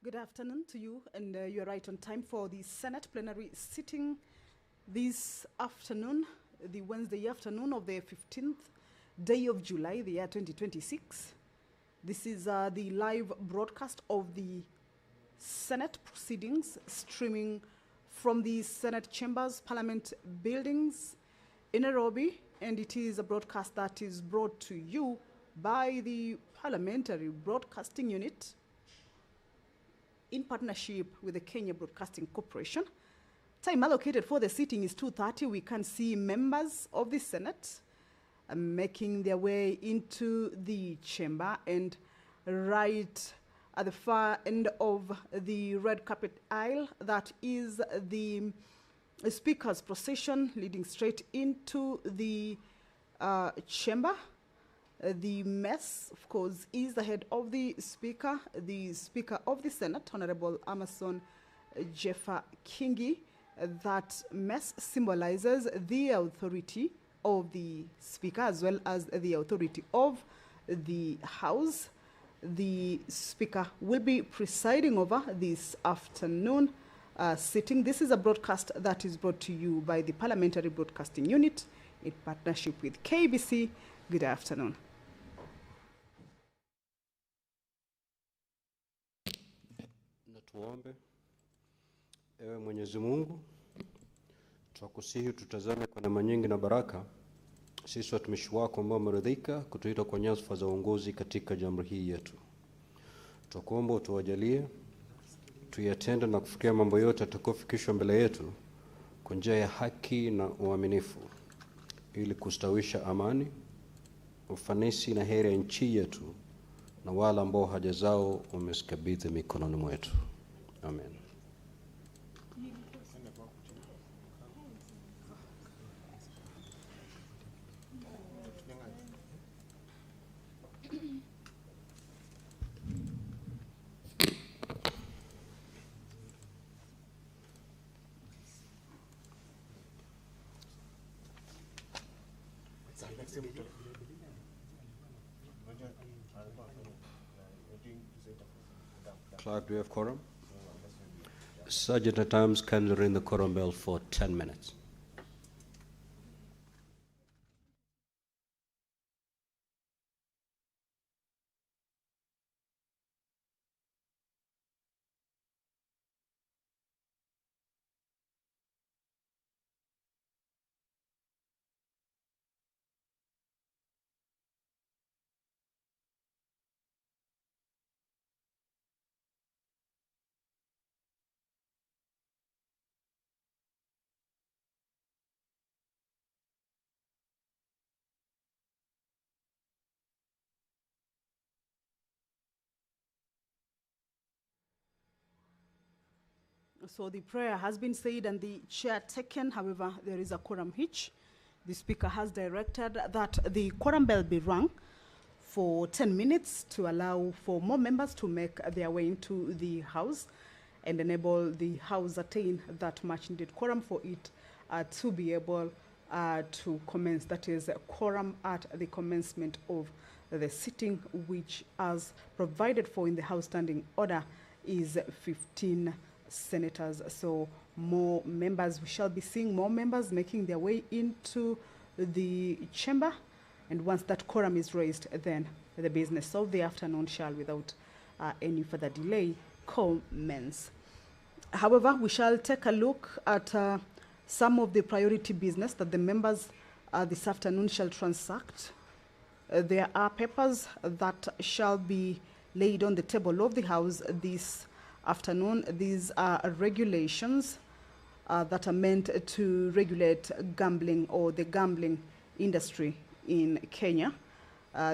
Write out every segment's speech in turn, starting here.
Good afternoon to you, and you're right on time for the Senate plenary sitting this afternoon, the Wednesday afternoon of the 15th day of July, the year 2026. This is the live broadcast of the Senate proceedings streaming from the Senate chambers, Parliament buildings in Nairobi, and it is a broadcast that is brought to you by the Parliamentary Broadcasting Unit in partnership with the Kenya Broadcasting Corporation. Time allocated for the sitting is 2:30. We can see members of the Senate making their way into the chamber, and right at the far end of the red carpet aisle, that is the Speaker's procession leading straight into the chamber. The mess, of course, is the head of the Speaker of the Senate, Honorable Amason Jeffa Kingi. That mess symbolizes the authority of the Speaker as well as the authority of the House. The Speaker will be presiding over this afternoon sitting. This is a broadcast that is brought to you by the Parliamentary Broadcasting Unit in partnership with KBC. Good afternoon. Na tuombe. Ewe Mwenyezi Mungu, tunakusihi tutazame kwa neema nyingi na baraka sisi watumishi wako ambao umeridhika kutuita kwa nyadhifa za uongozi katika jamhuri hii yetu. Tunakuomba utuwajalie tuyatende na kufikia mambo yote yatakayofikishwa mbele yetu kwa njia ya haki na uaminifu, ili kustawisha amani, ufanisi na heri ya nchi yetu na wale ambao haja zao umezikabidhi mikononi mwetu. Amen. Clerk, do you have quorum? Sergeant at Arms, can you ring the quorum bell for 10 minutes? So the prayer has been said and the chair taken. However, there is a quorum hitch. The Speaker has directed that the quorum bell be rung for 10 minutes to allow for more members to make their way into the House and enable the House attain that much needed quorum for it to be able to commence. That is a quorum at the commencement of the sitting, which, as provided for in the House Standing Order, is 15 senators. So more members, we shall be seeing more members making their way into the chamber, and once that quorum is raised, then the business of the afternoon shall, without any further delay, commence. However, we shall take a look at some of the priority business that the members this afternoon shall transact. There are papers that shall be laid on the table of the House this afternoon. These are regulations that are meant to regulate gambling or the gambling industry in Kenya.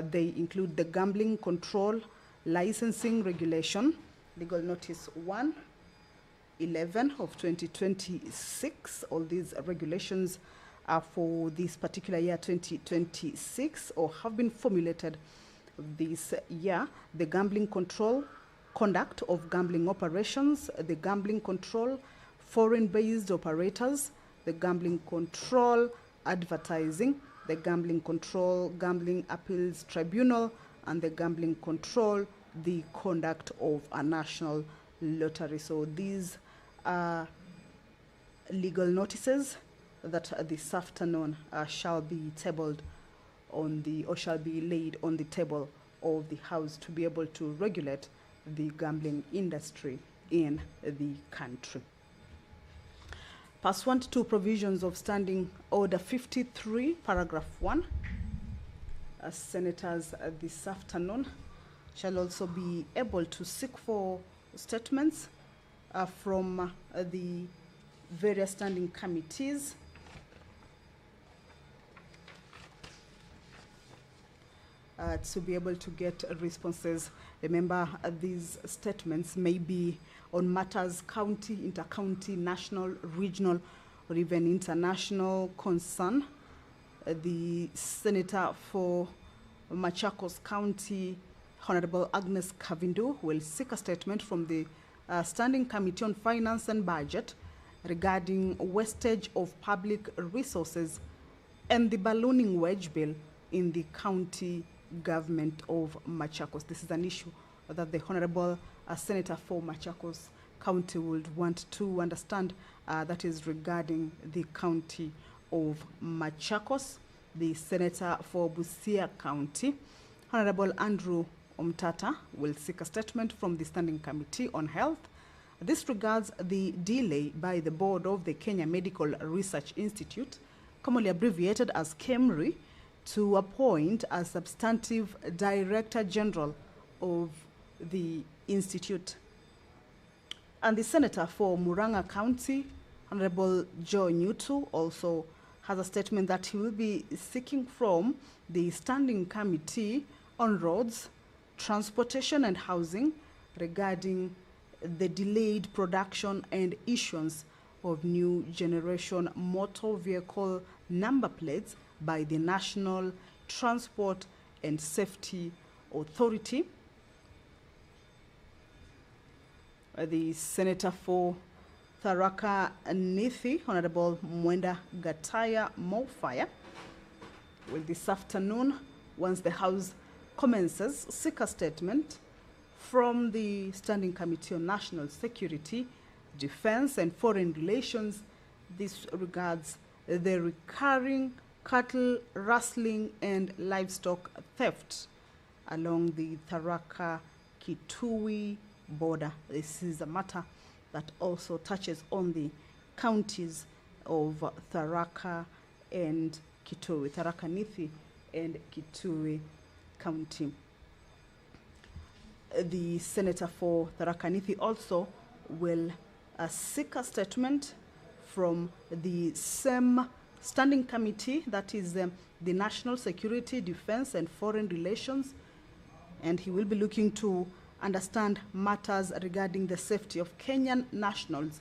They include the Gambling Control Licensing Regulation, Legal Notice 111 of 2026. All these regulations are for this particular year 2026, or have been formulated this year. The Gambling Control Conduct of Gambling Operations, the Gambling Control Foreign-Based Operators, the Gambling Control Advertising, the Gambling Control Gambling Appeals Tribunal, and the Gambling Control the Conduct of a National lottery. So these are legal notices that this afternoon shall be tabled on the, or shall be laid on the table of the House to be able to regulate the gambling industry in the country. Pursuant to provisions of Standing Order 53, paragraph 1, senators this afternoon shall also be able to seek for statements from the various standing committees to be able to get responses. Remember, these statements may be on matters county, inter-county, national, regional, or even international concern. The Senator for Machakos County, Honorable Agnes Kavindu, will seek a statement from the Standing Committee on Finance and Budget regarding wastage of public resources and the ballooning wage bill in the county government of Machakos. This is an issue that the Honorable Senator for Machakos County would want to understand, that is regarding the county of Machakos. The Senator for Busia County, Honorable Andrew Omtata, will seek a statement from the Standing Committee on Health. This regards the delay by the board of the Kenya Medical Research Institute, commonly abbreviated as KEMRI, to appoint a substantive Director General of the Institute. And the Senator for Murang'a County, Honorable Joe Nyutu, also has a statement that he will be seeking from the Standing Committee on Roads, Transportation and Housing regarding the delayed production and issuance of new generation motor vehicle number plates by the National Transport and Safety Authority. The Senator for Tharaka Nithi, Honorable Mwenda Gataya Mofaya, will this afternoon, once the House commences, seek a statement from the Standing Committee on National Security, Defense and Foreign Relations. This regards the recurring cattle rustling and livestock theft along the Tharaka-Kitui border. This is a matter that also touches on the counties of Tharaka and Kitui, Tharaka Nithi and Kitui County. The Senator for Tharaka Nithi also will seek a statement from the same Standing Committee, that is the National Security, Defense and Foreign Relations, and he will be looking to understand matters regarding the safety of Kenyan nationals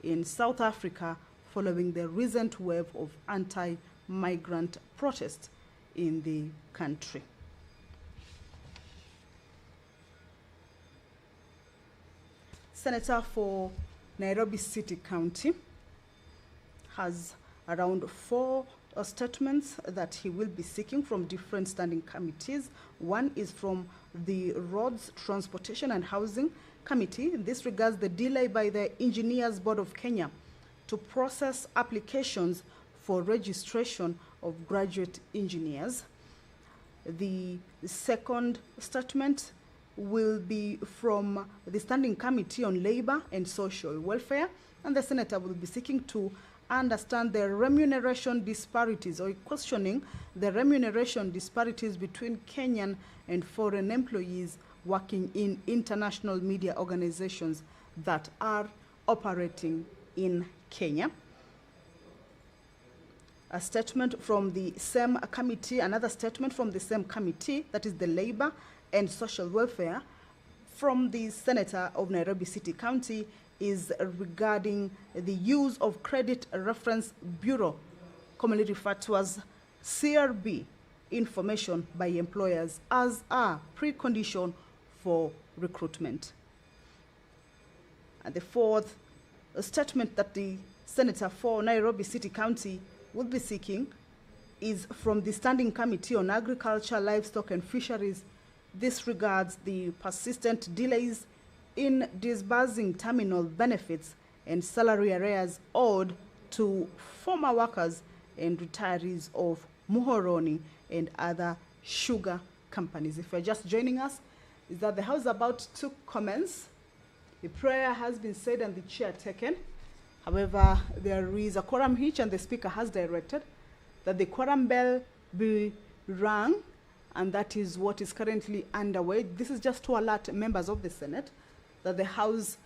in South Africa following the recent wave of anti-migrant protests in the country. Senator for Nairobi City County has around 4 statements that he will be seeking from different standing committees. One is from the Roads, Transportation and Housing Committee. This regards the delay by the Engineers Board of Kenya to process applications for registration of graduate engineers. The second statement will be from the Standing Committee on Labor and Social Welfare, and the Senator will be seeking to understand the remuneration disparities, or questioning the remuneration disparities between Kenyan and foreign employees working in international media organizations that are operating in Kenya. A statement from the same committee, another statement from the same committee, that is the Labor and Social Welfare, from the Senator of Nairobi City County, is regarding the use of Credit Reference Bureau, commonly referred to as CRB, information by employers as a precondition for recruitment. And the fourth statement that the Senator for Nairobi City County will be seeking is from the Standing Committee on Agriculture, Livestock and Fisheries. This regards the persistent delays in disbursing terminal benefits and salary arrears owed to former workers and retirees of Muhoroni and other sugar companies. If you're just joining us, is that the House is about to commence. The prayer has been said and the chair taken. However, there is a quorum hitch, and the Speaker has directed that the quorum bell be rung, and that is what is currently underway. This is just to alert members of the Senate that the House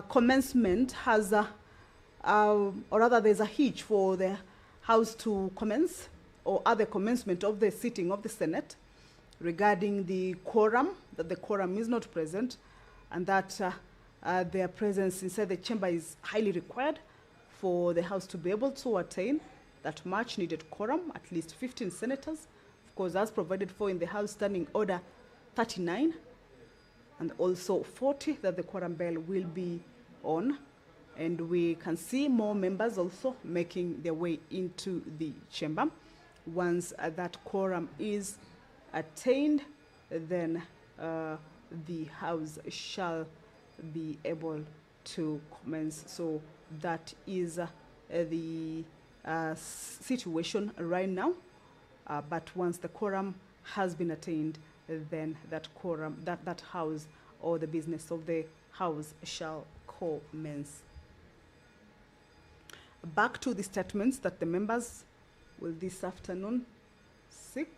commencement has, or rather there's a hitch for the House to commence or other commencement of the sitting of the Senate regarding the quorum, that the quorum is not present, and that their presence inside the chamber is highly required for the House to be able to attain that much needed quorum, at least 15 senators, of course, as provided for in the House Standing Order 39, and also 40 that the quorum bell will be on. And we can see more members also making their way into the chamber. Once that quorum is attained, then the House shall be able to commence. So that is the situation right now. But once the quorum has been attained, then that quorum, that House or the business of the House shall commence. Back to the statements that the members will this afternoon seek.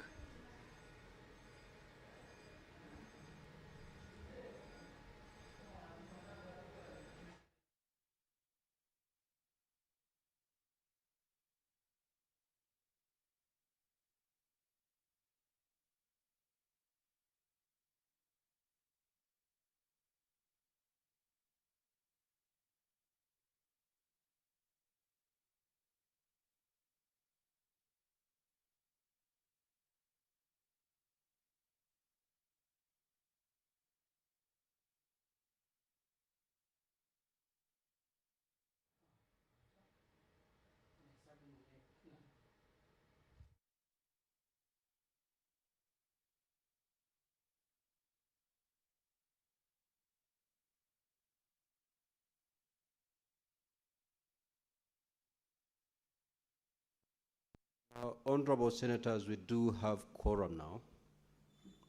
Honorable Senators, we do have quorum now,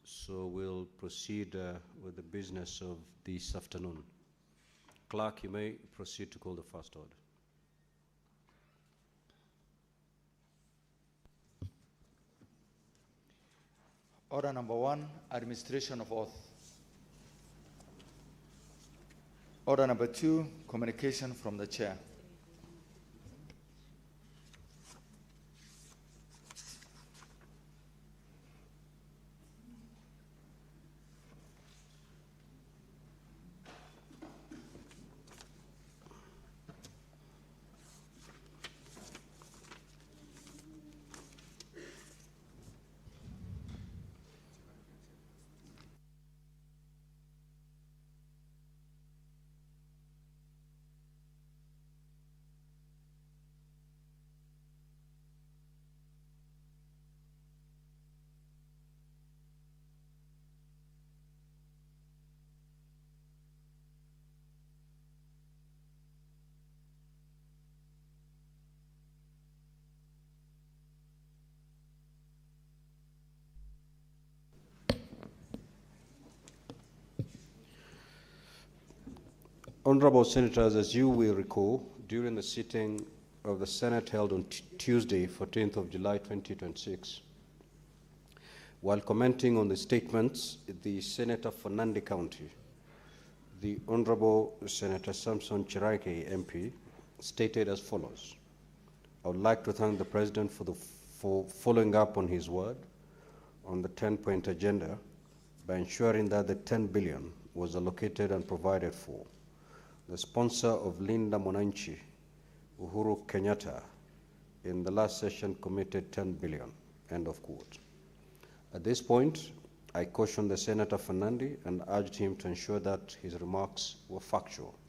so we'll proceed with the business of this afternoon. Clerk, you may proceed to call the first order. Order number 1, administration of oath. Order number 2, communication from the chair. Honorable Senators, as you will recall, during the sitting of the Senate held on Tuesday, 14th of July, 2026, while commenting on the statements, the Senator for Nandi County, the Honorable Senator Samson Chiraike, MP, stated as follows: I would like to thank the President for following up on his word on the 10-point agenda by ensuring that the 10 billion was allocated and provided for. The sponsor of Linda Mwananchi, Uhuru Kenyatta, in the last session committed 10 billion, end of quote. At this point, I cautioned the Senator for Nandi and urged him to ensure that his remarks were factual.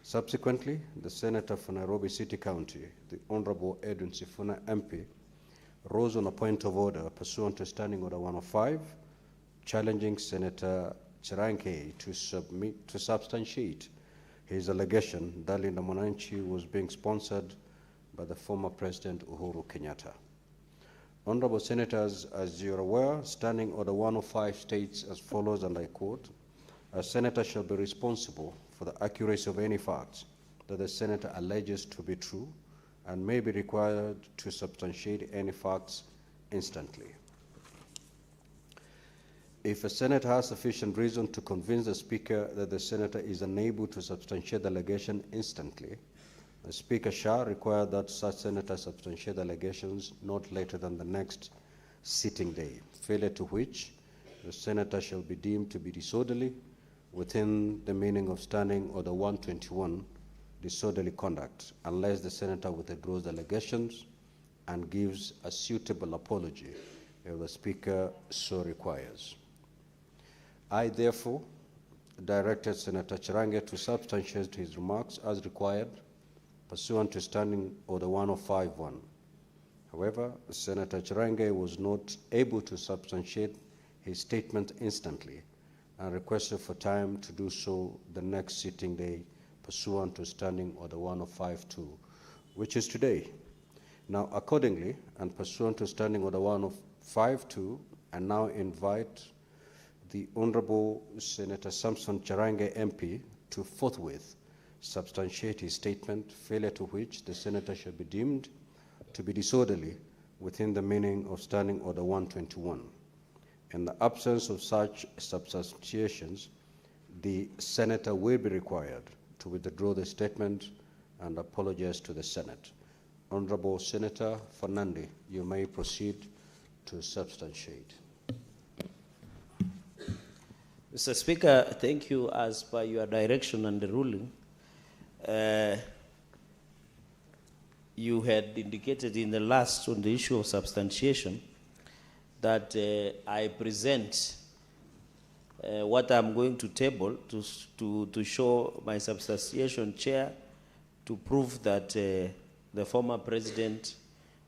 Subsequently, the Senator for Nairobi City County, the Honorable Edwin Sifuna MP, rose on a point of order pursuant to Standing Order 105, challenging Senator Chirange to substantiate his allegation that Linda Mwananchi was being sponsored by the former President Uhuru Kenyatta. Honorable Senators, as you are aware, Standing Order 105 states as follows, and I quote, "A senator shall be responsible for the accuracy of any facts that the senator alleges to be true and may be required to substantiate any facts instantly. If a senator has sufficient reason to convince the Speaker that the senator is unable to substantiate the allegation instantly, the Speaker shall require that such senator substantiate the allegations not later than the next sitting day, failure to which the senator shall be deemed to be disorderly within the meaning of Standing Order 121, disorderly conduct, unless the senator withdraws the allegations and gives a suitable apology if the Speaker so requires. I therefore directed Senator Chirange to substantiate his remarks as required pursuant to Standing Order 105.1. However, Senator Chirange was not able to substantiate his statement instantly and requested for time to do so the next sitting day pursuant to Standing Order 105.2, which is today. Now, accordingly, and pursuant to Standing Order 105.2, I now invite the Honorable Senator Samson Chirange MP to forthwith substantiate his statement, failure to which the senator shall be deemed to be disorderly within the meaning of Standing Order 121. In the absence of such substantiations, the senator will be required to withdraw the statement and apologize to the Senate. Honorable Senator Fernandi, you may proceed to substantiate. Mr. Speaker, thank you. As per your direction and the ruling, you had indicated in the last on the issue of substantiation that I present what I'm going to table to show my substantiation, Chair, to prove that the former president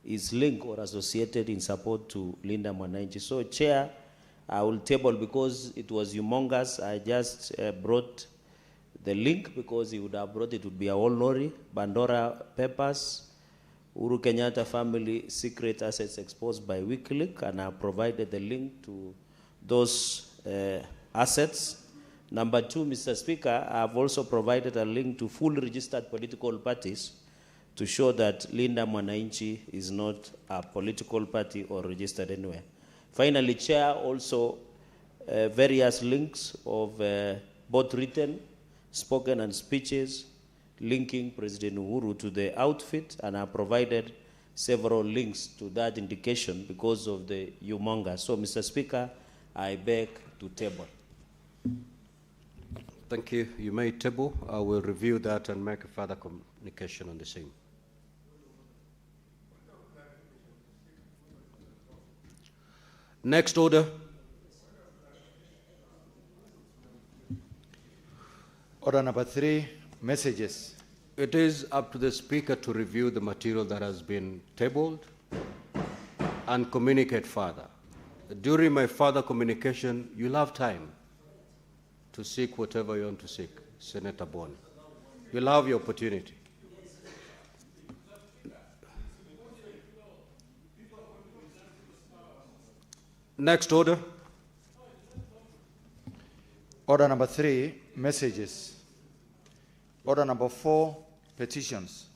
is linked or associated in support to Linda Mwananchi. So, Chair, I will table because it was humongous. I just brought the link because he would have brought it would be a whole lorry, Bandora Papers, Uhuru Kenyatta family secret assets exposed by WikiLeaks, and I provided the link to those assets. Number two, Mr. Speaker, I have also provided a link to full registered political parties to show that Linda Mwananchi is not a political party or registered anywhere. Finally, Chair, also various links of both written, spoken, and speeches linking President Uhuru to the outfit, and I provided several links to that indication because of the humongous. So, Mr. Speaker, I beg to table. Thank you. You may table. I will review that and make a further communication on the same. Next order. Order number 3, messages. It is up to the Speaker to review the material that has been tabled and communicate further. During my further communication, you'll have time to seek whatever you want to seek, Senator Bond. You'll have your opportunity. Next order. Order number 3, messages. Order number 4, petitions.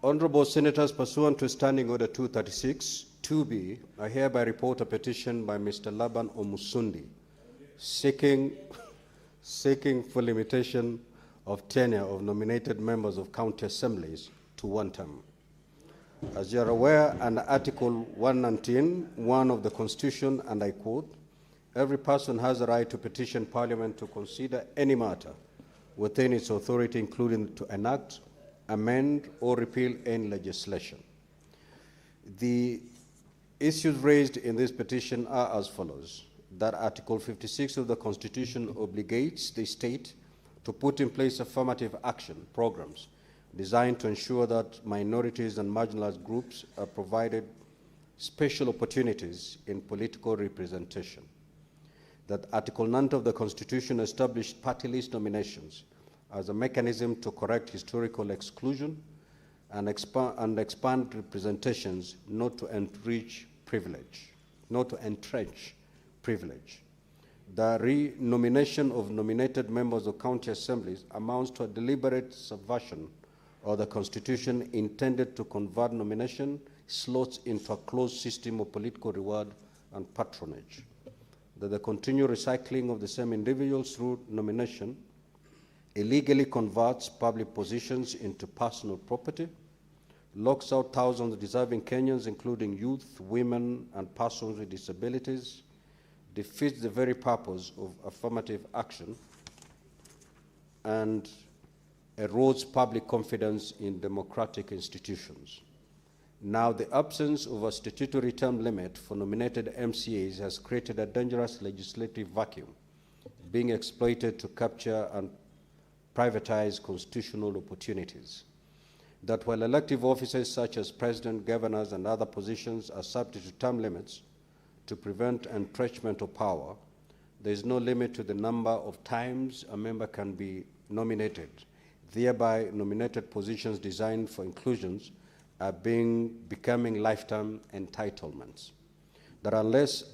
Honorable Senators, pursuant to Standing Order 236, 2B, I hereby report a petition by Mr. Laban Omusundi seeking for limitation of tenure of nominated members of county assemblies to 1 term. As you are aware, under Article 119(1) of the Constitution, and I quote, every person has a right to petition Parliament to consider any matter within its authority, including to enact, amend, or repeal any legislation. The issues raised in this petition are as follows: that Article 56 of the Constitution obligates the state to put in place affirmative action programs designed to ensure that minorities and marginalized groups are provided special opportunities in political representation. That Article 9 of the Constitution established party list nominations as a mechanism to correct historical exclusion and expand representations, not to entrench privilege. The re-nomination of nominated members of county assemblies amounts to a deliberate subversion of the Constitution intended to convert nomination slots into a closed system of political reward and patronage. That the continued recycling of the same individuals through nomination illegally converts public positions into personal property, locks out thousands of deserving Kenyans, including youth, women, and persons with disabilities, defeats the very purpose of affirmative action, and erodes public confidence in democratic institutions. Now, the absence of a statutory term limit for nominated MCAs has created a dangerous legislative vacuum being exploited to capture and privatize constitutional opportunities. That while elective offices such as president, governors, and other positions are subject to term limits to prevent entrenchment of power, there is no limit to the number of times a member can be nominated. Thereby, nominated positions designed for inclusions are becoming lifetime entitlements. That unless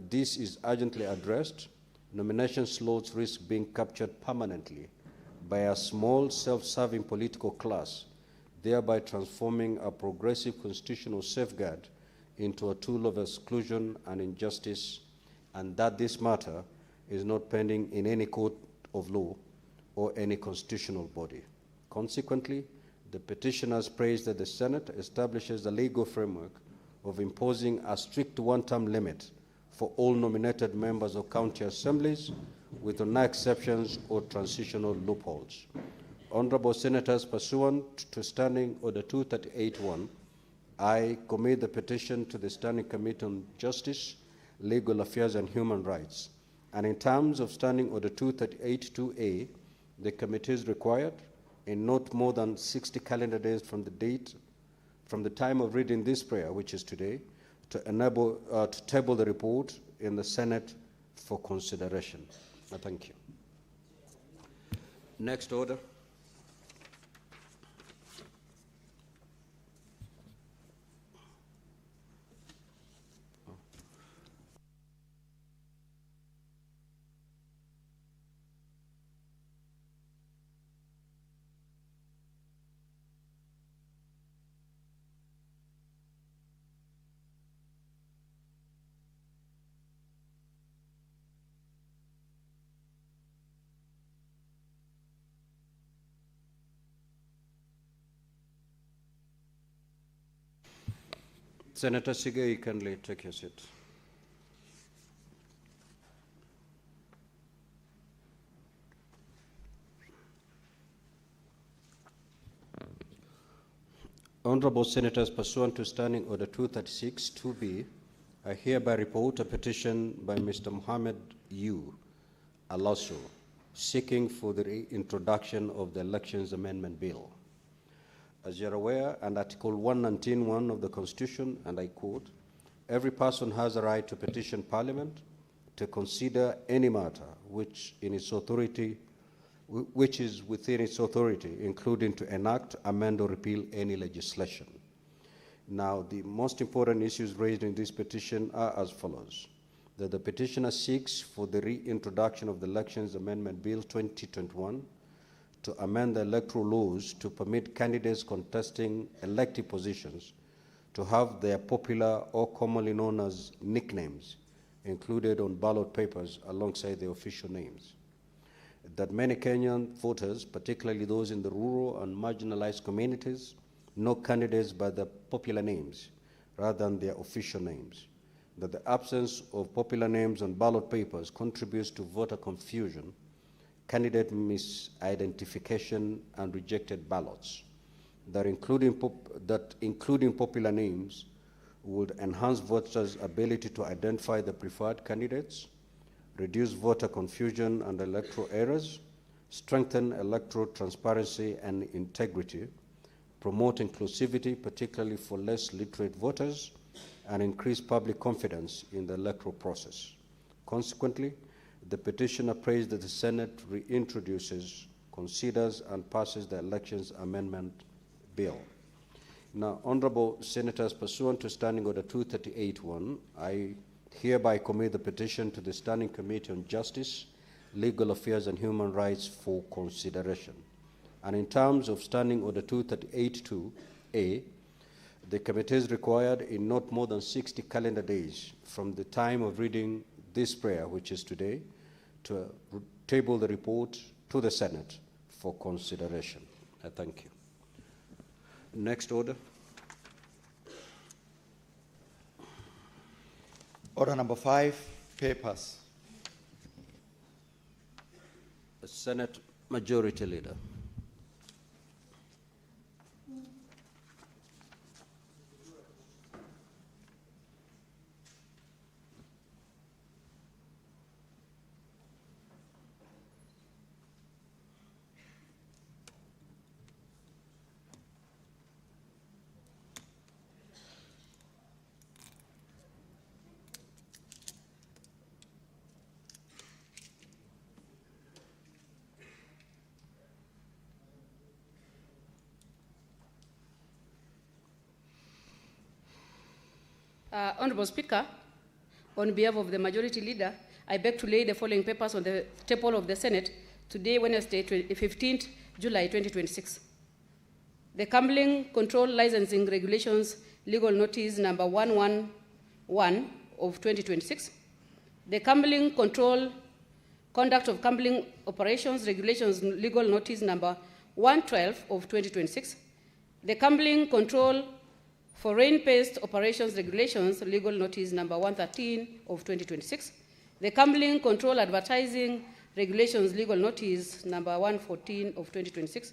this is urgently addressed, nomination slots risk being captured permanently by a small, self-serving political class, thereby transforming a progressive constitutional safeguard into a tool of exclusion and injustice, and that this matter is not pending in any court of law or any constitutional body. Consequently, the petitioners praise that the Senate establishes a legal framework of imposing a strict one-term limit for all nominated members of county assemblies, with no exceptions or transitional loopholes. Honorable Senators, pursuant to Standing Order 238-1, I commit the petition to the Standing Committee on Justice, Legal Affairs and Human Rights. And in terms of Standing Order 238-2A, the committee is required, in not more than 60 calendar days from the time of reading this prayer, which is today, to table the report in the Senate for consideration. Thank you. Next order. Senator Sige, you kindly take your seat. Honorable Senators, pursuant to Standing Order 236-2B, I hereby report a petition by Mr. Mohammed U. Alasso, seeking for the reintroduction of the Elections Amendment Bill. As you're aware, under Article 119(1) of the Constitution, and I quote, every person has a right to petition Parliament to consider any matter which is within its authority, including to enact, amend, or repeal any legislation. Now, the most important issues raised in this petition are as follows. That the petitioner seeks for the reintroduction of the Elections Amendment Bill 2021 to amend the electoral laws to permit candidates contesting elective positions to have their popular or commonly known as nicknames included on ballot papers alongside their official names. That many Kenyan voters, particularly those in the rural and marginalized communities, know candidates by their popular names rather than their official names. That the absence of popular names on ballot papers contributes to voter confusion, candidate misidentification, and rejected ballots. That including popular names would enhance voters' ability to identify the preferred candidates, reduce voter confusion and electoral errors, strengthen electoral transparency and integrity, promote inclusivity, particularly for less literate voters, and increase public confidence in the electoral process. Consequently, the petitioner prays that the Senate reintroduces, considers, and passes the Elections Amendment Bill. Now, Honorable Senators, pursuant to Standing Order 238-1, I hereby commit the petition to the Standing Committee on Justice, Legal Affairs, and Human Rights for consideration. And in terms of Standing Order 238-2A, the committee is required in not more than 60 calendar days from the time of reading this prayer, which is today, to table the report to the Senate for consideration. I thank you. Next order. Order number 5, papers. The Senate Majority Leader. Honorable Speaker, on behalf of the Majority Leader, I beg to lay the following papers on the table of the Senate today, Wednesday, 15th July 2026. The Gambling Control Licensing Regulations Legal Notice number 111 of 2026. The Gambling Control Conduct of Gambling Operations Regulations Legal Notice number 112 of 2026. The Gambling Control Foreign-Based Operations Regulations Legal Notice number 113 of 2026. The Gambling Control Advertising Regulations Legal Notice number 114 of 2026.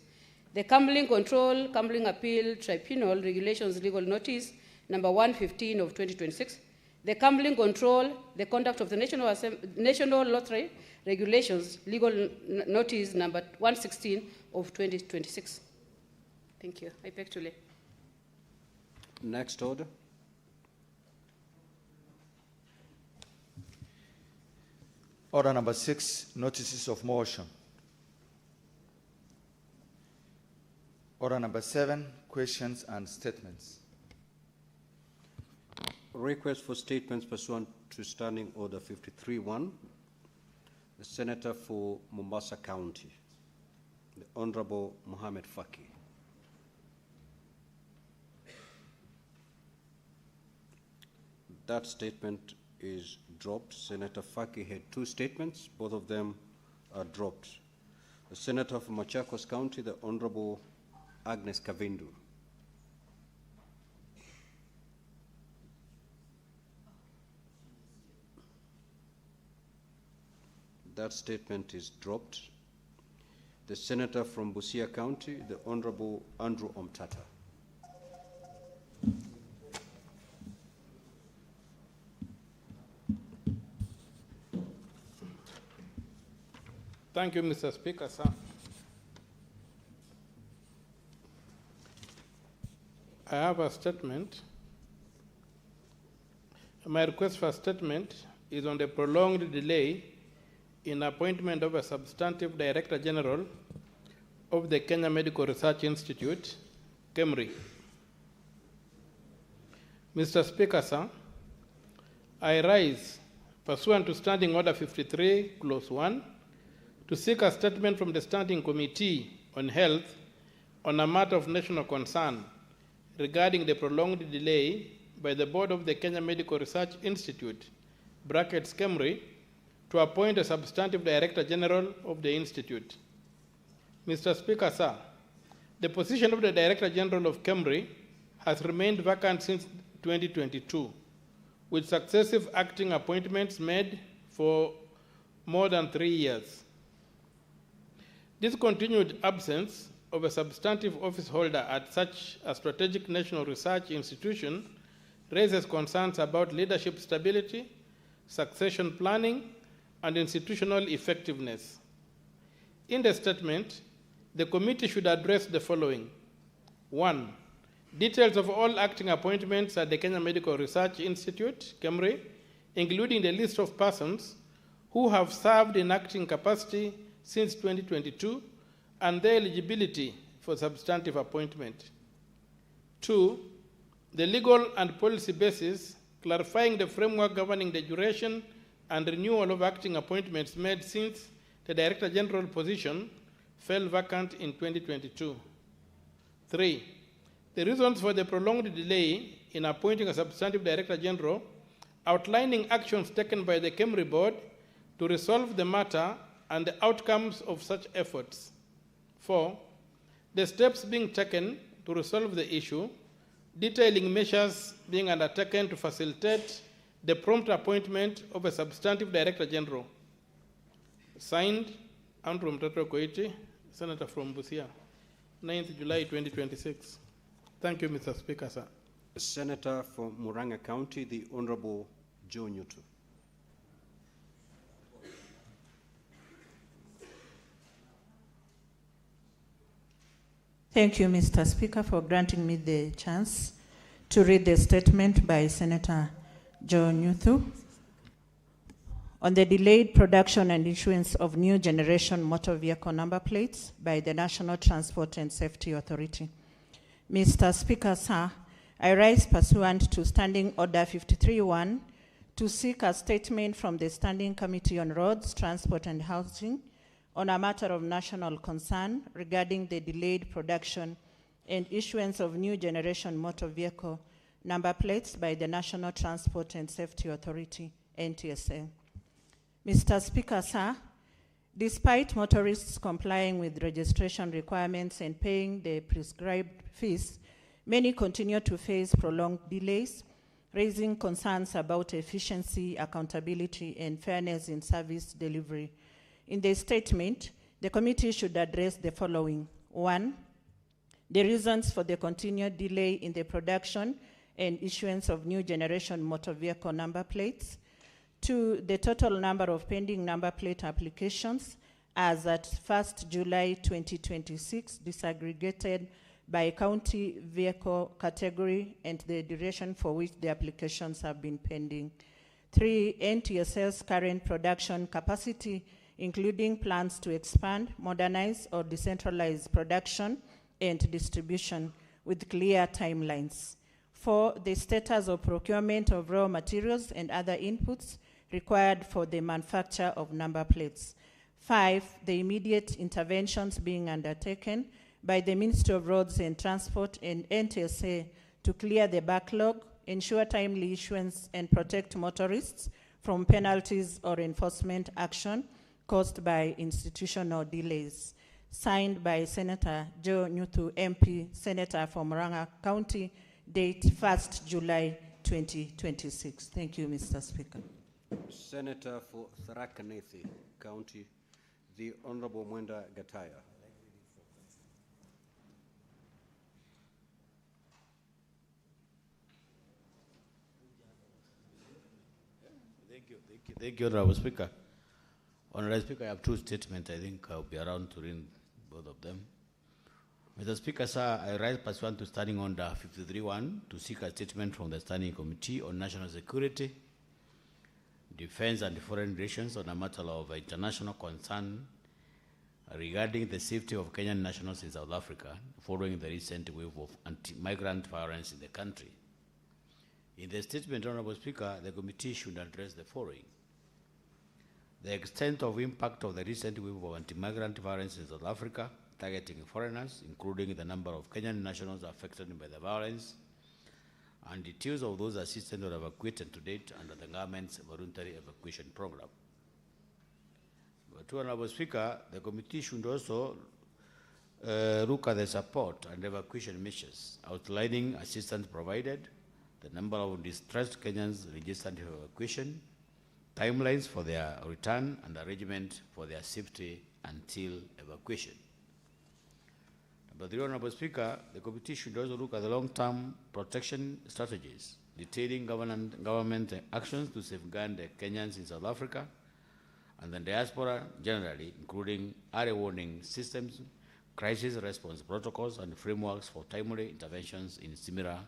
The Gambling Control Gambling Appeal Tribunal Regulations Legal Notice number 115 of 2026. The Gambling Control, the Conduct of the National Lottery Regulations Legal Notice number 116 of 2026. Thank you. I beg to lay. Next order. Order number 6, notices of motion. Order number 7, questions and statements. Request for statements pursuant to Standing Order 53-1. The Senator for Mombasa County, the Honorable Mohammed Faki. That statement is dropped. Senator Faki had 2 statements. Both of them are dropped. The Senator from Machakos County, the Honorable Agnes Kavindu. That statement is dropped. The Senator from Busia County, the Honorable Andrew Omtata. Thank you, Mr. Speaker, sir. I have a statement. My request for a statement is on the prolonged delay in appointment of a substantive Director General of the Kenya Medical Research Institute, KEMRI. Mr. Speaker, sir, I rise pursuant to Standing Order 53, Clause 1, to seek a statement from the Standing Committee on Health on a matter of national concern regarding the prolonged delay by the Board of the Kenya Medical Research Institute, brackets KEMRI, to appoint a substantive Director General of the Institute. Mr. Speaker, sir, the position of the Director General of KEMRI has remained vacant since 2022, with successive acting appointments made for more than 3 years. This continued absence of a substantive office holder at such a strategic national research institution raises concerns about leadership stability, succession planning, and institutional effectiveness. In the statement, the committee should address the following. 1, Details of all acting appointments at the Kenya Medical Research Institute, KEMRI, including the list of persons who have served in acting capacity since 2022 and their eligibility for substantive appointment. 2, the legal and policy basis clarifying the framework governing the duration and renewal of acting appointments made since the Director General position fell vacant in 2022. 3, the reasons for the prolonged delay in appointing a substantive Director General, outlining actions taken by the KEMRI Board to resolve the matter and the outcomes of such efforts. 4, the steps being taken to resolve the issue, detailing measures being undertaken to facilitate the prompt appointment of a substantive Director General. Signed, Andrew Mtoto Koiti, Senator from Busia, 9th July 2026. Thank you, Mr. Speaker, sir. Senator from Murang'a County, the Honorable Joe Nyutu. Thank you, Mr. Speaker, for granting me the chance to read the statement by Senator Joe Nyutu on the delayed production and issuance of new generation motor vehicle number plates by the National Transport and Safety Authority. Mr. Speaker, sir, I rise pursuant to Standing Order 53-1 to seek a statement from the Standing Committee on Roads, Transport and Housing on a matter of national concern regarding the delayed production and issuance of new generation motor vehicle number plates by the National Transport and Safety Authority, NTSA. Mr. Speaker, sir, despite motorists complying with registration requirements and paying the prescribed fees, many continue to face prolonged delays, raising concerns about efficiency, accountability, and fairness in service delivery. In the statement, the committee should address the following. 1, the reasons for the continued delay in the production and issuance of new generation motor vehicle number plates. 2, the total number of pending number plate applications as at 1st July 2026, disaggregated by county vehicle category and the duration for which the applications have been pending. 3, NTSA's current production capacity, including plans to expand, modernize, or decentralize production and distribution with clear timelines. 4, the status of procurement of raw materials and other inputs required for the manufacture of number plates. 5, the immediate interventions being undertaken by the Ministry of Roads and Transport and NTSA to clear the backlog, ensure timely issuance, and protect motorists from penalties or enforcement action caused by institutional delays. Signed by Senator Joe Nyutu, MP, Senator from Murang'a County, date 1st July 2026. Thank you, Mr. Speaker. Senator for Tharaka Nithi County, the Honorable Mwenda Gataya. Thank you, Honorable Speaker. Honorable Speaker, I have two statements. I think I'll be around to read both of them. Mr. Speaker, sir, I rise pursuant to Standing Order 53-1 to seek a statement from the Standing Committee on National Security, Defense and Foreign Relations on a matter of international concern regarding the safety of Kenyan nationals in South Africa following the recent wave of anti-migrant violence in the country. In the statement, Honorable Speaker, the committee should address the following. The extent of impact of the recent wave of anti-migrant violence in South Africa, targeting foreigners, including the number of Kenyan nationals affected by the violence, and details of those assisted or evacuated to date under the government's voluntary evacuation program. But, Honorable Speaker, the committee should also look at the support and evacuation measures, outlining assistance provided, the number of distressed Kenyans registered for evacuation, timelines for their return, and arrangement for their safety until evacuation. Number 3, Honorable Speaker, the committee should also look at the long-term protection strategies, detailing government actions to safeguard the Kenyans in South Africa and the diaspora generally, including early warning systems, crisis response protocols and frameworks for timely interventions in similar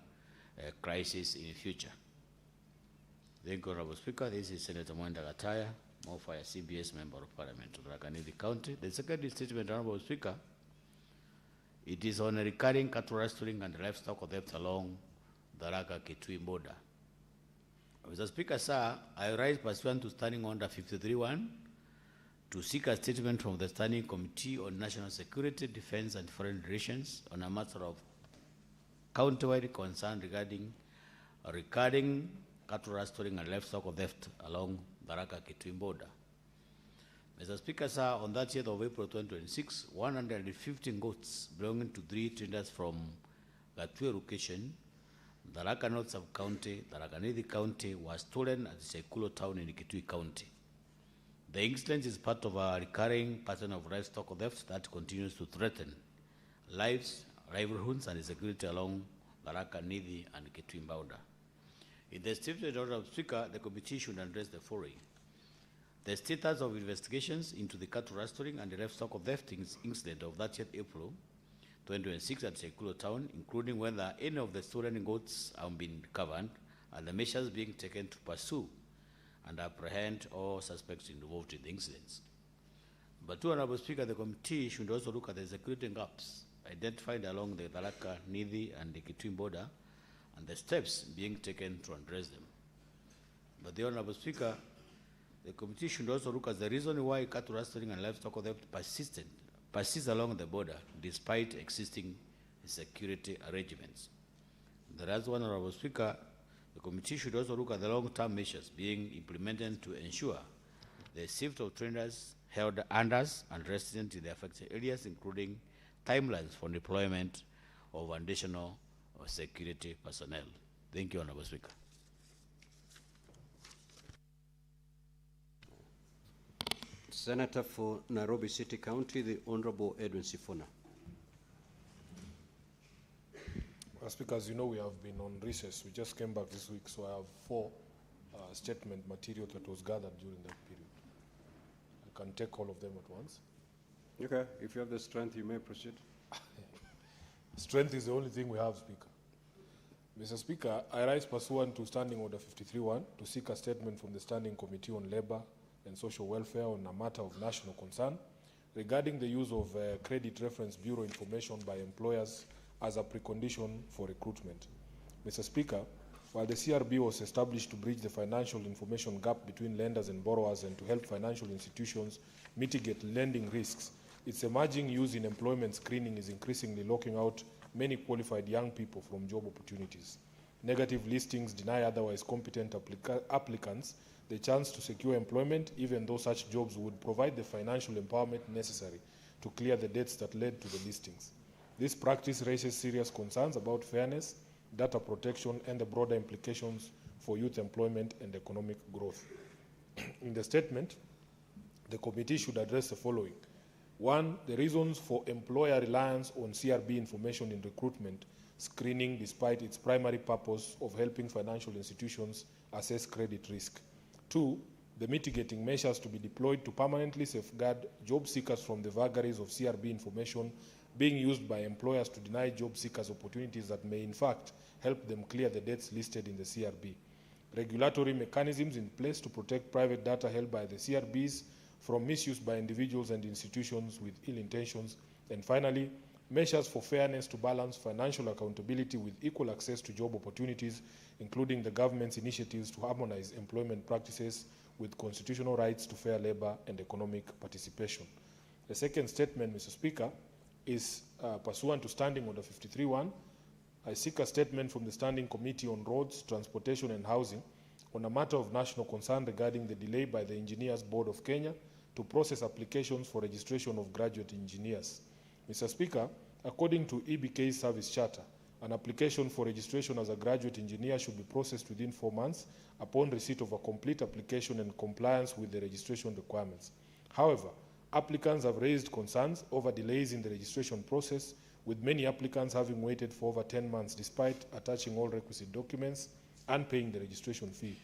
crises in the future. Thank you, Honorable Speaker. This is Senator Mwenda Gataya, Mofaya CBS Member of Parliament of Tharaka Nithi County. The second statement, Honorable Speaker, it is on a recurring cattle rustling and livestock theft along the Tharaka-Kitui border. Mr. Speaker, sir, I rise pursuant to Standing Order 53.1 to seek a statement from the Standing Committee on National Security, Defense and Foreign Relations on a matter of county-wide concern regarding recurring cattle rustling and livestock theft along the Tharaka-Kitui border. Mr. Speaker, sir, on 30th of April 2026, 115 goats belonging to 3 traders from Gatue location, Tharaka North Sub-County, Tharaka Nithi County, was stolen at Sekulo town in Kitui County. The incident is part of a recurring pattern of livestock theft that continues to threaten lives, livelihoods, and security along Tharaka Nithi and Kitui border. In the statement order of Speaker, the committee should address the following: the status of investigations into the cattle rustling and the livestock theft incident of 30th April 2026 at Sekulo town, including whether any of the stolen goats have been recovered and the measures being taken to pursue and apprehend all suspects involved in the incidents. But, Honorable Speaker, the committee should also look at the security gaps identified along the Tharaka, Nithi, and the Kitui border and the steps being taken to address them. But, the Honorable Speaker, the committee should also look at the reason why cattle rustling and livestock theft persists along the border despite existing security arrangements. The last one, Honorable Speaker, the committee should also look at the long-term measures being implemented to ensure the safety of traders, held unders, and residents in the affected areas, including timelines for deployment of additional security personnel. Thank you, Honorable Speaker. Senator for Nairobi City County, the Honorable Edwin Sifuna. Well, Speaker, as you know, we have been on recess. We just came back this week, so I have 4 statement material that was gathered during that period. I can take all of them at once. Okay, if you have the strength, you may proceed. Strength is the only thing we have, Speaker. Mr. Speaker, I rise pursuant to Standing Order 53.1 to seek a statement from the Standing Committee on Labour and Social Welfare on a matter of national concern regarding the use of Credit Reference Bureau information by employers as a precondition for recruitment. Mr. Speaker, while the CRB was established to bridge the financial information gap between lenders and borrowers and to help financial institutions mitigate lending risks, its emerging use in employment screening is increasingly locking out many qualified young people from job opportunities. Negative listings deny otherwise competent applicants the chance to secure employment, even though such jobs would provide the financial empowerment necessary to clear the debts that led to the listings. This practice raises serious concerns about fairness, data protection, and the broader implications for youth employment and economic growth. In the statement, the committee should address the following. 1, the reasons for employer reliance on CRB information in recruitment screening despite its primary purpose of helping financial institutions assess credit risk. 2, the mitigating measures to be deployed to permanently safeguard job seekers from the vagaries of CRB information being used by employers to deny job seekers opportunities that may in fact help them clear the debts listed in the CRB. Regulatory mechanisms in place to protect private data held by the CRBs from misuse by individuals and institutions with ill intentions. And finally, measures for fairness to balance financial accountability with equal access to job opportunities, including the government's initiatives to harmonize employment practices with constitutional rights to fair labor and economic participation. The second statement, Mr. Speaker, is pursuant to Standing Order 53.1. I seek a statement from the Standing Committee on Roads, Transportation and Housing on a matter of national concern regarding the delay by the Engineers Board of Kenya to process applications for registration of graduate engineers. Mr. Speaker, according to EBK's service charter, an application for registration as a graduate engineer should be processed within 4 months upon receipt of a complete application and compliance with the registration requirements. However, applicants have raised concerns over delays in the registration process, with many applicants having waited for over 10 months despite attaching all requisite documents and paying the registration fee.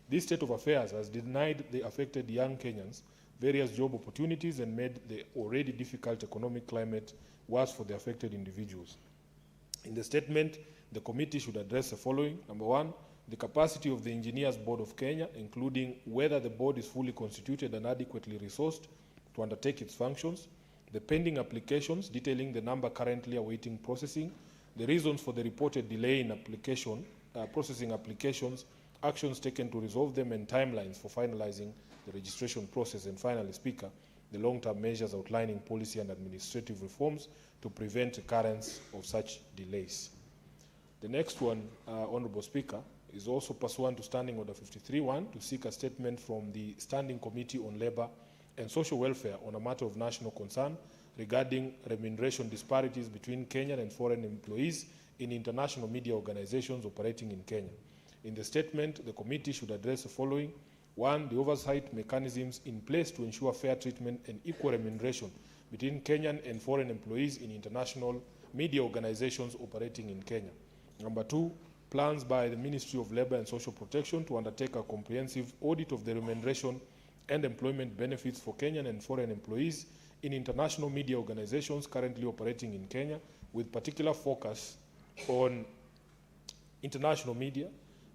This state of affairs has denied the affected young Kenyans various job opportunities and made the already difficult economic climate worse for the affected individuals. In the statement, the committee should address the following. Number one, the capacity of the Engineers Board of Kenya, including whether the board is fully constituted and adequately resourced to undertake its functions, the pending applications detailing the number currently awaiting processing, the reasons for the reported delay in processing applications, actions taken to resolve them, and timelines for finalizing the registration process. And finally, Speaker, the long-term measures outlining policy and administrative reforms to prevent occurrence of such delays. The next one, Honorable Speaker, is also pursuant to Standing Order 53.1 to seek a statement from the Standing Committee on Labour and Social Welfare on a matter of national concern regarding remuneration disparities between Kenyan and foreign employees in international media organizations operating in Kenya. In the statement, the committee should address the following. One, the oversight mechanisms in place to ensure fair treatment and equal remuneration between Kenyan and foreign employees in international media organizations operating in Kenya. Number two, plans by the Ministry of Labour and Social Protection to undertake a comprehensive audit of the remuneration and employment benefits for Kenyan and foreign employees in international media organizations currently operating in Kenya, with particular focus on international media,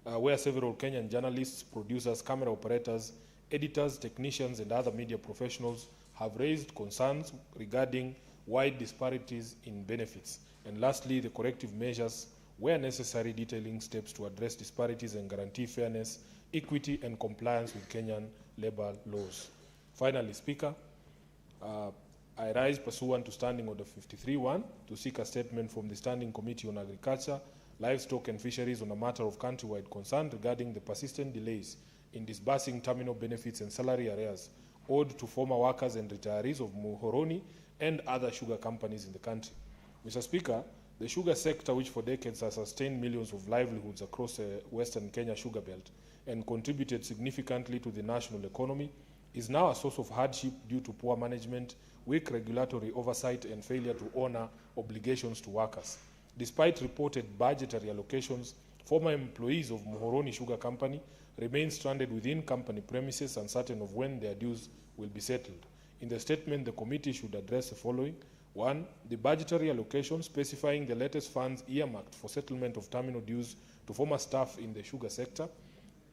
where several Kenyan journalists, producers, camera operators, editors, technicians, and other media professionals have raised concerns regarding wide disparities in benefits. And lastly, the corrective measures, where necessary, detailing steps to address disparities and guarantee fairness, equity, and compliance with Kenyan labor laws. Finally, Speaker, I rise pursuant to Standing Order 53.1 to seek a statement from the Standing Committee on Agriculture, Livestock and Fisheries on a matter of countrywide concern regarding the persistent delays in disbursing terminal benefits and salary arrears owed to former workers and retirees of Muhoroni and other sugar companies in the country. Mr. Speaker, the sugar sector, which for decades has sustained millions of livelihoods across the Western Kenya sugar belt and contributed significantly to the national economy, is now a source of hardship due to poor management, weak regulatory oversight, and failure to honor obligations to workers. Despite reported budgetary allocations, former employees of Muhoroni Sugar Company remain stranded within company premises, uncertain of when their dues will be settled. In the statement, the committee should address the following. One, the budgetary allocation specifying the latest funds earmarked for settlement of terminal dues to former staff in the sugar sector.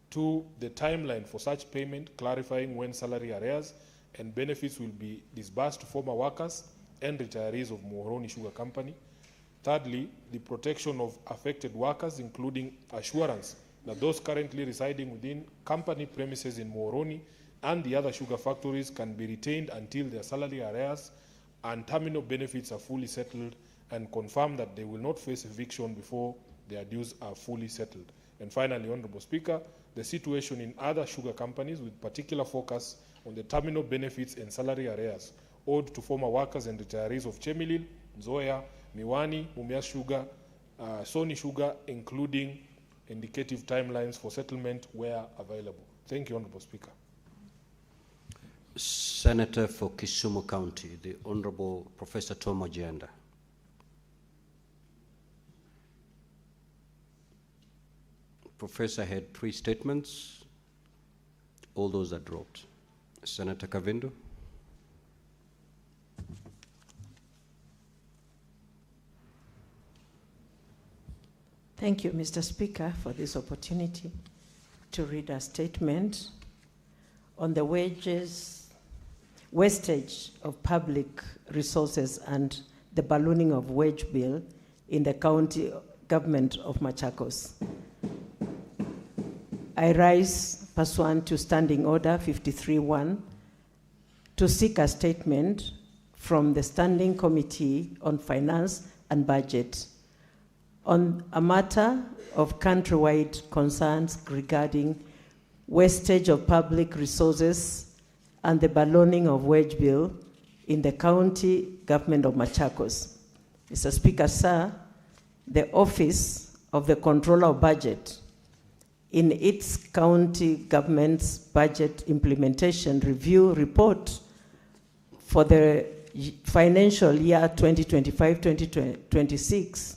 Two, the timeline for such payment, clarifying when salary arrears and benefits will be disbursed to former workers and retirees of Muhoroni Sugar Company. Thirdly, the protection of affected workers, including assurance that those currently residing within company premises in Muhoroni and the other sugar factories can be retained until their salary arrears and terminal benefits are fully settled, and confirm that they will not face eviction before their dues are fully settled. And finally, Honorable Speaker, the situation in other sugar companies with particular focus on the terminal benefits and salary arrears owed to former workers and retirees of Chemilil, Nzoia, Miwani, Mumia Sugar, Sony Sugar, including indicative timelines for settlement where available. Thank you, Honorable Speaker. Senator for Kisumu County, the Honorable Professor Tom Ojienda. Professor had 3 statements. All those are dropped. Senator Kavindu. Thank you, Mr. Speaker, for this opportunity to read a statement on the wastage of public resources and the ballooning of wage bill in the county government of Machakos. I rise pursuant to Standing Order 53.1 to seek a statement from the Standing Committee on Finance and Budget on a matter of countrywide concerns regarding wastage of public resources and the ballooning of wage bill in the county government of Machakos. Mr. Speaker, sir, the Office of the Controller of Budget, in its county government's budget implementation review report for the financial year 2025-2026,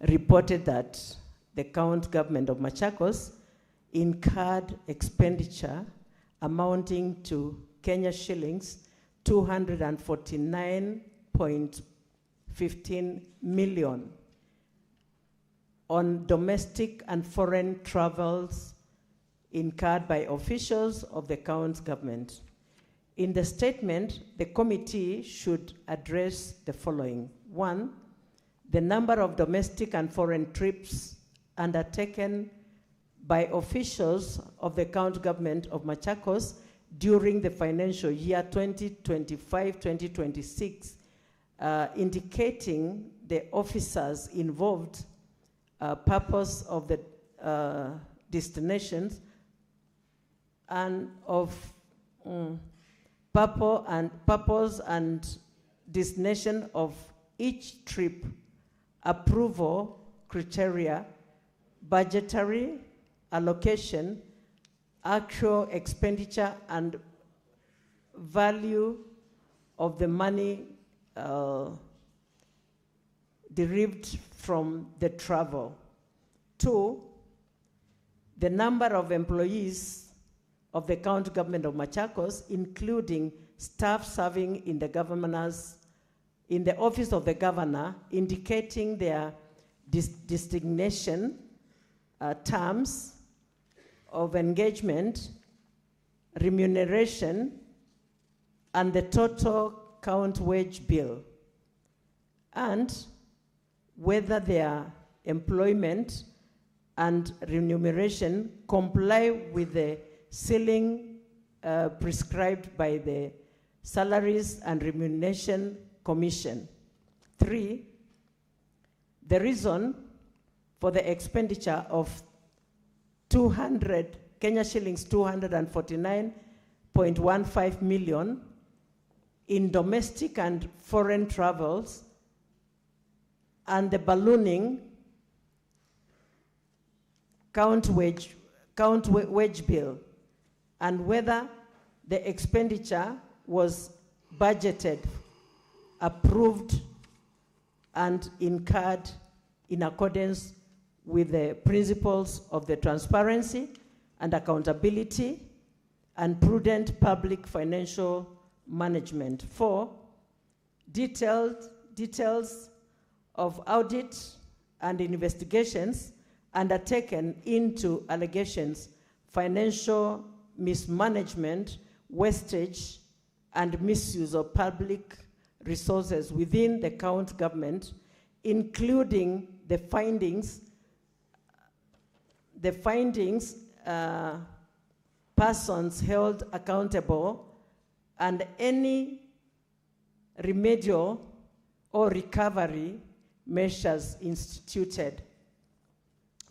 reported that the county government of Machakos incurred expenditure amounting to Kenya shillings 249.15 million on domestic and foreign travels incurred by officials of the county government. In the statement, the committee should address the following. 1, the number of domestic and foreign trips undertaken by officials of the county government of Machakos during the financial year 2025-2026, indicating the officers involved, purpose of the destinations, and of purpose and destination of each trip, approval criteria, budgetary allocation, actual expenditure, and value of the money derived from the travel. 2, the number of employees of the county government of Machakos, including staff serving in the in the office of the governor, indicating their designation, terms of engagement, remuneration, and the total count wage bill, and whether their employment and remuneration comply with the ceiling prescribed by the Salaries and Remuneration Commission. 3, the reason for the expenditure of 200 Kenya shillings 249.15 million in domestic and foreign travels, and the ballooning count wage bill, and whether the expenditure was budgeted, approved, and incurred in accordance with the principles of the transparency and accountability and prudent public financial management. 4, details of audit and investigations undertaken into allegations, financial mismanagement, wastage, and misuse of public resources within the county government, including the findings, persons held accountable, and any remedial or recovery measures instituted.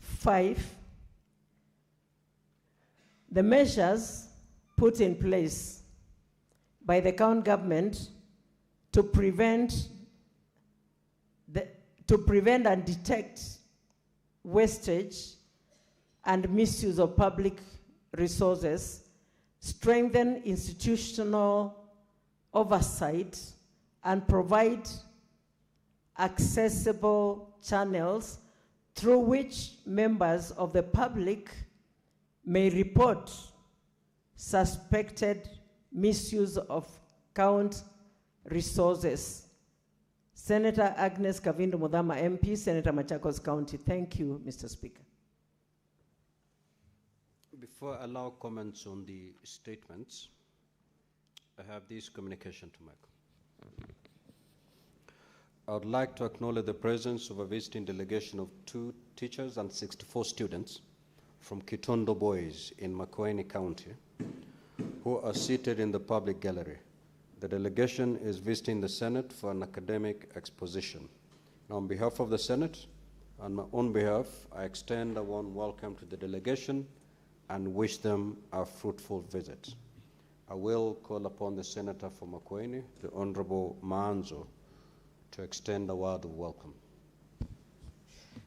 5, the measures put in place by the county government to prevent and detect wastage and misuse of public resources, strengthen institutional oversight, and provide accessible channels through which members of the public may report suspected misuse of county resources. Senator Agnes Kavindu Mudhama, MP, Senator Machakos County. Thank you, Mr. Speaker. Before I allow comments on the statements, I have this communication to make. I would like to acknowledge the presence of a visiting delegation of 2 teachers and 64 students from Kitondo Boys in Makueni County, who are seated in the public gallery. The delegation is visiting the Senate for an academic exposition. Now, on behalf of the Senate and my own behalf, I extend a warm welcome to the delegation and wish them a fruitful visit. I will call upon the Senator for Makueni, the Honorable Maanzo, to extend a word of welcome.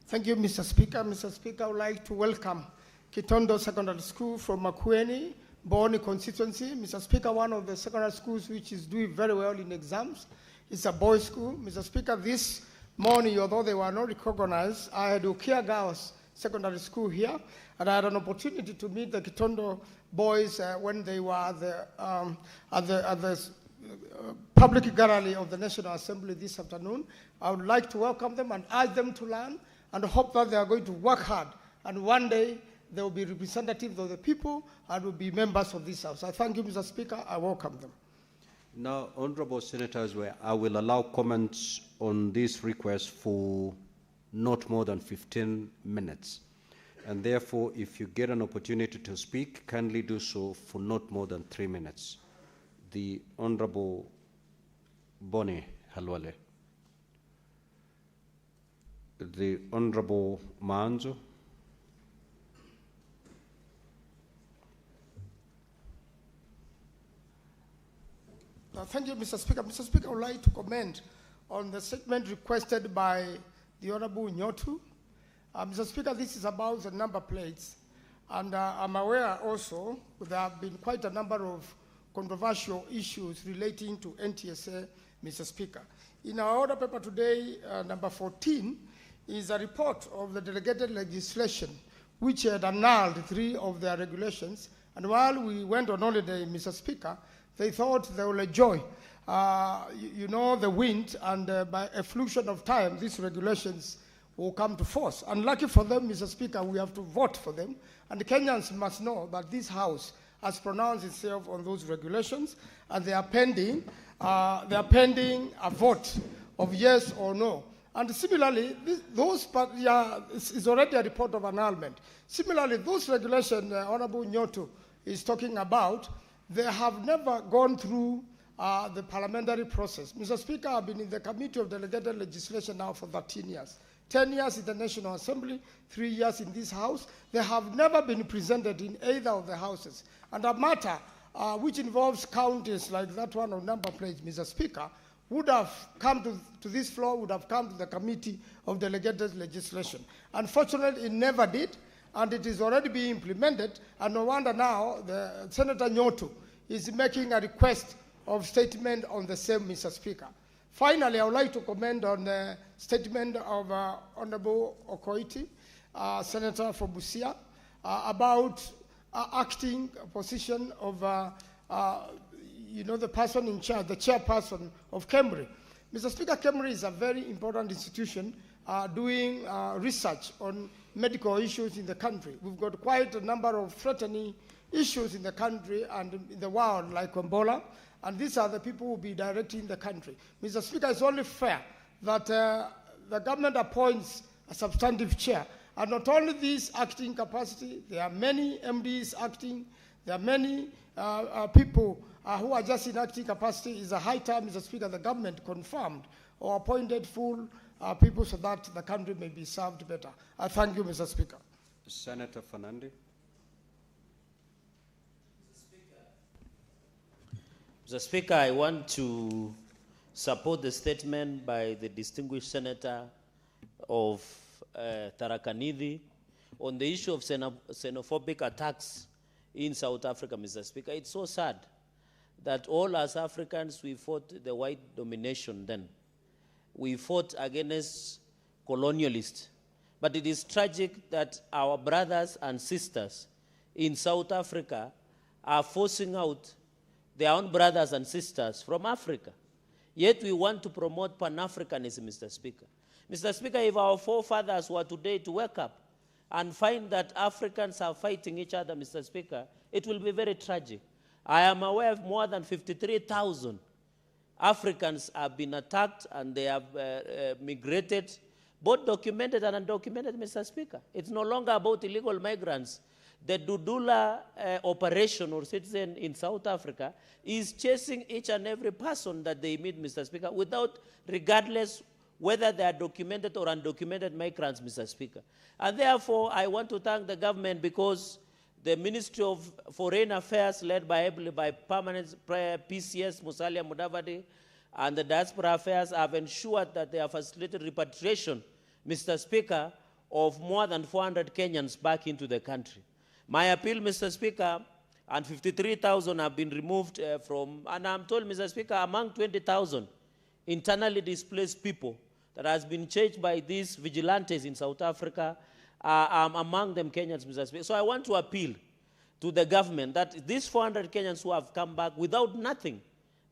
Thank you, Mr. Speaker. Mr. Speaker, I would like to welcome Kitondo Secondary School from Makueni, Boni constituency. Mr. Speaker, one of the secondary schools which is doing very well in exams is a boys' school. Mr. Speaker, this morning, although they were not recognized, I had Ukia girls Secondary School here, and I had an opportunity to meet the Kitondo boys when they were at the public gallery of the National Assembly this afternoon. I would like to welcome them and ask them to learn and hope that they are going to work hard, and one day they will be representatives of the people and will be members of this House. I thank you, Mr. Speaker. I welcome them. Now, honorable senators, I will allow comments on this request for not more than 15 minutes. And therefore, if you get an opportunity to speak, kindly do so for not more than 3 minutes. The Honorable Boni Halwale. The Honorable Manzo. Thank you, Mr. Speaker. Mr. Speaker, I would like to comment on the statement requested by the Honorable Nyotu. Mr. Speaker, this is about the number plates. And I'm aware also there have been quite a number of controversial issues relating to NTSA, Mr. Speaker. In our order paper today, number 14, is a report of the delegated legislation which had annulled 3 of their regulations. And while we went on holiday, Mr. Speaker, they thought they will enjoy, the wind, and by a fluxion of time, these regulations will come to force. And lucky for them, Mr. Speaker, we have to vote for them. And the Kenyans must know that this House has pronounced itself on those regulations, and they are pending a vote of yes or no. And similarly, it's already a report of annulment. Similarly, those regulations Honorable Nyoto is talking about, they have never gone through the parliamentary process. Mr. Speaker, I've been in the Committee of Delegated Legislation now for 13 years. 10 years in the National Assembly, 3 years in this House. They have never been presented in either of the Houses. And a matter which involves counties like that one of number plates, Mr. Speaker, would have come to this floor, would have come to the Committee of Delegated Legislation. Unfortunately, it never did, and it is already being implemented, and no wonder now the Senator Nyoto is making a request of statement on the same, Mr. Speaker. Finally, I would like to comment on the statement of Honorable Okoiti, Senator for Busia, about acting position of the person in charge, the chairperson of Plenary. Mr. Speaker, Plenary is a very important institution doing research on medical issues in the country. We've got quite a number of threatening issues in the country and in the world, like Ebola, and these are the people who will be directing the country. Mr. Speaker, it's only fair that the government appoints a substantive chair, and not only this acting capacity, there are many MDs acting, there are many people who are just in acting capacity. It's a high time, Mr. Speaker, the government confirmed or appointed full people so that the country may be served better. I thank you, Mr. Speaker. Senator Fernandi. Mr. Speaker, I want to support the statement by the distinguished senator of Tharaka Nithi on the issue of xenophobic attacks in South Africa, Mr. Speaker. It's so sad that all as Africans, we fought the white domination then. We fought against colonialists. But it is tragic that our brothers and sisters in South Africa are forcing out their own brothers and sisters from Africa. Yet we want to promote Pan-Africanism, Mr. Speaker. Mr. Speaker, if our forefathers were today to wake up and find that Africans are fighting each other, Mr. Speaker, it will be very tragic. I am aware of more than 53,000 Africans have been attacked and they have migrated, both documented and undocumented, Mr. Speaker. It's no longer about illegal migrants. The Dudula operation or citizen in South Africa is chasing each and every person that they meet, Mr. Speaker, regardless whether they are documented or undocumented migrants, Mr. Speaker. And therefore, I want to thank the government because the Ministry of Foreign Affairs, led by permanent PCS Musalia Mudavadi, and the Diaspora Affairs have ensured that they have facilitated repatriation, Mr. Speaker, of more than 400 Kenyans back into the country. My appeal, Mr. Speaker, and 53,000 have been removed from, and I'm told, Mr. Speaker, among 20,000 internally displaced people that has been changed by these vigilantes in South Africa among them Kenyans, Mr. Speaker. So I want to appeal to the government that these 400 Kenyans who have come back without nothing.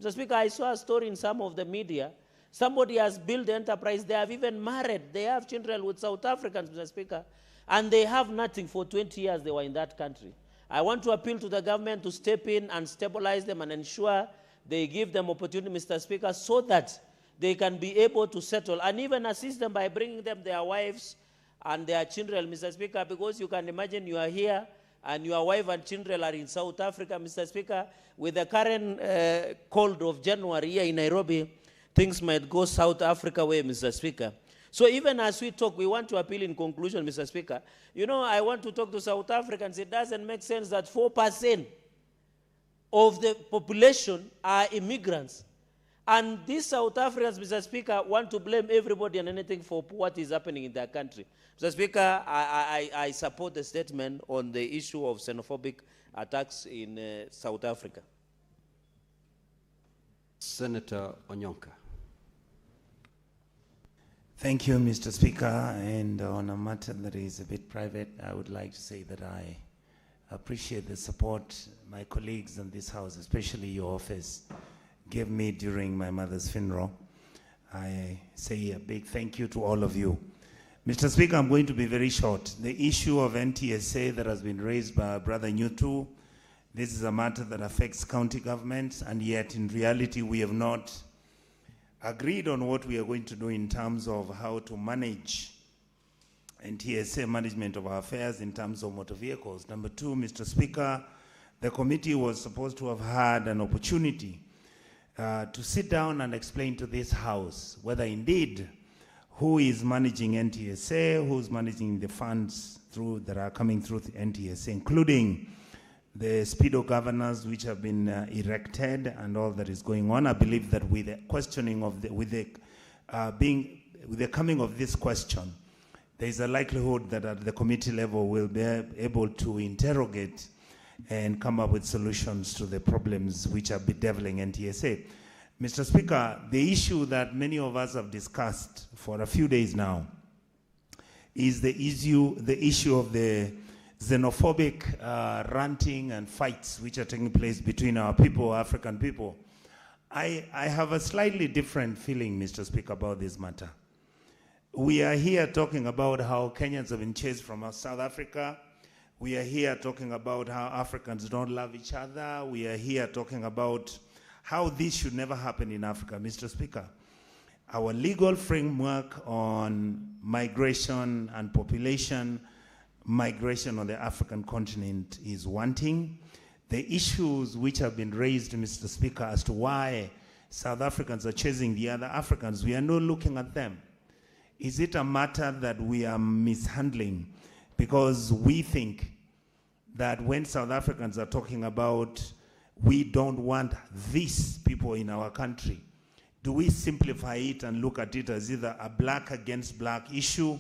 Mr. Speaker, I saw a story in some of the media. Somebody has built the enterprise. They have even married. They have children with South Africans, Mr. Speaker. And they have nothing for 20 years they were in that country. I want to appeal to the government to step in and stabilize them and ensure they give them opportunity, Mr. Speaker, so that they can be able to settle and even assist them by bringing them their wives and their children, Mr. Speaker, because you can imagine you are here and your wife and children are in South Africa, Mr. Speaker. With the current cold of January here in Nairobi, things might go South Africa way, Mr. Speaker. So even as we talk, we want to appeal in conclusion, Mr. Speaker. You know, I want to talk to South Africans. It doesn't make sense that 4% of the population are immigrants. And these South Africans, Mr. Speaker, want to blame everybody and anything for what is happening in their country. Mr. Speaker, I support the statement on the issue of xenophobic attacks in South Africa. Senator Onyonka. Thank you, Mr. Speaker. And on a matter that is a bit private, I would like to say that I appreciate the support my colleagues in this House, especially your office, gave me during my mother's funeral. I say a big thank you to all of you. Mr. Speaker, I'm going to be very short. The issue of NTSA that has been raised by our brother Nyutu, this is a matter that affects county governments, and yet in reality we have not agreed on what we are going to do in terms of how to manage NTSA management of our affairs in terms of motor vehicles. Number two, Mr. Speaker, the committee was supposed to have had an opportunity to sit down and explain to this House whether indeed who is managing NTSA, who's managing the funds that are coming through the NTSA, including the speedo governors which have been erected and all that is going on. I believe that with the questioning of with the coming of this question, there is a likelihood that at the committee level we'll be able to interrogate and come up with solutions to the problems which are bedeviling NTSA. Mr. Speaker, the issue that many of us have discussed for a few days now is the issue of the xenophobic ranting and fights which are taking place between our people, African people. I have a slightly different feeling, Mr. Speaker, about this matter. We are here talking about how Kenyans have been chased from South Africa. We are here talking about how Africans don't love each other. We are here talking about how this should never happen in Africa. Mr. Speaker, our legal framework on migration and population migration on the African continent is wanting. The issues which have been raised, Mr. Speaker, as to why South Africans are chasing the other Africans, we are not looking at them. Is it a matter that we are mishandling? Because we think that when South Africans are talking about we don't want these people in our country, do we simplify it and look at it as either a black against black issue,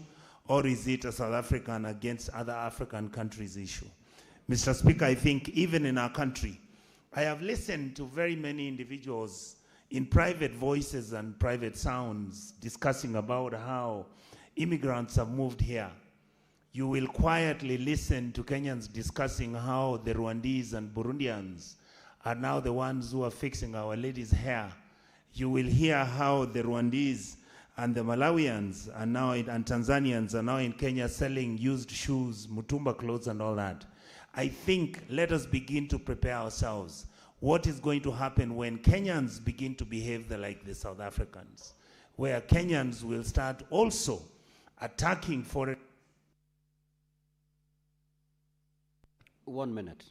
or is it a South African against other African countries issue? Mr. Speaker, I think even in our country, I have listened to very many individuals in private voices and private sounds discussing about how immigrants have moved here. You will quietly listen to Kenyans discussing how the Rwandese and Burundians are now the ones who are fixing our ladies' hair. You will hear how the Rwandese and the Malawians are now and Tanzanians are now in Kenya selling used shoes, mutumba clothes and all that. I think let us begin to prepare ourselves. What is going to happen when Kenyans begin to behave like the South Africans, where Kenyans will start also attacking foreign. 1 minute.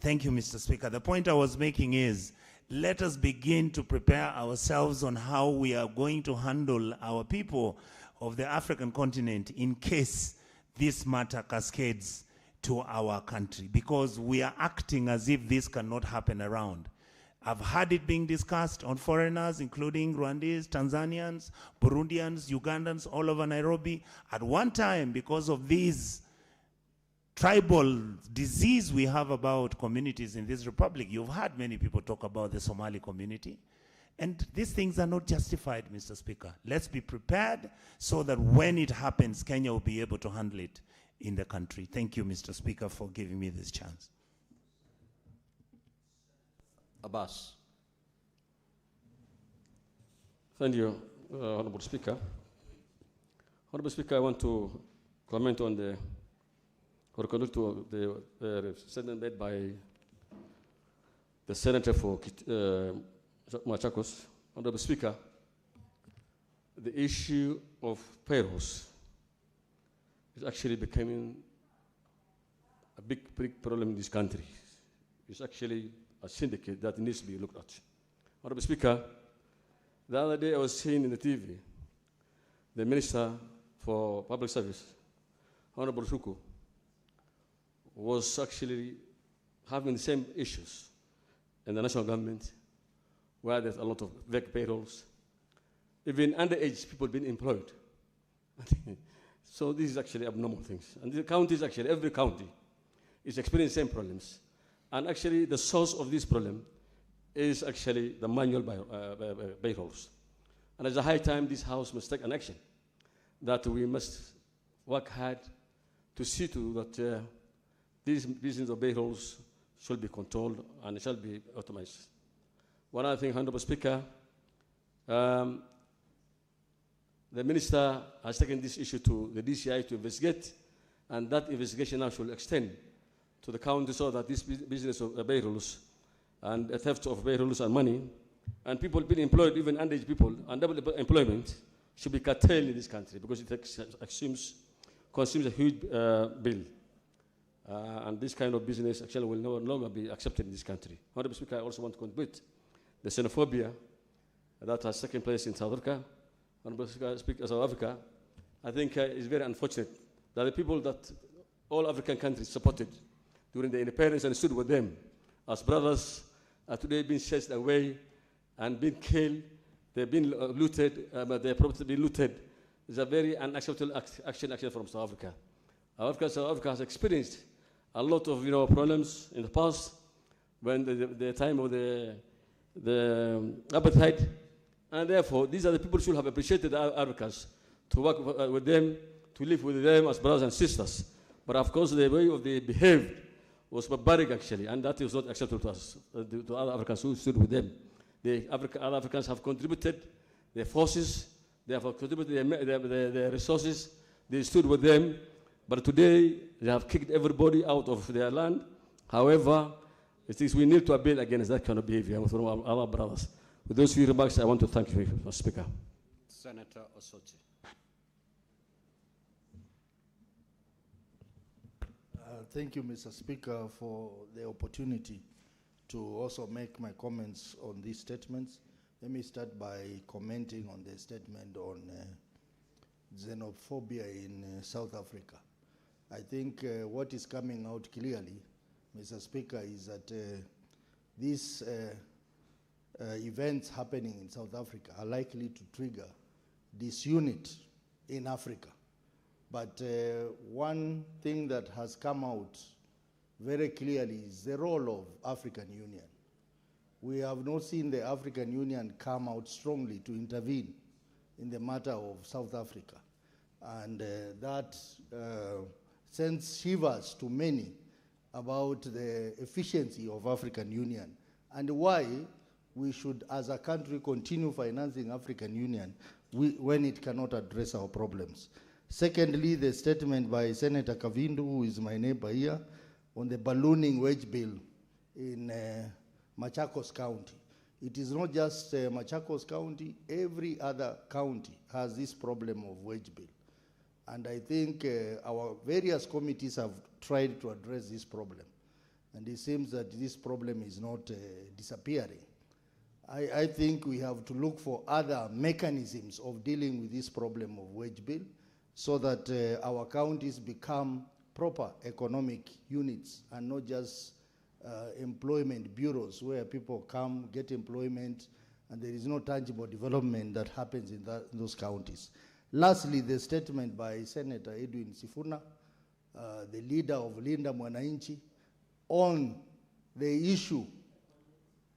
Thank you, Mr. Speaker. The point I was making is, let us begin to prepare ourselves on how we are going to handle our people of the African continent in case this matter cascades to our country, because we are acting as if this cannot happen around. I've heard it being discussed on foreigners, including Rwandese, Tanzanians, Burundians, Ugandans, all over Nairobi. At one time, because of these tribal disease we have about communities in this republic, you've heard many people talk about the Somali community. And these things are not justified, Mr. Speaker. Let's be prepared so that when it happens, Kenya will be able to handle it in the country. Thank you, Mr. Speaker, for giving me this chance. Abbas. Thank you, Honorable Speaker. Honorable Speaker, I want to comment on the, or connect to the statement made by the Senator for Machakos. Honorable Speaker, the issue of payrolls is actually becoming a big problem in this country. It's actually a syndicate that needs to be looked at. Honorable Speaker, the other day I was seeing in the TV, the Minister for Public Service, Honorable Shuku, was actually having the same issues in the national government, where there's a lot of vague payrolls, even underage people being employed. So this is actually abnormal things. And the counties, actually, every county is experiencing the same problems. And actually, the source of this problem is actually the manual payrolls. And it's a high time this House must take an action, that we must work hard to see to that these business of payrolls should be controlled and shall be automated. One other thing, Honorable Speaker, the Minister has taken this issue to the DCI to investigate, and that investigation now should extend to the county so that this business of payrolls and theft of payrolls and money, and people being employed, even underage people, and double employment, should be curtailed in this country because it consumes a huge bill. And this kind of business actually will no longer be accepted in this country. Honorable Speaker, I also want to contribute the xenophobia that has taken place in South Africa. Honorable Speaker, South Africa, I think it's very unfortunate that the people that all African countries supported during the independence and stood with them as brothers are today being chased away and being killed. They've been looted, their property been looted. It's a very unacceptable action from South Africa. South Africa has experienced a lot of problems in the past when the time of the apartheid, and therefore these are the people who should have appreciated Africans to work with them, to live with them as brothers and sisters. But of course, the way they behaved was barbaric actually, and that is not acceptable to us, to other Africans who stood with them. Other Africans have contributed their forces, they have contributed their resources, they stood with them, but today they have kicked everybody out of their land. However, it is we need to appeal against that kind of behavior from our other brothers. With those few remarks, I want to thank you, Mr. Speaker. Senator Osoti. Thank you, Mr. Speaker, for the opportunity to also make my comments on these statements. Let me start by commenting on the statement on xenophobia in South Africa. I think what is coming out clearly, Mr. Speaker, is that these events happening in South Africa are likely to trigger disunity in Africa. But one thing that has come out very clearly is the role of African Union. We have not seen the African Union come out strongly to intervene in the matter of South Africa. And that sends shivers to many about the efficiency of African Union and why we should, as a country, continue financing African Union when it cannot address our problems. Secondly, the statement by Senator Kavindu, who is my neighbor here, on the ballooning wage bill in Machakos County. It is not just Machakos County, every other county has this problem of wage bill. And I think our various committees have tried to address this problem. And it seems that this problem is not disappearing. I think we have to look for other mechanisms of dealing with this problem of wage bill so that our counties become proper economic units and not just employment bureaus where people come, get employment, and there is no tangible development that happens in those counties. Lastly, the statement by Senator Edwin Sifuna, the leader of Linda Mwananchi, on the issue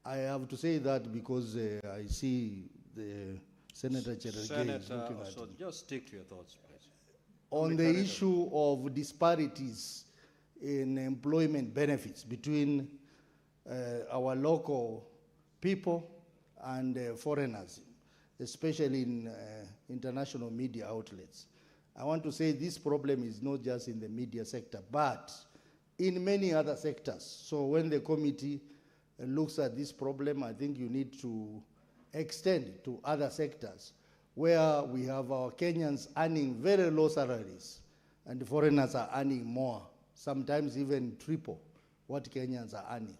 I have to say that because I see the Senator Cherargei is Senator, looking at so me. just stick to your thoughts, please. On the issue of disparities in employment benefits between our local people and foreigners, especially in international media outlets. I want to say this problem is not just in the media sector, but in many other sectors. So when the committee looks at this problem, I think you need to extend to other sectors where we have our Kenyans earning very low salaries and the foreigners are earning more, sometimes even triple what Kenyans are earning.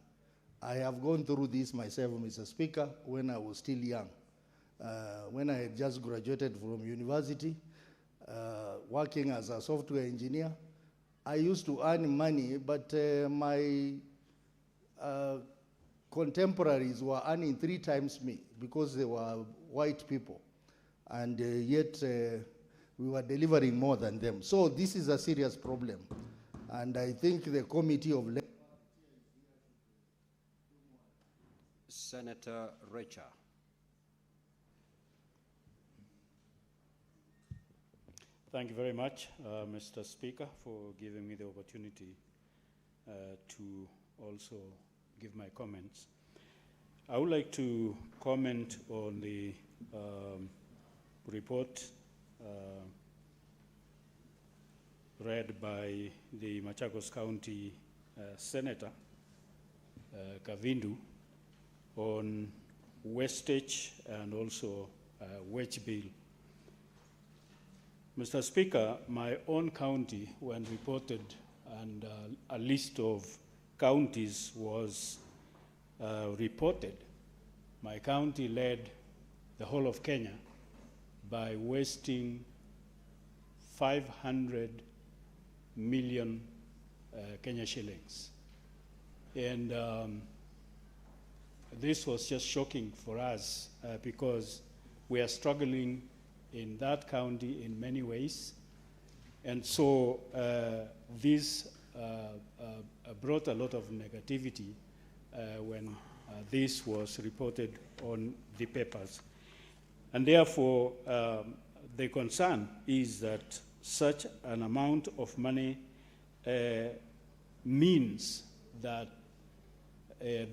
I have gone through this myself, Mr. Speaker, when I was still young. When I had just graduated from university, working as a software engineer, I used to earn money, but my contemporaries were earning 3 times me because they were white people. And yet we were delivering more than them. So this is a serious problem. And I think the Committee of Labor. Senator Recha. Thank you very much, Mr. Speaker, for giving me the opportunity to also give my comments. I would like to comment on the report read by the Machakos County Senator Kavindu on wastage and also wage bill. Mr. Speaker, my own county, when reported, and a list of counties was reported, my county led the whole of Kenya by wasting 500 million Kenya shillings. And this was just shocking for us because we are struggling in that county in many ways. And so this brought a lot of negativity when this was reported on the papers. And therefore, the concern is that such an amount of money means that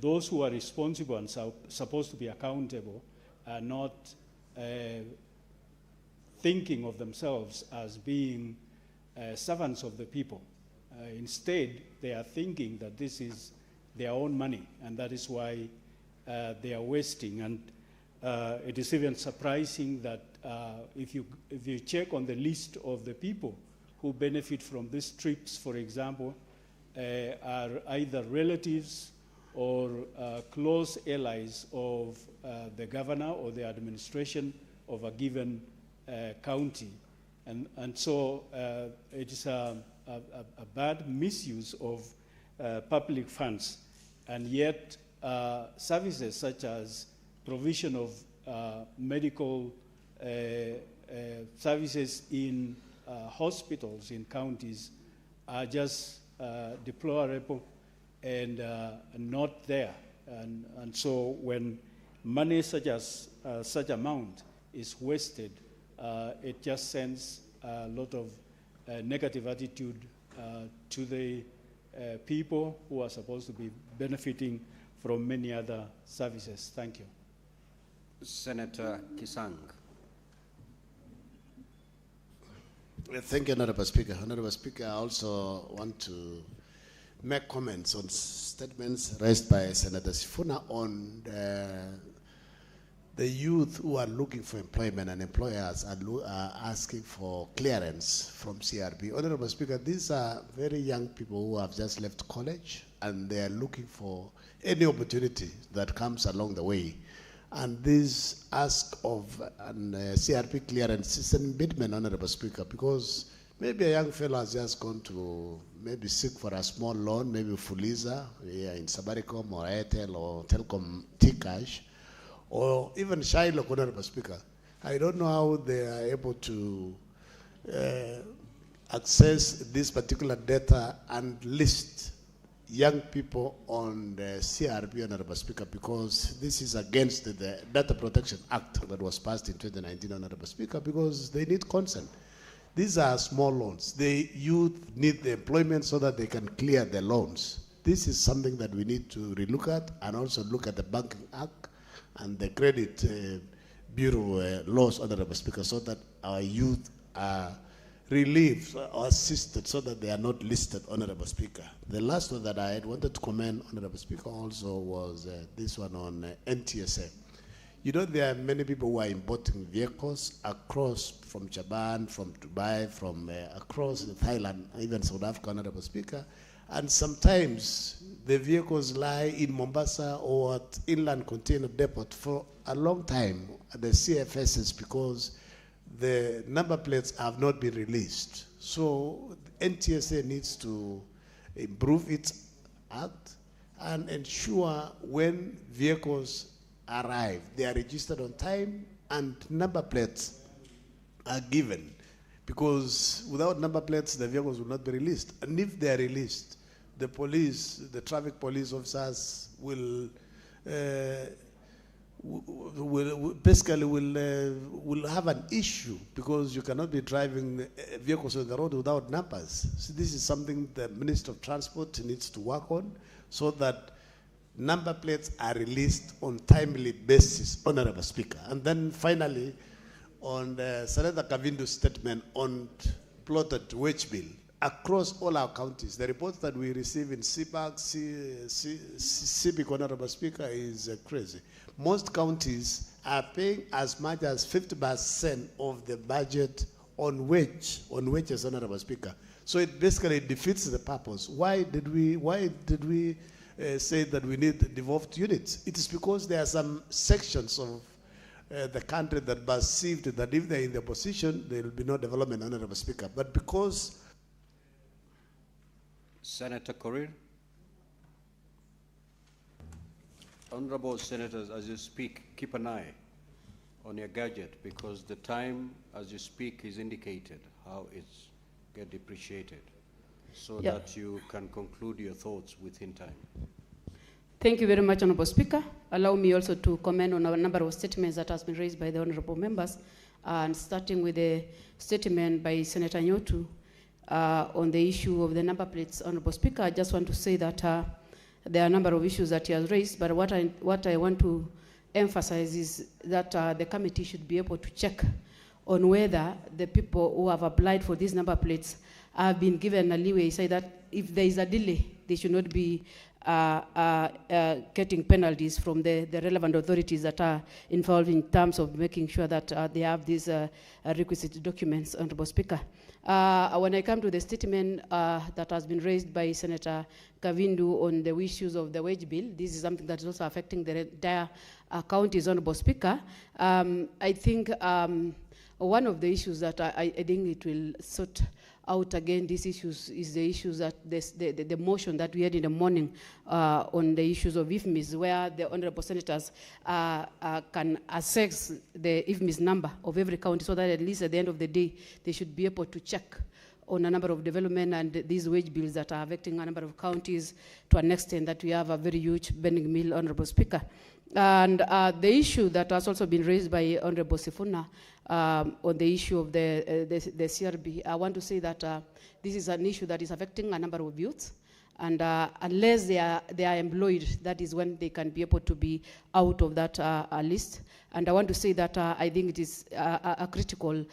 those who are responsible and supposed to be accountable are not thinking of themselves as being servants of the people. Instead, they are thinking that this is their own money, and that is why they are wasting. And it is even surprising that if you check on the list of the people who benefit from these trips, for example, are either relatives or close allies of the governor or the administration of a given county. And so it is a bad misuse of public funds. And yet services such as provision of medical services in hospitals in counties are just deplorable and not there. And so when money such amount is wasted, it just sends a lot of negative attitude to the people who are supposed to be benefiting from many other services. Thank you. Senator Kisang. Thank you, Honorable Speaker. Honorable Speaker, I also want to make comments on statements raised by Senator Sifuna on the youth who are looking for employment and employers are asking for clearance from CRB. Honorable Speaker, these are very young people who have just left college and they are looking for any opportunity that comes along the way. And this ask of an CRP clearance is an impediment, Honorable Speaker, because maybe a young fellow has just gone to maybe seek for a small loan, maybe Fuliza in Safaricom or Airtel or Telcom T-Cash, or even Shiloh, Honorable Speaker. I don't know how they are able to access this particular data and list young people on the CRB, Honorable Speaker, because this is against the Data Protection Act that was passed in 2019, Honorable Speaker, because they need consent. These are small loans. The youth need the employment so that they can clear their loans. This is something that we need to relook at, and also look at the Banking Act and the Credit Bureau laws, Honorable Speaker, so that our youth are relieved or assisted so that they are not listed, Honorable Speaker. The last one that I had wanted to comment, Honorable Speaker, also was this one on NTSA. You know, there are many people who are importing vehicles across from Japan, from Dubai, from across Thailand, even South Africa, Honorable Speaker. And sometimes the vehicles lie in Mombasa or at Inland Container Depot for a long time at the CFSs because the number plates have not been released. So NTSA needs to improve its act and ensure when vehicles arrive, they are registered on time and number plates are given. Because without number plates, the vehicles will not be released. And if they are released, the police, the traffic police officers will have an issue because you cannot be driving vehicles on the road without numbers. So this is something the Minister of Transport needs to work on so that number plates are released on timely basis, Honorable Speaker. And then finally, on Senator Kavindu's statement on plotted wage bill, across all our counties, the reports that we receive in CPAC, CPIC, Honorable Speaker, is crazy. Most counties are paying as much as 50% of the budget on wages, Honorable Speaker. So it basically defeats the purpose. Why did we say that we need devolved units? It is because there are some sections of the country that perceived that if they're in the position, there will be no development, Honorable Speaker. But because Senator Korir. Honorable Senators, as you speak, keep an eye on your gadget because the time as you speak is indicated how it's get depreciated so that you can conclude your thoughts within time. Thank you very much, Honorable Speaker. Allow me also to comment on a number of statements that has been raised by the honorable members, and starting with the statement by Senator Nyotu on the issue of the number plates. Honorable Speaker, I just want to say that there are a number of issues that he has raised, but what I want to emphasize is that the committee should be able to check on whether the people who have applied for these number plates have been given a leeway, say that if there is a delay, they should not be getting penalties from the relevant authorities that are involved in terms of making sure that they have these requisite documents, Honorable Speaker. When I come to the statement that has been raised by Senator Kavindu on the issues of the wage bill, this is something that is also affecting the entire counties, Honorable Speaker. I think one of the issues that I think it will sort out again these issues is the issues that the motion that we had in the morning on the issues of IFMIS, where the honorable senators can assess the IFMIS number of every county so that at least at the end of the day, they should be able to check on a number of development and these wage bills that are affecting a number of counties to an extent that we have a very huge burning mill, Honorable Speaker. And the issue that has also been raised by Honorable Sifuna on the issue of the CRB, I want to say that this is an issue that is affecting a number of youths, and unless they are employed, that is when they can be able to be out of that list. And I want to say that I think it is a critical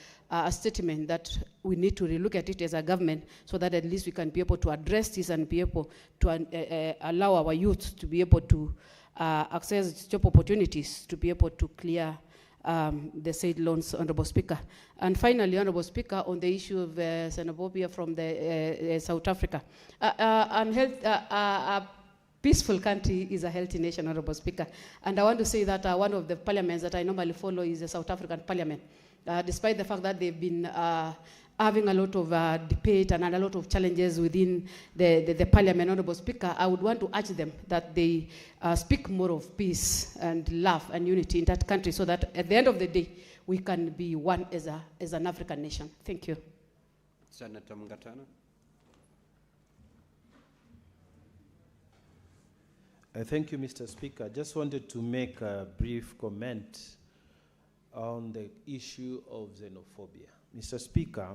statement that we need to relook at it as a government so that at least we can be able to address this and be able to allow our youth to be able to access job opportunities to be able to clear the said loans, Honorable Speaker. And finally, Honorable Speaker, on the issue of xenophobia from South Africa. A peaceful country is a healthy nation, Honorable Speaker. And I want to say that one of the parliaments that I normally follow is the South African Parliament. Despite the fact that they've been having a lot of debate and a lot of challenges within the Parliament, Honorable Speaker, I would want to urge them that they speak more of peace and love and unity in that country so that at the end of the day, we can be one as an African nation. Thank you. Senator Mungatana. Thank you, Mr. Speaker. I just wanted to make a brief comment on the issue of xenophobia. Mr. Speaker,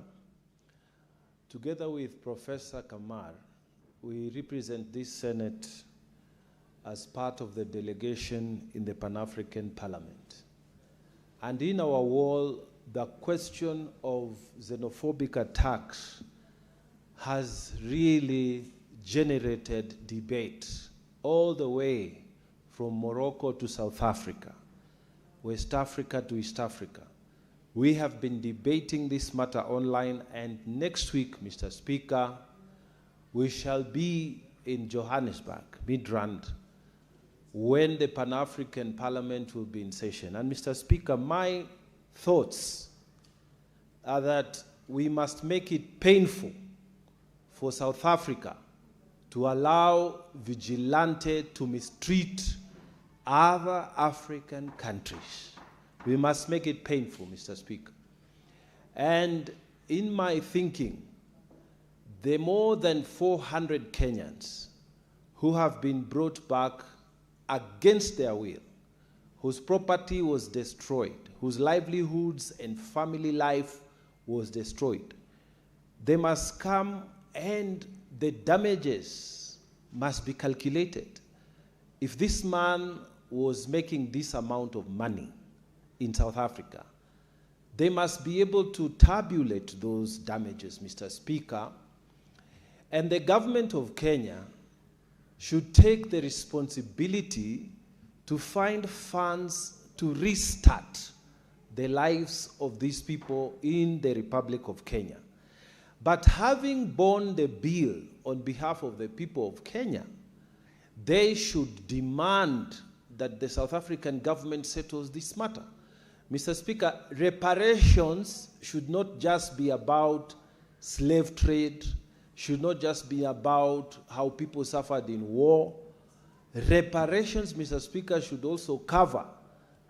together with Professor Kamar, we represent this Senate as part of the delegation in the Pan-African Parliament. And in our wall, the question of xenophobic attacks has really generated debate all the way from Morocco to South Africa, West Africa to East Africa. We have been debating this matter online, and next week, Mr. Speaker, we shall be in Johannesburg, Midrand, when the Pan-African Parliament will be in session. And Mr. Speaker, my thoughts are that we must make it painful for South Africa to allow vigilante to mistreat other African countries. We must make it painful, Mr. Speaker. And in my thinking, the more than 400 Kenyans who have been brought back against their will, whose property was destroyed, whose livelihoods and family life was destroyed, they must come and the damages must be calculated. If this man was making this amount of money in South Africa, they must be able to tabulate those damages, Mr. Speaker. And the government of Kenya should take the responsibility to find funds to restart the lives of these people in the Republic of Kenya. But having borne the bill on behalf of the people of Kenya, they should demand that the South African government settles this matter. Mr. Speaker, reparations should not just be about slave trade, should not just be about how people suffered in war. Reparations, Mr. Speaker, should also cover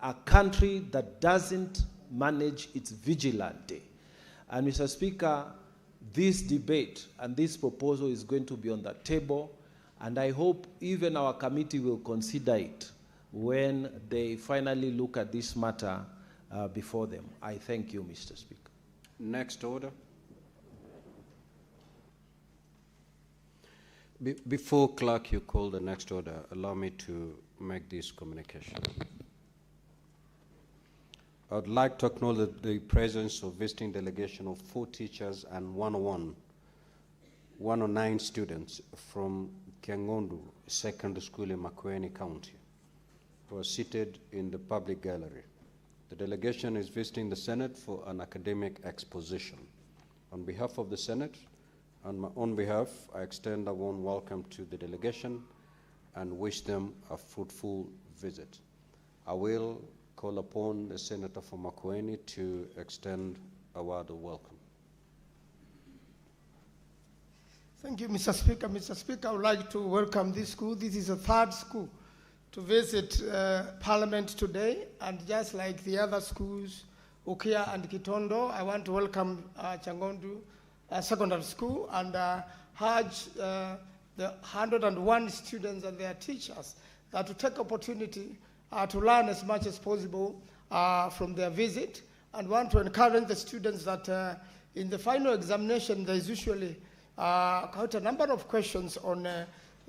a country that doesn't manage its vigilante. And Mr. Speaker, this debate and this proposal is going to be on the table, and I hope even our committee will consider it when they finally look at this matter before them. I thank you, Mr. Speaker. Next order. Before clerk, you call the next order, allow me to make this communication. I would like to acknowledge the presence of visiting delegation of 4 teachers and 109 students from Kiangondu Secondary School in Makueni County, who are seated in the public gallery. The delegation is visiting the Senate for an academic exposition. On behalf of the Senate, and my own behalf, I extend a warm welcome to the delegation and wish them a fruitful visit. I will call upon the Senator from Makueni to extend a word of welcome. Thank you, Mr. Speaker. Mr. Speaker, I would like to welcome this school. This is the 3rd school to visit Parliament today, and just like the other schools, Ukia and Kitondo, I want to welcome Changondu Secondary School and urge the 101 students and their teachers to take opportunity to learn as much as possible from their visit, and want to encourage the students that in the final examination there is usually quite a number of questions on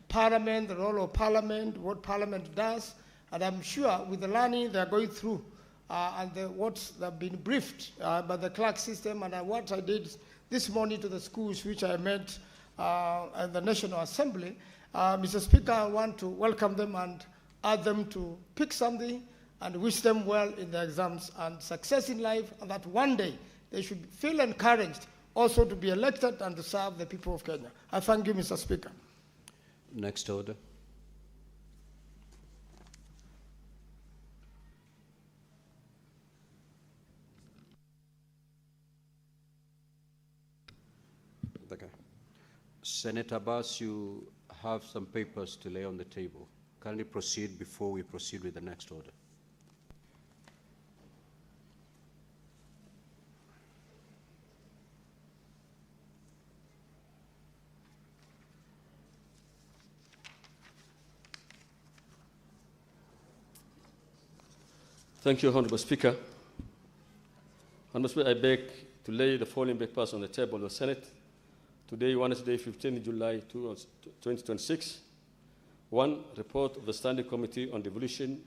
Parliament, the role of Parliament, what Parliament does, and I'm sure with the learning they're going through and what they've been briefed by the clerk system, and what I did this morning to the schools which I met at the National Assembly, Mr. Speaker, I want to welcome them and urge them to pick something and wish them well in their exams and success in life, and that one day they should feel encouraged also to be elected and to serve the people of Kenya. I thank you, Mr. Speaker. Next order. Okay. Senator Abbas, you have some papers to lay on the table. Kindly proceed before we proceed with the next order. Thank you, Honorable Speaker. Honorable Speaker, I beg to lay the following papers on the table of the Senate today, Wednesday, 15 July 2026. 1. Report of the Standing Committee on Devolution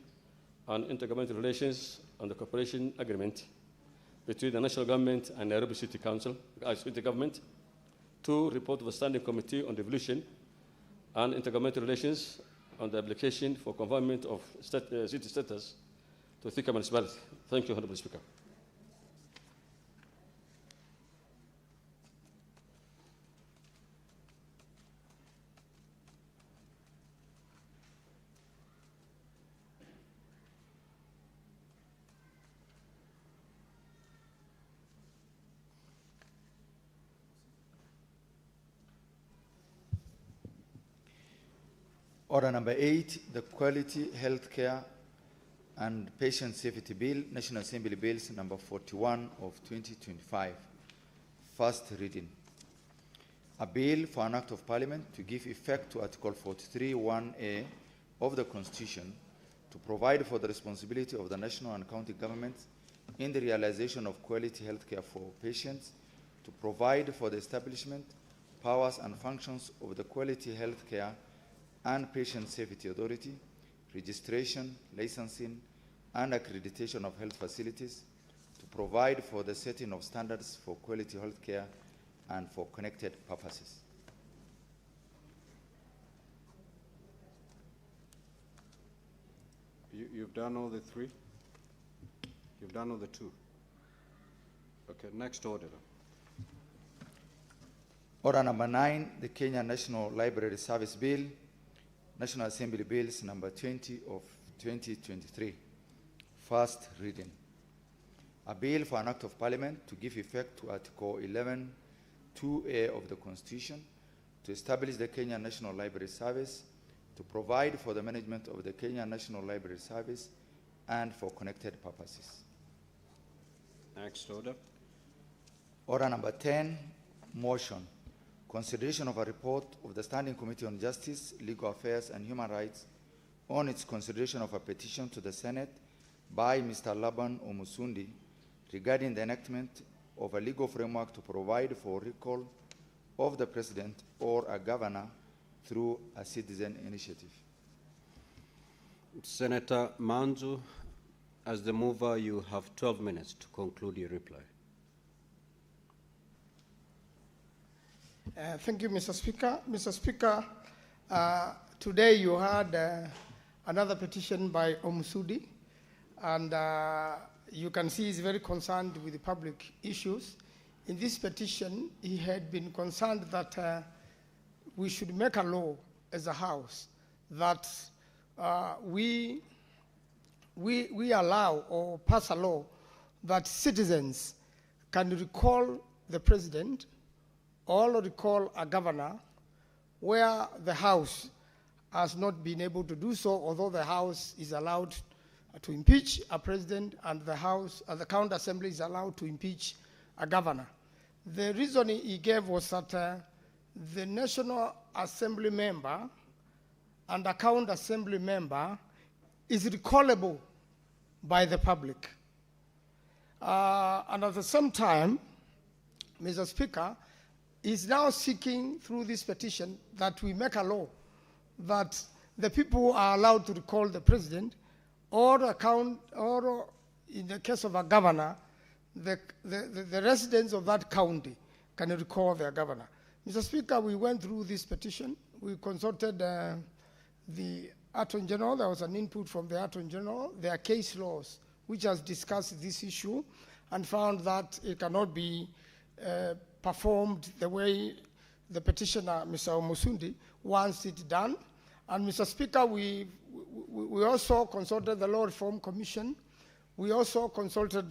and Intergovernmental Relations on the Cooperation Agreement between the National Government and Nairobi City Council, City Government. 2. Report of the Standing Committee on Devolution and Intergovernmental Relations on the application for conferment of city status to Thika municipality. Thank you, Honorable Speaker. Order number 8, the Quality Healthcare and Patient Safety Bill, National Assembly Bills number 41 of 2025. First reading. A bill for an act of parliament to give effect to Article 43(1)(a) of the Constitution to provide for the responsibility of the national and county governments in the realization of quality healthcare for patients, to provide for the establishment, powers and functions of the Quality Healthcare and Patient Safety Authority, registration, licensing, and accreditation of health facilities, to provide for the setting of standards for quality health care and for connected purposes. You've done all the three? You've done all the two? Okay, next order. Order number 9, the Kenya National Library Service Bill, National Assembly Bills number 20 of 2023. First reading. A bill for an act of parliament to give effect to Article 11(2)(a) of the Constitution, to establish the Kenya National Library Service, to provide for the management of the Kenya National Library Service, and for connected purposes. Next order. Order number 10, motion. Consideration of a report of the Standing Committee on Justice, Legal Affairs and Human Rights on its consideration of a petition to the Senate by Mr. Laban Omusundi regarding the enactment of a legal framework to provide for recall of the President or a governor through a citizen initiative. Senator Manzu, as the mover, you have 12 minutes to conclude your reply. Thank you, Mr. Speaker. Mr. Speaker, today you had another petition by Omusudi, and you can see he's very concerned with the public issues. In this petition, he had been concerned that we should make a law as a House that we allow or pass a law that citizens can recall the President or recall a governor where the House has not been able to do so, although the House is allowed to impeach a president and the House, the County Assembly is allowed to impeach a governor. The reason he gave was that the National Assembly member and a County Assembly member is recallable by the public. And at the same time, Mr. Speaker, is now seeking through this petition that we make a law that the people are allowed to recall the president or in the case of a governor, the residents of that county can recall their governor. Mr. Speaker, we went through this petition. We consulted the Attorney General. There was an input from the Attorney General. There are case laws which has discussed this issue and found that it cannot be performed the way the petitioner, Mr. Omusundi, wants it done. And Mr. Speaker, we also consulted the Law Reform Commission. We also consulted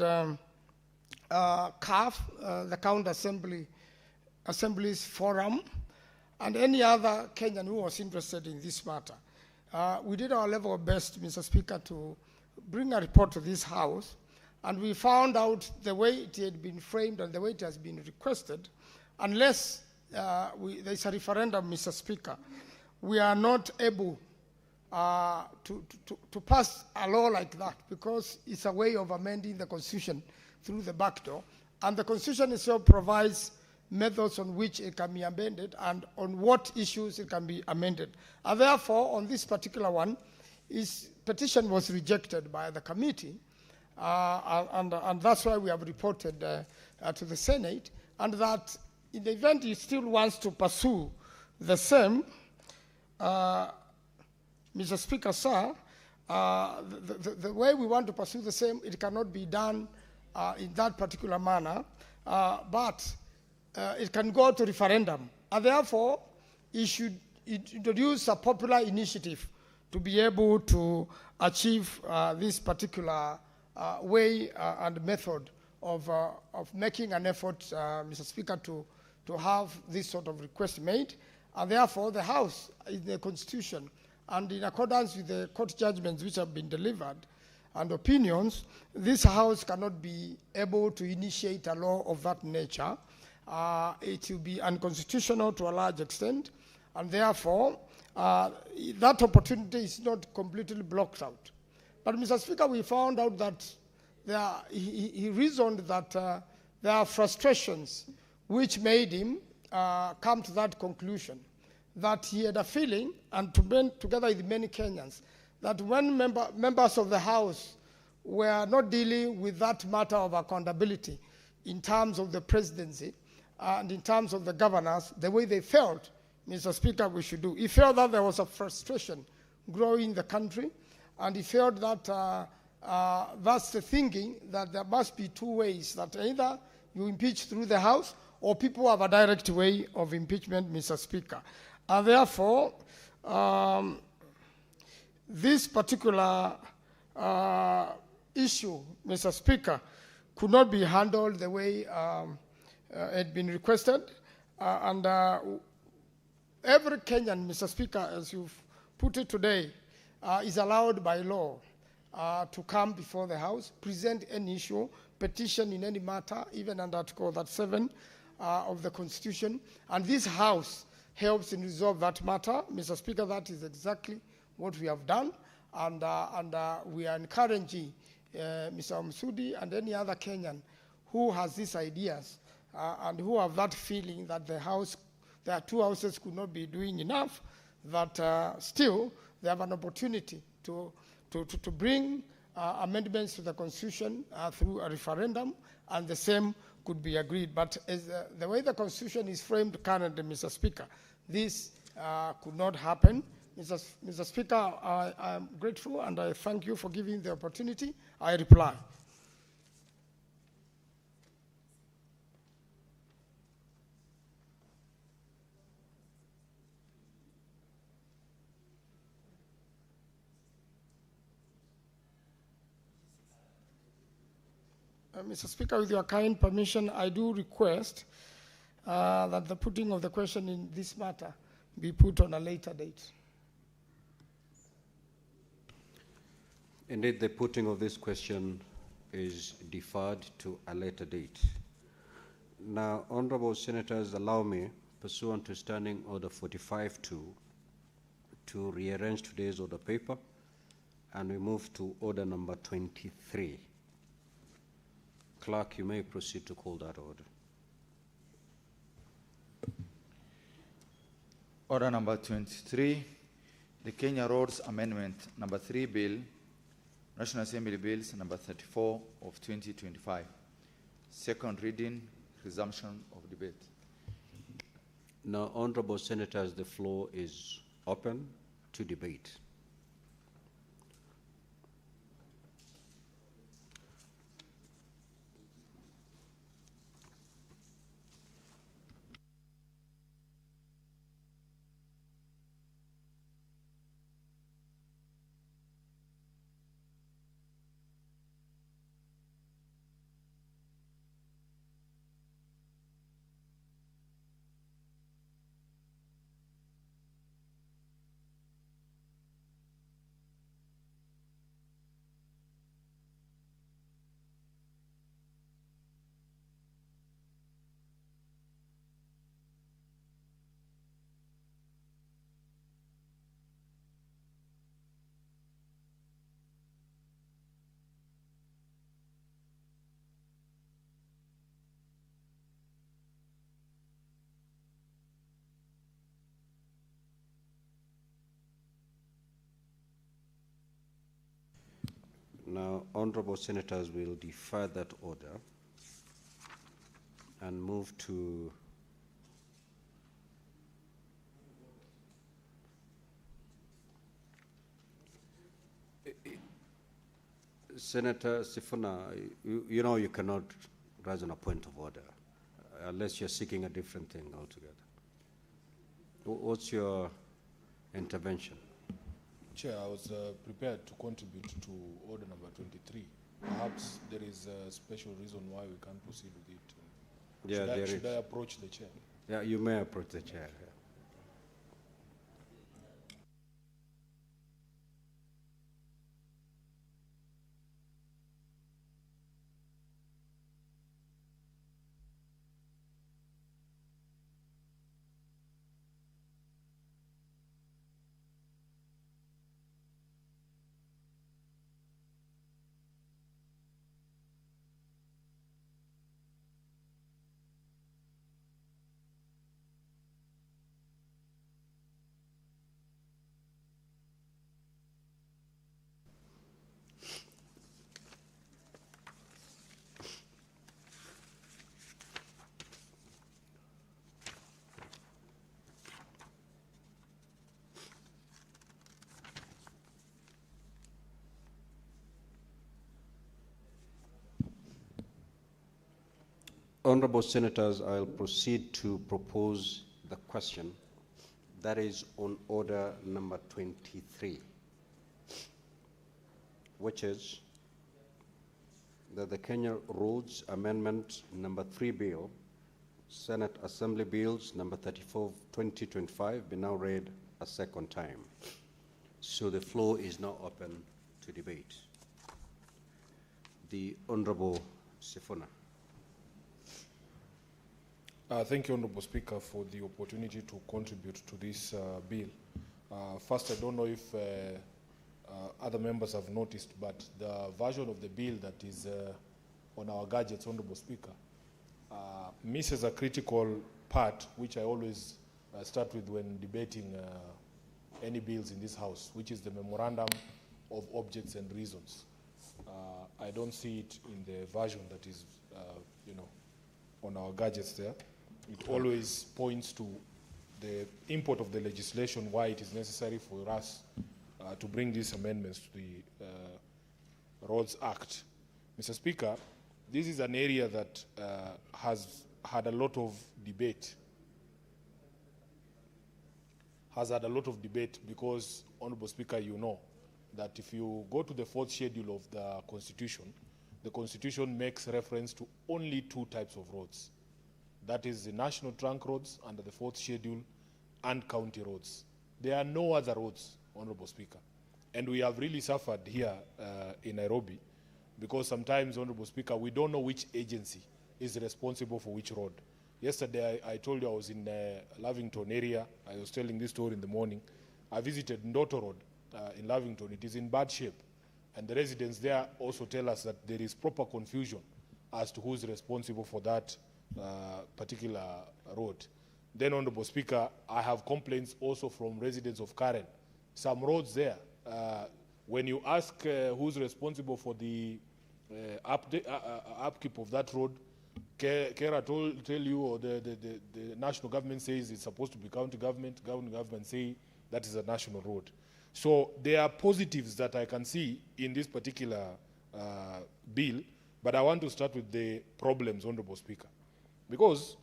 CAF, the County Assembly's Forum, and any other Kenyan who was interested in this matter. We did our level best, Mr. Speaker, to bring a report to this House, and we found out the way it had been framed and the way it has been requested, unless there's a referendum, Mr. Speaker, we are not able to pass a law like that, because it's a way of amending the Constitution through the back door. And the Constitution itself provides methods on which it can be amended and on what issues it can be amended. And therefore, on this particular one, his petition was rejected by the committee, and that's why we have reported to the Senate, and that in the event he still wants to pursue the same, Mr. Speaker, sir, the way we want to pursue the same, it cannot be done in that particular manner, but it can go to referendum. And therefore, it should introduce a popular initiative to be able to achieve this particular way and method of making an effort, Mr. Speaker, to have this sort of request made. And therefore, the House, in the Constitution, and in accordance with the court judgments which have been delivered and opinions, this House cannot be able to initiate a law of that nature. It will be unconstitutional to a large extent, and therefore, that opportunity is not completely blocked out. But, Mr. Speaker, we found out that he reasoned that there are frustrations which made him come to that conclusion, that he had a feeling, and together with many Kenyans, that when members of the House were not dealing with that matter of accountability in terms of the presidency and in terms of the governors, the way they felt, Mr. Speaker, we should do. He felt that there was a frustration growing in the country, and he felt that that's the thinking, that there must be two ways, that either you impeach through the House or people have a direct way of impeachment, Mr. Speaker. And therefore, this particular issue, Mr. Speaker, could not be handled the way it had been requested. Every Kenyan, Mr. Speaker, as you've put it today, is allowed by law to come before the House, present any issue, petition in any matter, even under Article 7 of the Constitution. And this House helps in resolve that matter. Mr. Speaker, that is exactly what we have done. And we are encouraging Mr. Msudi and any other Kenyan who has these ideas and who have that feeling that their two houses could not be doing enough, that still they have an opportunity to bring amendments to the Constitution through a referendum, and the same could be agreed. But as the way the Constitution is framed currently, Mr. Speaker, this could not happen. Mr. Speaker, I am grateful and I thank you for giving the opportunity. I reply. Mr. Speaker, with your kind permission, I do request that the putting of the question in this matter be put on a later date. Indeed, the putting of this question is deferred to a later date. Now, honorable senators, allow me, pursuant to Standing Order 45-2, to rearrange today's order paper, and we move to order number 23. Clerk, you may proceed to call that order. Order number 23, the Kenya Roads Amendment number 3 Bill, National Assembly Bills number 34 of 2025. Second reading, resumption of debate. Now, honorable senators, the floor is open to debate. Now, honorable senators will defer that order and move to Senator Sifuna. You know you cannot raise on a point of order unless you're seeking a different thing altogether. What's your intervention? Chair, I was prepared to contribute to order number 23. Perhaps there is a special reason why we can't proceed with it. Yeah, Should I approach the chair? Yeah, you may approach the chair. Yeah. Honorable Senators, I'll proceed to propose the question that is on order number 23, which is that the Kenya Roads Amendment number 3 bill, Senate Assembly Bills number 34, 2025, be now read a second time. So the floor is now open to debate. The Honorable Sifuna. Thank you, Honorable Speaker, for the opportunity to contribute to this bill. First, I don't know if other members have noticed, but the version of the bill that is on our gadgets, Honorable Speaker, misses a critical part, which I always start with when debating any bills in this House, which is the memorandum of objects and reasons. I don't see it in the version that is, on our gadgets there. It always points to the import of the legislation, why it is necessary for us to bring these amendments to the Roads Act. Mr. Speaker, this is an area that has had a lot of debate. Because, Honorable Speaker, you know that if you go to the 4th schedule of the Constitution makes reference to only 2 types of roads. That is the national trunk roads under the 4th schedule and county roads. There are no other roads, Honorable Speaker. And we have really suffered here in Nairobi because sometimes, Honorable Speaker, we don't know which agency is responsible for which road. Yesterday, I told you I was in Lavington area. I was telling this story in the morning. I visited Ndoto Road in Lavington. It is in bad shape. And the residents there also tell us that there is proper confusion as to who is responsible for that particular road. Then, Honorable Speaker, I have complaints also from residents of Karen. Some roads there, when you ask who's responsible for the upkeep of that road, Kera tell you, or the national government says it's supposed to be county government say that is a national road. So there are positives that I can see in this particular bill, but I want to start with the problems, Honorable Speaker. Because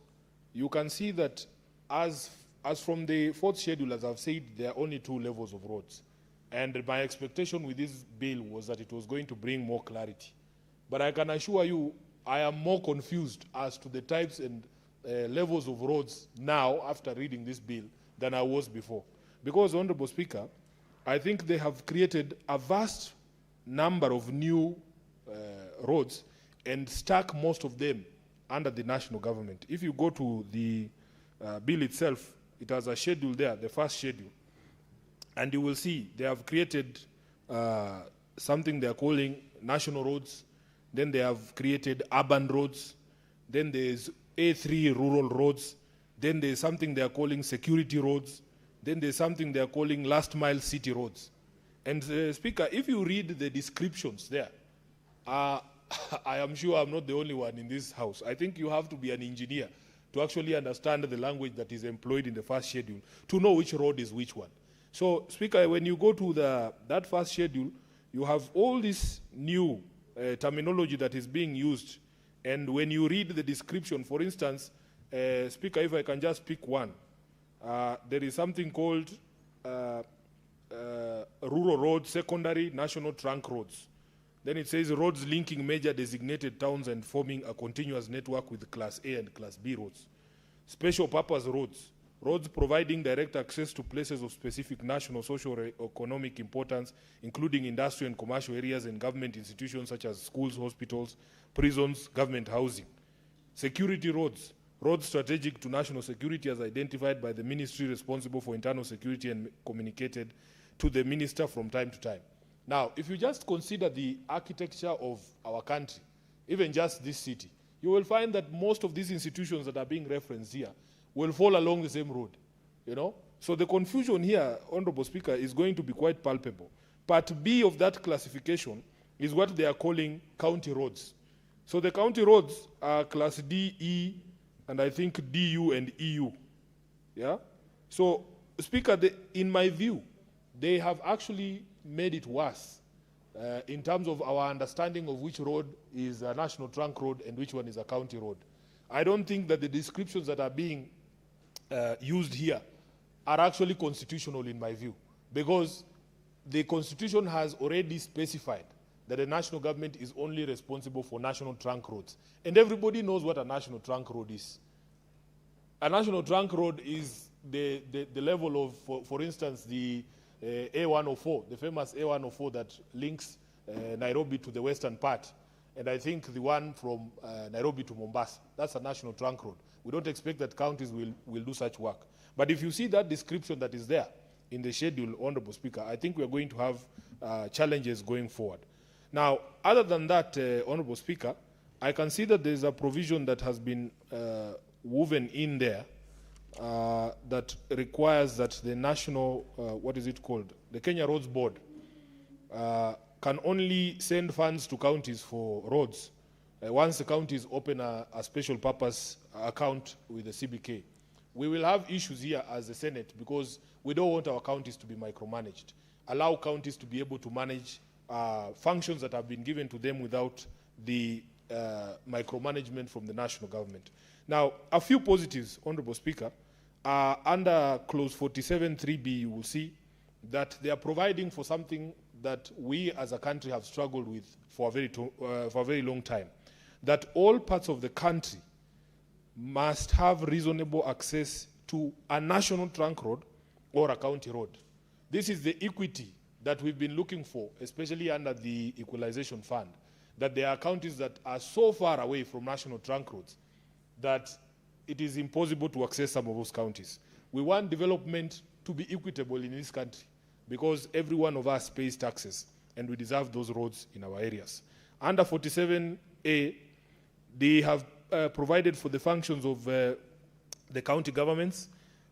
you can see that as from the 4th schedule, as I've said, there are only 2 levels of roads. And my expectation with this bill was that it was going to bring more clarity. But I can assure you, I am more confused as to the types and levels of roads now after reading this bill than I was before. Because, Honorable Speaker, I think they have created a vast number of new roads and stuck most of them under the national government. If you go to the bill itself, it has a schedule there, the first schedule, and you will see they have created something they are calling national roads, then they have created urban roads, then there's A3 rural roads, then there's something they are calling security roads, then there's something they are calling last mile city roads. And Speaker, if you read the descriptions there, I am sure I'm not the only one in this house. I think you have to be an engineer to actually understand the language that is employed in the first schedule to know which road is which one. So, Speaker, when you go to that first schedule, you have all this new terminology that is being used. And when you read the description, for instance, Speaker, if I can just pick one, there is something called rural roads, secondary, national trunk roads. Then it says roads linking major designated towns and forming a continuous network with Class A and Class B roads. Special purpose roads, roads providing direct access to places of specific national, social, or economic importance, including industrial and commercial areas and government institutions such as schools, hospitals, prisons, government housing. Security roads, roads strategic to national security as identified by the ministry responsible for internal security and communicated to the minister from time to time. Now, if you just consider the architecture of our country, even just this city, you will find that most of these institutions that are being referenced here will fall along the same road, you know? So the confusion here, Honorable Speaker, is going to be quite palpable. Part B of that classification is what they are calling county roads. So the county roads are Class D, E, and I think DU and EU, yeah? So, Speaker, in my view, they have actually made it worse in terms of our understanding of which road is a national trunk road and which one is a county road. I don't think that the descriptions that are being used here are actually constitutional in my view, because the Constitution has already specified that the national government is only responsible for national trunk roads. And everybody knows what a national trunk road is. A national trunk road is the level of, for instance, the A104, the famous A104 that links Nairobi to the western part. And I think the one from Nairobi to Mombasa, that's a national trunk road. We don't expect that counties will do such work. But if you see that description that is there in the schedule, Honorable Speaker, I think we are going to have challenges going forward. Now, other than that, Honorable Speaker, I can see that there's a provision that has been woven in there that requires that the national, what is it called? The Kenya Roads Board can only send funds to counties for roads once the counties open a special purpose account with the CBK. We will have issues here as the Senate because we don't want our counties to be micromanaged. Allow counties to be able to manage functions that have been given to them without the micromanagement from the national government. Now, a few positives, Honorable Speaker. Under Clause 47(3)(b), you will see that they are providing for something that we as a country have struggled with for a very long time, that all parts of the country must have reasonable access to a national trunk road or a county road. This is the equity that we've been looking for, especially under the Equalization Fund, that there are counties that are so far away from national trunk roads that it is impossible to access some of those counties. We want development to be equitable in this country because every one of us pays taxes and we deserve those roads in our areas. Under 47A, they have provided for the functions of the county governments,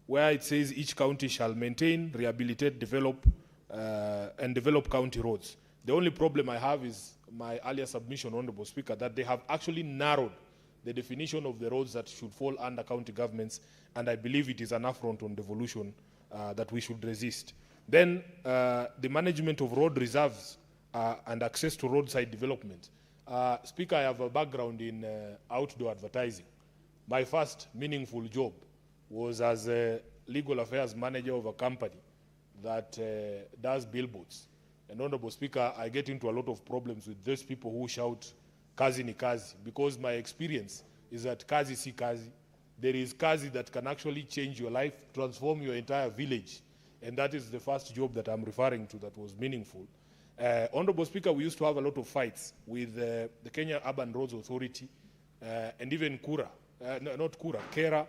where it says each county shall maintain, rehabilitate, develop, and develop county roads. The only problem I have is my earlier submission, Honorable Speaker, that they have actually narrowed the definition of the roads that should fall under county governments, and I believe it is an affront on devolution that we should resist. Then the management of road reserves and access to roadside development. Speaker, I have a background in outdoor advertising. My first meaningful job was as a legal affairs manager of a company that does billboards. And Honorable Speaker, I get into a lot of problems with those people who shout, "Kazi ni kazi," because my experience is that kazi si kazi. There is kazi that can actually change your life, transform your entire village. And that is the first job that I'm referring to that was meaningful. Honorable Speaker, we used to have a lot of fights with the Kenya Urban Roads Authority and even Kura, not Kura, Kera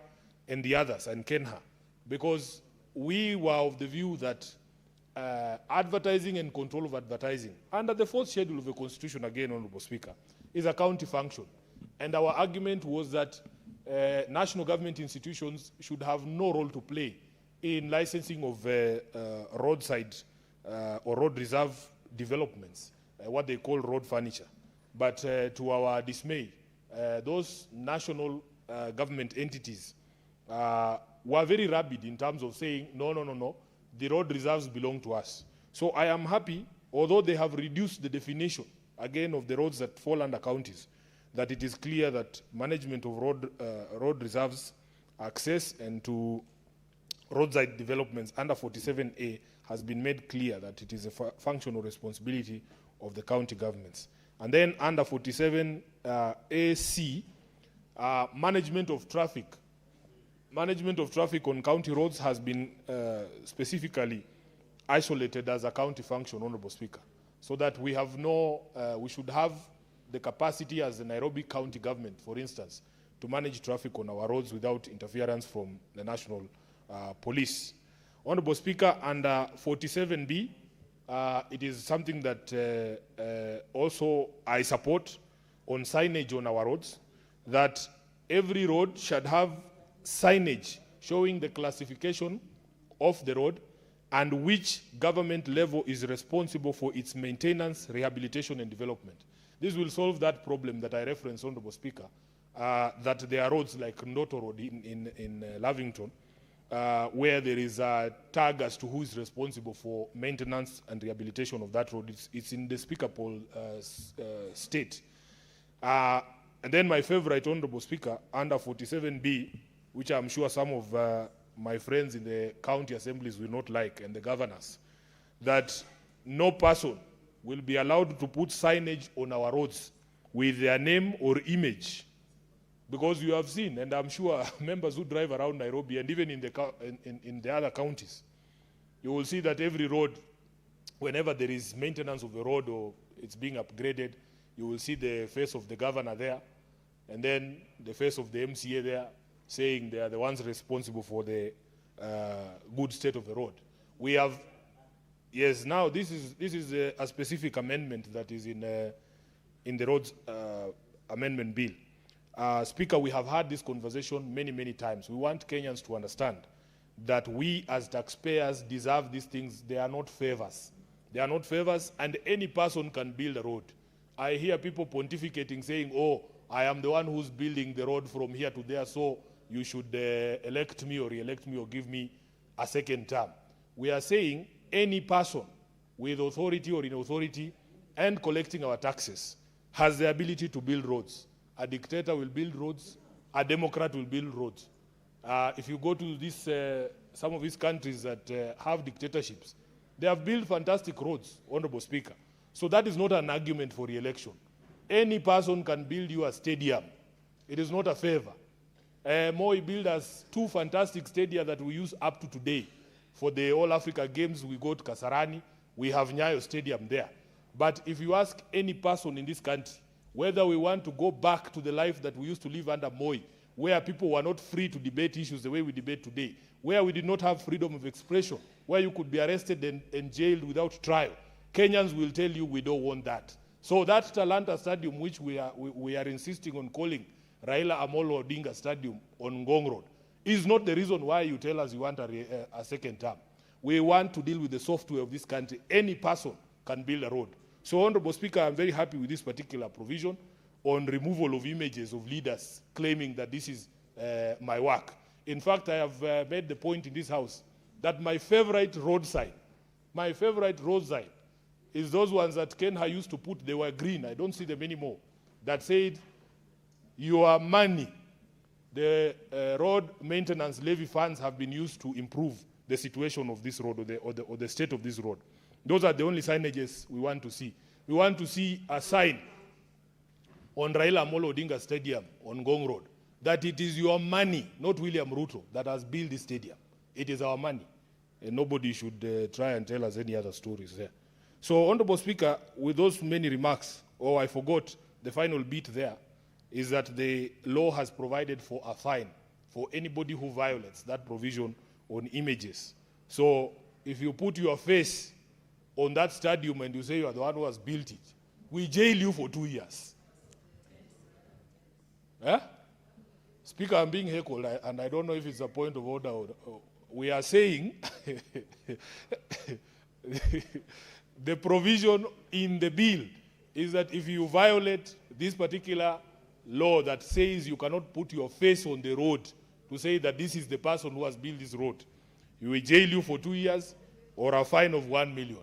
and the others, and Kenha, because we were of the view that advertising and control of advertising, under the fourth schedule of the Constitution, again, Honorable Speaker, is a county function. And our argument was that national government institutions should have no role to play in licensing of roadside or road reserve developments, what they call road furniture. But to our dismay, those national government entities were very rabid in terms of saying, no, the road reserves belong to us. So I am happy, although they have reduced the definition, again, of the roads that fall under counties, that it is clear that management of road reserves, access, and to roadside developments under 47A has been made clear that it is a functional responsibility of the county governments. And then under 47AC, management of traffic on county roads has been specifically isolated as a county function, Honorable Speaker, so that we have we should have the capacity as the Nairobi County government, for instance, to manage traffic on our roads without interference from the national police. Honorable Speaker, under 47B, it is something that also I support on signage on our roads, that every road should have signage showing the classification of the road and which government level is responsible for its maintenance, rehabilitation, and development. This will solve that problem that I referenced, Honorable Speaker, that there are roads like Ndoto Road in Lavington, where there is a tag as to who is responsible for maintenance and rehabilitation of that road. It's in the Speaker poll state. And then my favorite, Honorable Speaker, under 47B, which I'm sure some of my friends in the county assemblies will not like, and the governors, that no person will be allowed to put signage on our roads with their name or image. Because you have seen, and I'm sure members who drive around Nairobi and even in the other counties, you will see that every road, whenever there is maintenance of the road or it's being upgraded, you will see the face of the governor there, and then the face of the MCA there, saying they are the ones responsible for the good state of the road. We have, yes, now this is a specific amendment that is in the roads amendment bill. Speaker, we have had this conversation many, many times. We want Kenyans to understand that we as taxpayers deserve these things. They are not favors. They are not favors, and any person can build a road. I hear people pontificating, saying, oh, I am the one who's building the road from here to there, so you should elect me or re-elect me or give me a second term. We are saying any person with authority or in authority and collecting our taxes has the ability to build roads. A dictator will build roads. A Democrat will build roads. If you go to this, some of these countries that have dictatorships, they have built fantastic roads, Honorable Speaker. So that is not an argument for re-election. Any person can build you a stadium. It is not a favor. Moi built us 2 fantastic stadia that we use up to today. For the All Africa Games, we go to Kasarani. We have Nyayo Stadium there. But if you ask any person in this country, whether we want to go back to the life that we used to live under Moi, where people were not free to debate issues the way we debate today, where we did not have freedom of expression, where you could be arrested and jailed without trial, Kenyans will tell you we don't want that. So that Talanta Stadium, which we are insisting on calling Raila Amolo Odinga Stadium on Ngong Road, is not the reason why you tell us you want a second term. We want to deal with the software of this country. Any person can build a road. So, Honorable Speaker, I'm very happy with this particular provision on removal of images of leaders claiming that this is my work. In fact, I have made the point in this House that my favorite road sign is those ones that Kenha used to put. They were green. I don't see them anymore. That said, your money, the road maintenance levy funds have been used to improve the situation of this road or the state of this road. Those are the only signages we want to see. We want to see a sign on Raila Amolo Odinga Stadium on Ngong Road that it is your money, not William Ruto, that has built this stadium. It is our money. And nobody should try and tell us any other stories there. So, Honorable Speaker, with those many remarks, I forgot the final bit there, is that the law has provided for a fine for anybody who violates that provision on images. So, if you put your face on that stadium and you say you are the one who has built it, we jail you for 2 years. Eh? Speaker, I'm being heckled, and I don't know if it's a point of order. We are saying the provision in the bill is that if you violate this particular law that says you cannot put your face on the road to say that this is the person who has built this road, we will jail you for 2 years or a fine of 1 million.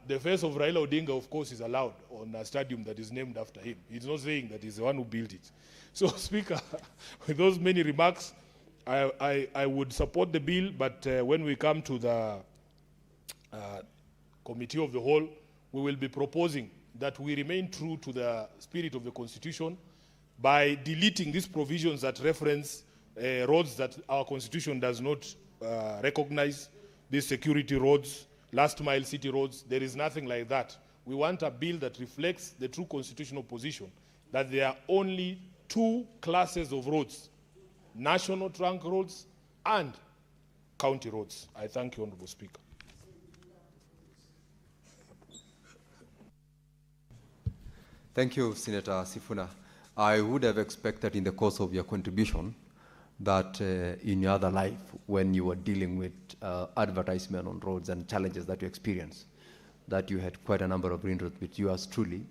The face of Raila Odinga, of course, is allowed on a stadium that is named after him. He's not saying that he's the one who built it. So, Speaker, with those many remarks, I would support the bill, but when we come to the Committee of the Whole, we will be proposing that we remain true to the spirit of the Constitution by deleting these provisions that reference roads that our Constitution does not recognize, these security roads, last mile city roads. There is nothing like that. We want a bill that reflects the true constitutional position, that there are only 2 classes of roads: national trunk roads and county roads. I thank you, Honorable Speaker. Thank you, Senator Sifuna. I would have expected in the course of your contribution that in your other life, when you were dealing with advertisement on roads and challenges that you experienced, that you had quite a number of inroads with yours truly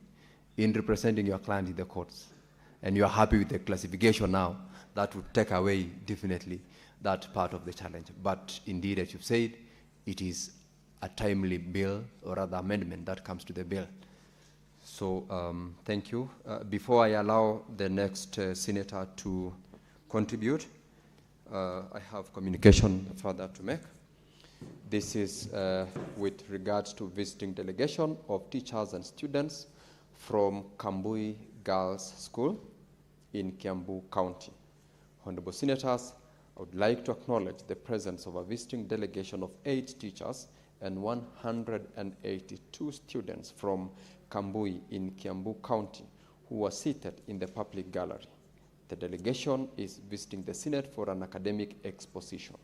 in representing your client in the courts. And you are happy with the classification now, that would take away definitely that part of the challenge. But indeed, as you've said, it is a timely bill, or rather amendment, that comes to the bill. So thank you. Before I allow the next senator to contribute, I have communication further to make. This is with regards to visiting delegation of teachers and students from Kambui Girls School in Kiambu County. Honorable Senators, I would like to acknowledge the presence of a visiting delegation of 8 teachers and 182 students from Kambui in Kiambu County who were seated in the public gallery. The delegation is visiting the Senate for an academic exposition.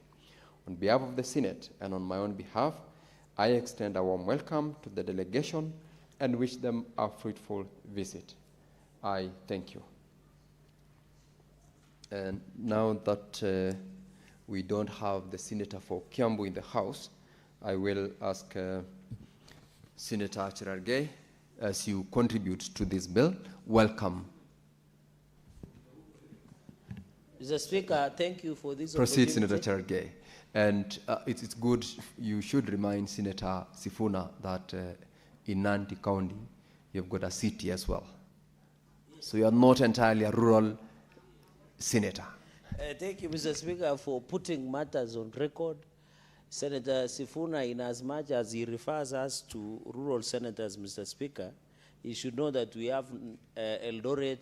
On behalf of the Senate and on my own behalf, I extend a warm welcome to the delegation and wish them a fruitful visit. I thank you. And now that we don't have the Senator for Kiambu in the House, I will ask Senator Cherargei, as you contribute to this bill. Welcome. Mr. Speaker, thank you for this Proceed, opportunity. Senator Cherargei. And it's good, you should remind Senator Sifuna that in Nandi County, you've got a city as well. So you are not entirely a rural senator. Thank you, Mr. Speaker, for putting matters on record. Senator Sifuna, in as much as he refers us to rural senators, Mr. Speaker, he should know that we have Eldoret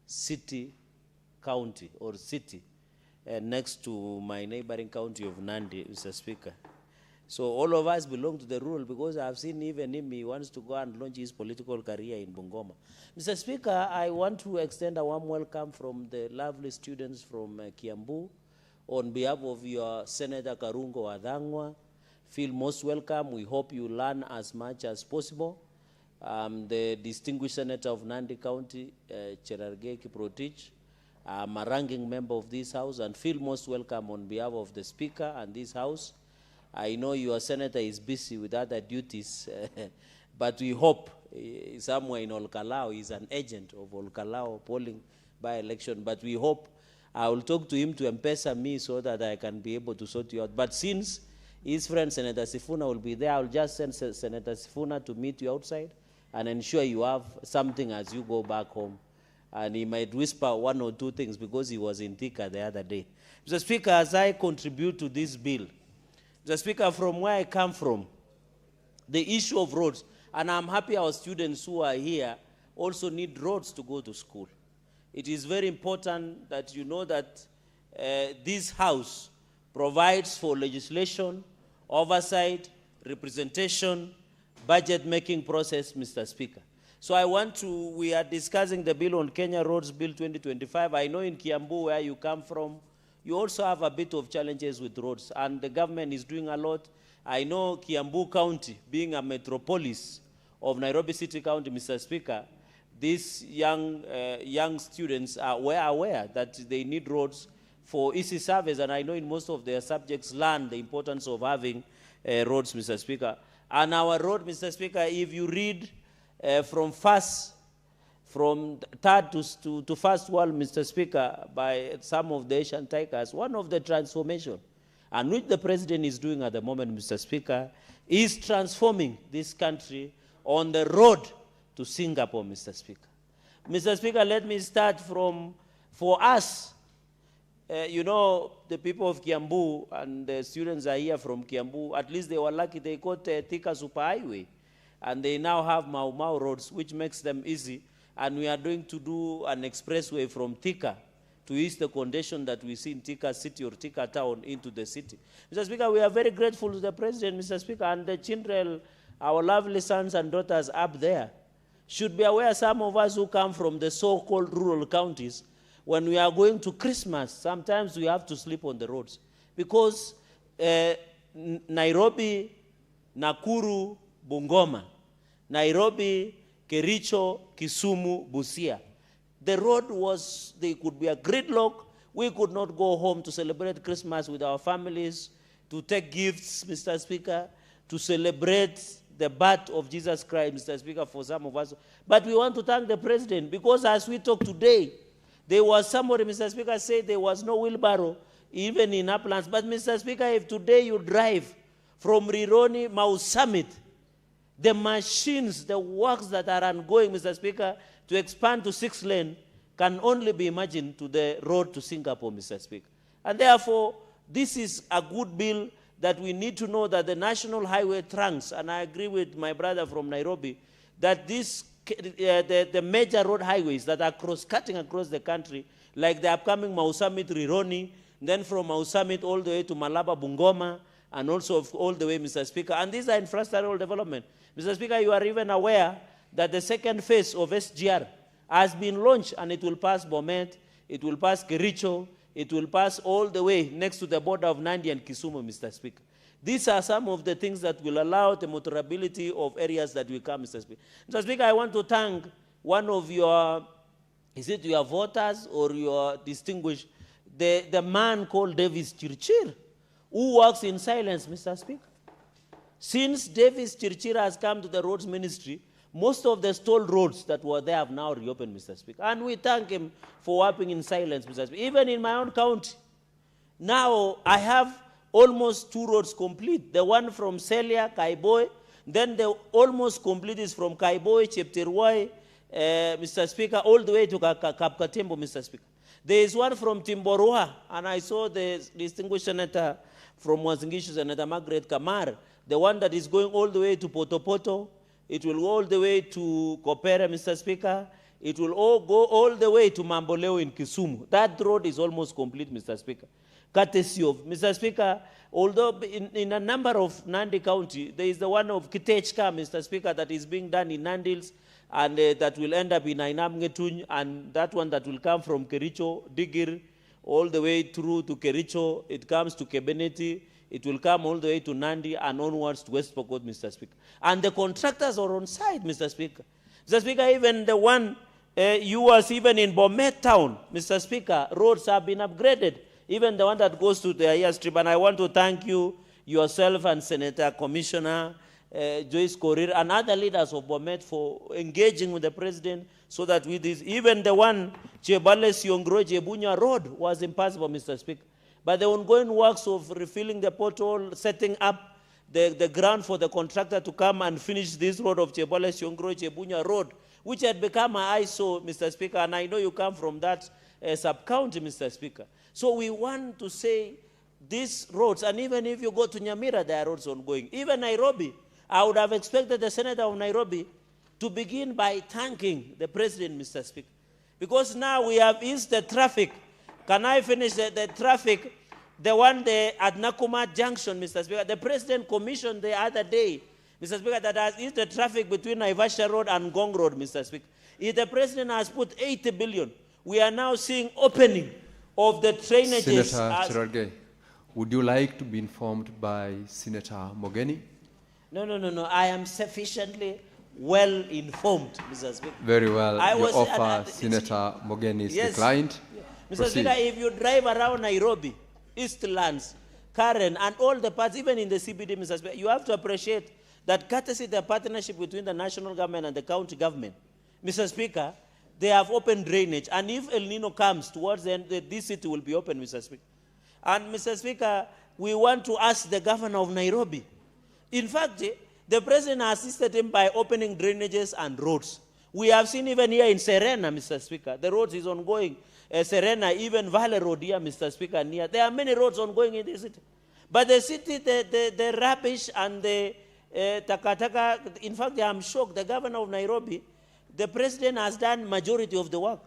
City County, or city, next to my neighboring county of Nandi, Mr. Speaker. So all of us belong to the rural, because I've seen even him, he wants to go and launch his political career in Bungoma. Mr. Speaker, I want to extend a warm welcome from the lovely students from Kiambu. On behalf of your Senator Karungo Wadhangwa, feel most welcome. We hope you learn as much as possible. The distinguished Senator of Nandi County, Cherargei Kiprotich, I'm a ranking member of this House, and feel most welcome on behalf of the Speaker and this House. I know your Senator is busy with other duties, but we hope somewhere in Olkalao, he's an agent of Olkalao polling by-election, but we hope I will talk to him to M-Pesa me so that I can be able to sort you out. But since his friend Senator Sifuna will be there, I'll just send Senator Sifuna to meet you outside and ensure you have something as you go back home. And he might whisper 1 or 2 things because he was in Thika the other day. Mr. Speaker, as I contribute to this bill, Mr. Speaker, from where I come from, the issue of roads, and I'm happy our students who are here also need roads to go to school. It is very important that you know that this House provides for legislation, oversight, representation, budget-making process, Mr. Speaker. So we are discussing the bill on Kenya Roads Bill 2025. I know in Kiambu, where you come from, you also have a bit of challenges with roads, and the government is doing a lot. I know Kiambu County, being a metropolis of Nairobi City County, Mr. Speaker, these young students were aware that they need roads for easy service, and I know in most of their subjects learn the importance of having roads, Mr. Speaker. And our road, Mr. Speaker, if you read from third to first world, Mr. Speaker, by some of the Asian tigers. One of the transformation, and which the president is doing at the moment, Mr. Speaker, is transforming this country on the road to Singapore, Mr. Speaker. Mr. Speaker, let me start from, for us, you know, the people of Kiambu and the students are here from Kiambu, at least they were lucky they got Thika Superhighway, and they now have Mau Mau roads, which makes them easy. And we are going to do an expressway from Thika to ease the condition that we see in Thika city or Thika town into the city. Mr. Speaker, we are very grateful to the president, Mr. Speaker, and the children, our lovely sons and daughters up there, should be aware, some of us who come from the so-called rural counties, when we are going to Christmas, sometimes we have to sleep on the roads. Because Nairobi, Nakuru, Bungoma, Nairobi, Kericho, Kisumu, Busia. The road was, there could be a gridlock. We could not go home to celebrate Christmas with our families, to take gifts, Mr. Speaker, to celebrate the birth of Jesus Christ, Mr. Speaker, for some of us. But we want to thank the president, because as we talk today, there was somebody, Mr. Speaker, said there was no wheelbarrow, even in uplands. But Mr. Speaker, if today you drive from Rironi, Mau Summit, the machines, the works that are ongoing, Mr. Speaker, to expand to 6 lane can only be imagined to the road to Singapore, Mr. Speaker. And therefore, this is a good bill that we need to know that the national highway trunks, and I agree with my brother from Nairobi, that this, the major road highways that are cutting across the country, like the upcoming Mau Summit, Rironi, then from Mau Summit all the way to Malaba, Bungoma, and also all the way, Mr. Speaker. And these are infrastructural development. Mr. Speaker, you are even aware that the second phase of SGR has been launched, and it will pass Bomet, it will pass Kericho, it will pass all the way next to the border of Nandi and Kisumu, Mr. Speaker. These are some of the things that will allow the motorability of areas that will come, Mr. Speaker. Mr. Speaker, I want to thank one of your, is it your voters or your distinguished, the man called Davis Chirchir, who works in silence, Mr. Speaker. Since Davis Chirchir has come to the roads ministry, most of the stalled roads that were there have now reopened, Mr. Speaker. And we thank him for working in silence, Mr. Speaker. Even in my own county, now I have almost 2 roads complete. The one from Celia, Kaiboy, then the almost complete is from Kaiboy, Chepterwai, Mr. Speaker, all the way to Kapkatembo, Mr. Speaker. There is one from Timborua, and I saw the distinguished senator from Wazingishu, Senator Margaret Kamar, the one that is going all the way to Potopoto. It will go all the way to Kopere, Mr. Speaker. It will all go all the way to Mamboleo in Kisumu. That road is almost complete, Mr. Speaker. Courtesy of, Mr. Speaker, although in a number of Nandi County, there is the one of Kitechka, Mr. Speaker, that is being done in Nandils, and that will end up in Ainam Ngetuny, and that one that will come from Kericho, Digir, all the way through to Kericho, it comes to Kebeneti, it will come all the way to Nandi and onwards to West Pokot, Mr. Speaker. And the contractors are on site, Mr. Speaker. Mr. Speaker, even the one you was even in Bomet town, Mr. Speaker, roads have been upgraded. Even the one that goes to the airstrip. And I want to thank you, yourself and Senator Commissioner Joyce Korir and other leaders of Bomet for engaging with the president so that with this, even the one, Chebale Siongro Jebunya Road was impassable, Mr. Speaker. But the ongoing works of refilling the pothole, setting up the ground for the contractor to come and finish this road of Chebale Siongro Jebunya Road, which had become an eyesore, Mr. Speaker, and I know you come from that sub-county, Mr. Speaker. So we want to say these roads, and even if you go to Nyamira, there are roads ongoing. Even Nairobi, I would have expected the Senator of Nairobi to begin by thanking the President, Mr. Speaker. Because now we have eased the traffic. Can I finish the traffic? The one at Nakuma Junction, Mr. Speaker. The President commissioned the other day, Mr. Speaker, that has eased the traffic between Naivasha Road and Gong Road, Mr. Speaker. If the President has put 80 billion, we are now seeing opening of the drainages. Senator Cherargei, would you like to be informed by Senator Mogeni? No. I am sufficiently well informed, Mr. Speaker. Very well. Your offer, Senator Mogeni, is declined. Mr. Proceed. Speaker, if you drive around Nairobi, Eastlands, Karen, and all the parts, even in the CBD, Mr. Speaker, you have to appreciate that courtesy the partnership between the national government and the county government, Mr. Speaker, they have open drainage. And if El Nino comes towards the end, this city will be open, Mr. Speaker. And Mr. Speaker, we want to ask the governor of Nairobi. In fact, the president assisted him by opening drainages and roads. We have seen even here in Serena, Mr. Speaker, the roads is ongoing. Serena, even Valley Road here, Mr. Speaker, near. There are many roads ongoing in the city. But the city, the rubbish and the takataka, in fact, I'm shocked. The governor of Nairobi, the president has done majority of the work.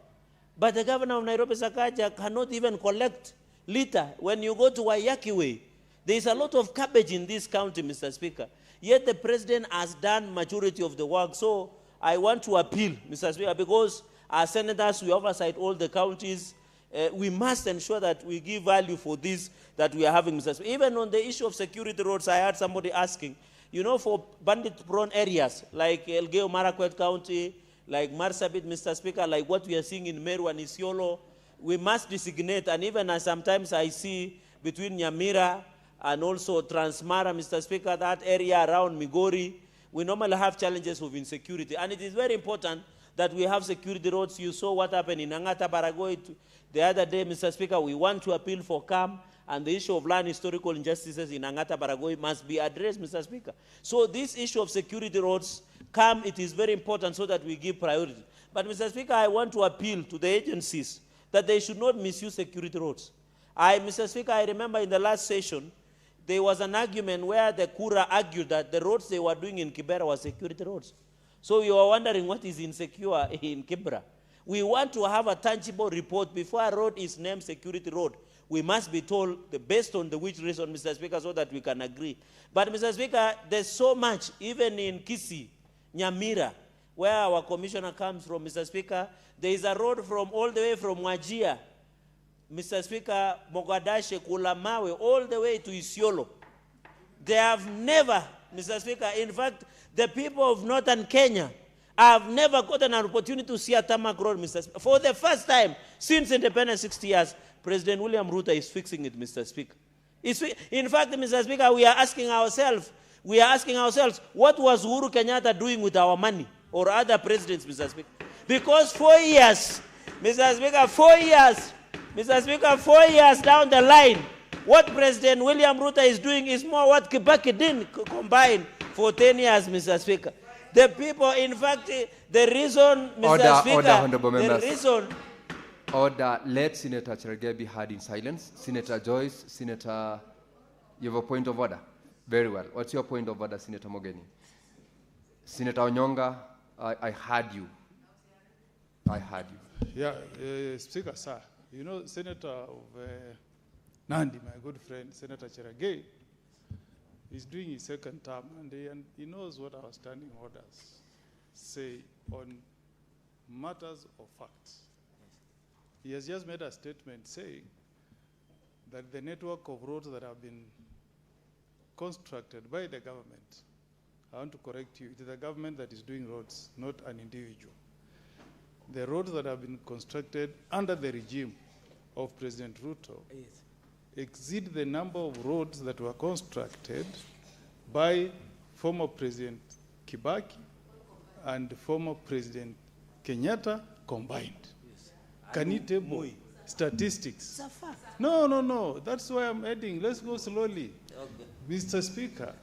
But the governor of Nairobi, Sakaja, cannot even collect litter. When you go to Waiyaki Way, there is a lot of cabbage in this county, Mr. Speaker. Yet the president has done majority of the work. So I want to appeal, Mr. Speaker, because as senators, we oversight all the counties. We must ensure that we give value for this that we are having, Mr. Speaker. Even on the issue of security roads, I had somebody asking, you know, for bandit-prone areas like Elgeyo Marakwet County, like Marsabit, Mr. Speaker, like what we are seeing in Meru and Isiolo, we must designate, and even as sometimes I see between Nyamira and also Transmara, Mr. Speaker, that area around Migori, we normally have challenges of insecurity. And it is very important that we have security roads. You saw what happened in Angata Baragoi the other day, Mr. Speaker. We want to appeal for calm, and the issue of land historical injustices in Angata Baragoi must be addressed, Mr. Speaker. So this issue of security roads, calm, it is very important so that we give priority. But, Mr. Speaker, I want to appeal to the agencies that they should not misuse security roads. Mr. Speaker, I remember in the last session, there was an argument where the Kura argued that the roads they were doing in Kibera were security roads. So you are wondering what is insecure in Kibera. We want to have a tangible report before a road is named security road. We must be told based on the which reason, Mr. Speaker, so that we can agree. But, Mr. Speaker, there's so much, even in Kisii, Nyamira, where our commissioner comes from, Mr. Speaker, there is a road from all the way from Wajir, Mr. Speaker, Mogadashe, Kulamawe, all the way to Isiolo. They have never, Mr. Speaker, in fact, the people of northern Kenya have never gotten an opportunity to see a tarmac road, Mr. Speaker. For the first time since independence, 60 years, President William Ruto is fixing it, Mr. Speaker. In fact, Mr. Speaker, we are asking ourselves, what was Uhuru Kenyatta doing with our money, or other presidents, Mr. Speaker? Because 4 years, Mr. Speaker, 4 years, Mr. Speaker, 4 years down the line, what President William Ruto is doing is more what Kibaki didn't combine for 10 years, Mr. Speaker. The people, in fact, the reason, Mr. Speaker, the reason... Order, let Senator Cherargei be heard in silence. Senator Joyce, Senator, you have a point of order? Very well. What's your point of order, Senator Mogeni? Senator Onyonga, I heard you. I heard you. Yeah, Speaker, sir. You know, Senator of Nandi, my good friend, Senator Cherargei, is doing his second term, and he knows what our standing orders say on matters of facts. He has just made a statement saying that the network of roads that have been constructed by the government, I want to correct you, it is the government that is doing roads, not an individual. The roads that have been constructed under the regime of President Ruto exceed the number of roads that were constructed by former President Kibaki and former President Kenyatta combined. Can you table statistics? No. That's why I'm heading. Let's go slowly. Okay. Mr. Speaker,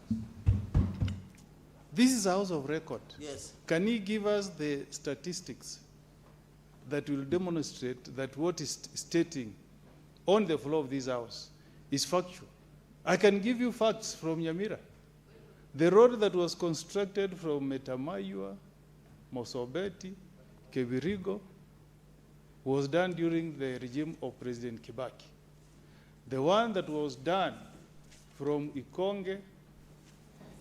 this is a House of Record. Yes. Can you give us the statistics that will demonstrate that what is stating on the floor of this House is factual? I can give you facts from Nyamira. The road that was constructed from Metamayua, Mosobeti, Kebirigo, was done during the regime of President Kibaki. The one that was done from Ikonge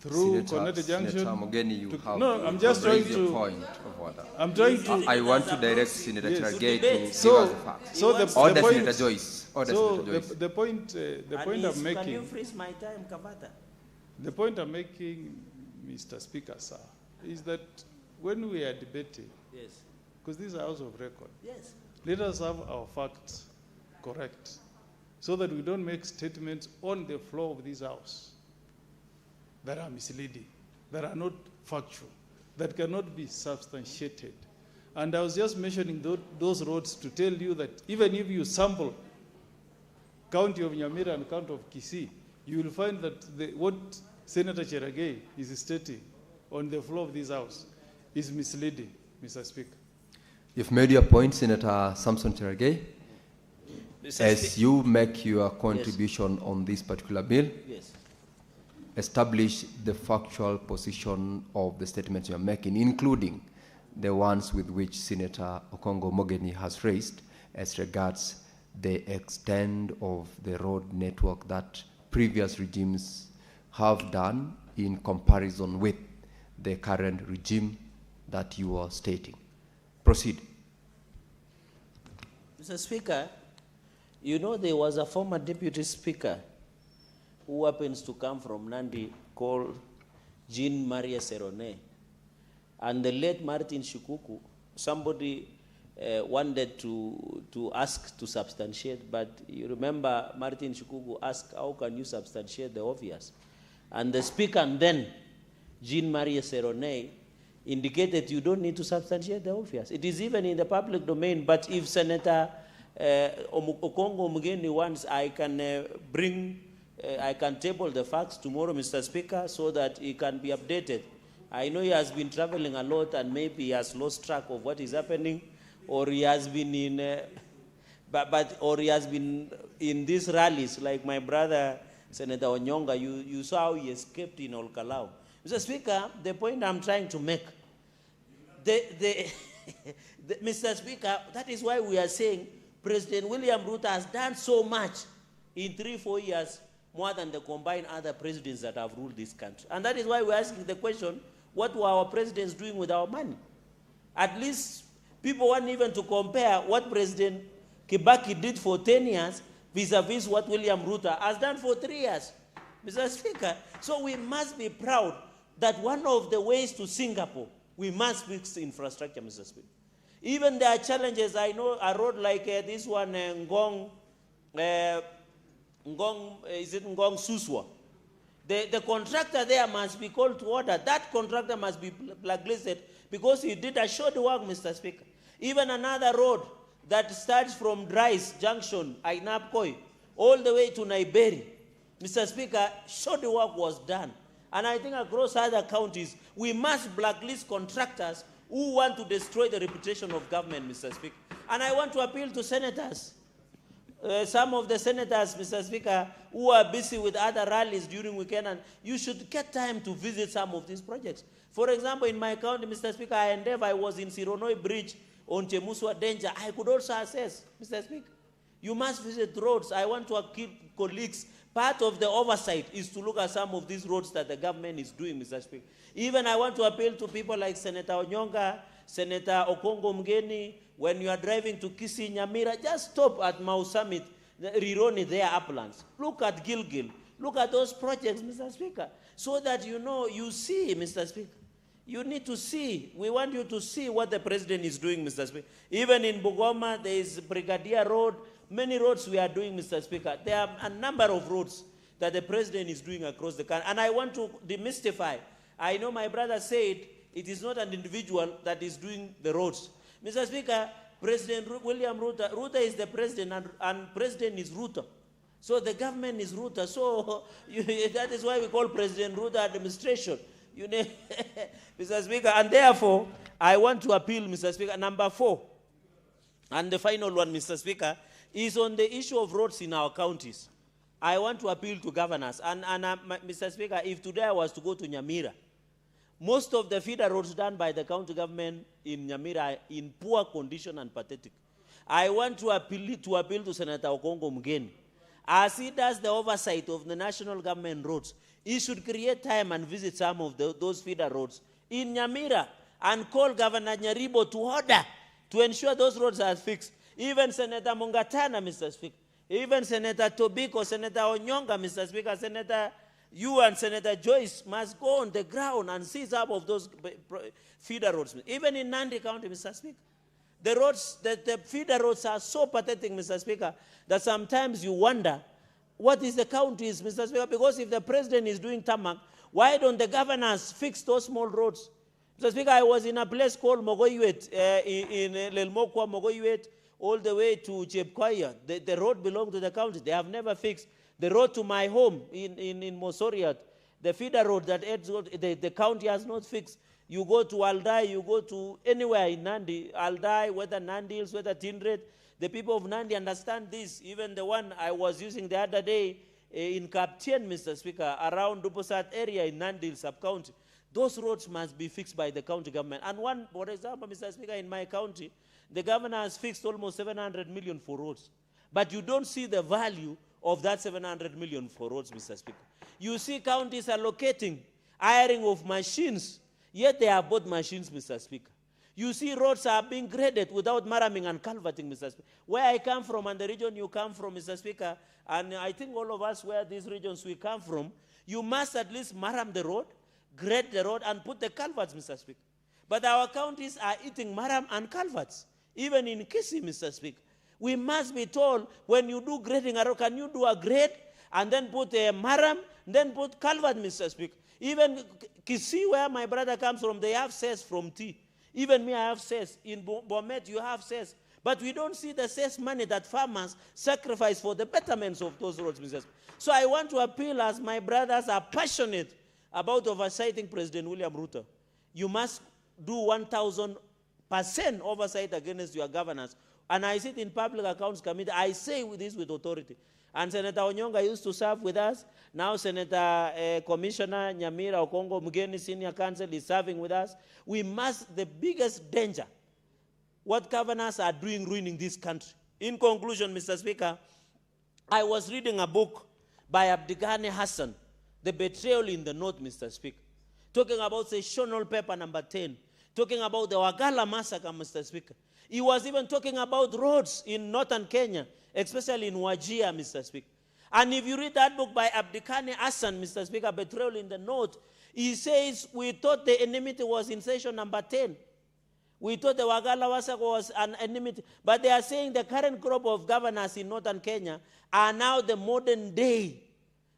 through Connected Junction. Senator Mogeni, you have no, I'm just trying to. Point of order. I'm trying to. I want to direct Senator Cherargei to give us the facts. So the point, Senator Joyce. The point I'm making. Can you freeze my time, Kavata? The point I'm making, Mr. Speaker, sir, is that when we are debating, yes, because this is a House of Record, yes, let us have our facts correct, so that we don't make statements on the floor of this House that are misleading. that are not factual, that cannot be substantiated. And I was just mentioning those roads to tell you that even if you sample county of Nyamira and county of Kisii, you will find that what Senator Cheragay is stating on the floor of this House is misleading, Mr. Speaker. You've made your point, Senator Samson Cheragay. As you make your contribution on this particular bill, establish the factual position of the statements you are making, including the ones with which Senator Okongo Mogeni has raised as regards the extent of the road network that previous regimes have done in comparison with the current regime that you are stating. Proceed. Mr. Speaker, you know there was a former deputy speaker who happens to come from Nandi called Jean Maria Serone. And the late Martin Shukuku, somebody wanted to ask to substantiate, but you remember Martin Shukuku asked, how can you substantiate the obvious? And the speaker then, Jean Maria Serone, indicated you don't need to substantiate the obvious. It is even in the public domain, but if Senator Okongo Mugeni wants, I can I can table the facts tomorrow, Mr. Speaker, so that it can be updated. I know he has been traveling a lot and maybe he has lost track of what is happening, or he has been in, or he has been in these rallies, like my brother, Senator Onyonga, you saw how he escaped in Olkalau. Mr. Speaker, the point I'm trying to make, Mr. Speaker, that is why we are saying President William Ruto has done so much in 3-4 years, more than the combined other presidents that have ruled this country. And that is why we're asking the question, what were our presidents doing with our money? At least people want even to compare what President Kibaki did for 10 years vis-a-vis what William Ruto has done for 3 years, Mr. Speaker. So we must be proud that one of the ways to Singapore, we must fix infrastructure, Mr. Speaker. Even there are challenges. I know a road like this one, Ngong, is it Ngong Suswa? The contractor there must be called to order. That contractor must be blacklisted because he did a short work, Mr. Speaker. Even another road that starts from Dries Junction, Ainapkoi, all the way to Naiberi, Mr. Speaker, short work was done. And I think across other counties, we must blacklist contractors who want to destroy the reputation of government, Mr. Speaker. And I want to appeal to senators. Some of the senators, Mr. Speaker, who are busy with other rallies during weekend, and you should get time to visit some of these projects. For example, in my county, Mr. Speaker, I was in Sironoi Bridge on Chemuswa Danger. I could also assess, Mr. Speaker. You must visit roads. I want to keep colleagues. Part of the oversight is to look at some of these roads that the government is doing, Mr. Speaker. Even I want to appeal to people like Senator Onyonga, Senator Okongo Mgeni. When you are driving to Kisii, Nyamira, just stop at Mau Summit, Rironi, there, uplands. Look at Gilgil. Look at those projects, Mr. Speaker, so that you know, you see, Mr. Speaker. You need to see. We want you to see what the president is doing, Mr. Speaker. Even in Bugoma, there is Brigadier Road. Many roads we are doing, Mr. Speaker. There are a number of roads that the president is doing across the country. And I want to demystify. I know my brother said it is not an individual that is doing the roads. Mr. Speaker, President William Ruto, Ruto is the president, and president is Ruto. So the government is Ruto. So that is why we call President Ruto administration. You know, Mr. Speaker, and therefore, I want to appeal, Mr. Speaker, number 4, and the final one, Mr. Speaker, is on the issue of roads in our counties. I want to appeal to governors. And Mr. Speaker, if today I was to go to Nyamira, most of the feeder roads done by the county government in Nyamira are in poor condition and pathetic. I want to appeal to Senator Okongo Mgeni. As he does the oversight of the national government roads, he should create time and visit some of those feeder roads in Nyamira and call Governor Nyaribo to order to ensure those roads are fixed. Even Senator Mungatana, Mr. Speaker, even Senator Tobiko, Senator Onyonga, Mr. Speaker, Senator, you and Senator Joyce must go on the ground and see some of those feeder roads. Even in Nandi County, Mr. Speaker, the roads, the feeder roads are so pathetic, Mr. Speaker, that sometimes you wonder what is the counties, Mr. Speaker, because if the president is doing tarmac, Why don't the governors fix those small roads? Mr. Speaker, I was in a place called Mogoyuet, in Lelmokwa, Mogoyuet, all the way to Chepkoya. The road belonged to the county. They have never fixed. The road to my home in Mosoriat, the feeder road that the county has not fixed. You go to Aldai, you go to anywhere in Nandi, Aldai, whether Nandi Hills, whether Tindred, the people of Nandi understand this. Even the one I was using the other day in Kaptien, Mr. Speaker, around Duposat area in Nandi Hills sub-county, those roads must be fixed by the county government. And one, for example, Mr. Speaker, in my county, the governor has fixed almost 700 million for roads. But you don't see the value of that 700 million for roads, Mr. Speaker. You see counties allocating hiring of machines, yet they have bought machines, Mr. Speaker. You see roads are being graded without marraming and culverting, Mr. Speaker. Where I come from and the region you come from, Mr. Speaker, and I think all of us where these regions we come from, you must at least marram the road, grade the road, and put the culverts, Mr. Speaker. But our counties are eating marram and culverts, even in Kisii, Mr. Speaker. We must be told, when you do grading a road, can you do a grade and then put a marram, then put culvert, Mr. Speaker? Even Kisii, where my brother comes from, they have cess from tea. Even me, I have cess. In Bomet, you have cess. But we don't see the cess money that farmers sacrifice for the betterments of those roads, Mr. Speaker. So I want to appeal, as my brothers are passionate about oversighting President William Ruto. You must do 1,000% oversight against your governors. And I sit in Public Accounts Committee. I say this with authority. And Senator Onyonga used to serve with us. Now Senator Commissioner Nyamira Okongo Mugeni Senior Counsel is serving with us. We must, the biggest danger, what governors are doing ruining this country. In conclusion, Mr. Speaker, I was reading a book by Abdighani Hassan, The Betrayal in the North, Mr. Speaker, talking about sessional paper number 10, talking about the Wagala massacre, Mr. Speaker. He was even talking about roads in northern Kenya, especially in Wajir, Mr. Speaker. And if you read that book by Abdighani Hassan, Mr. Speaker, Betrayal in the North, he says, we thought the enmity was in session number 10. We thought the Wagala massacre was an enmity. But they are saying the current crop of governors in northern Kenya are now the modern day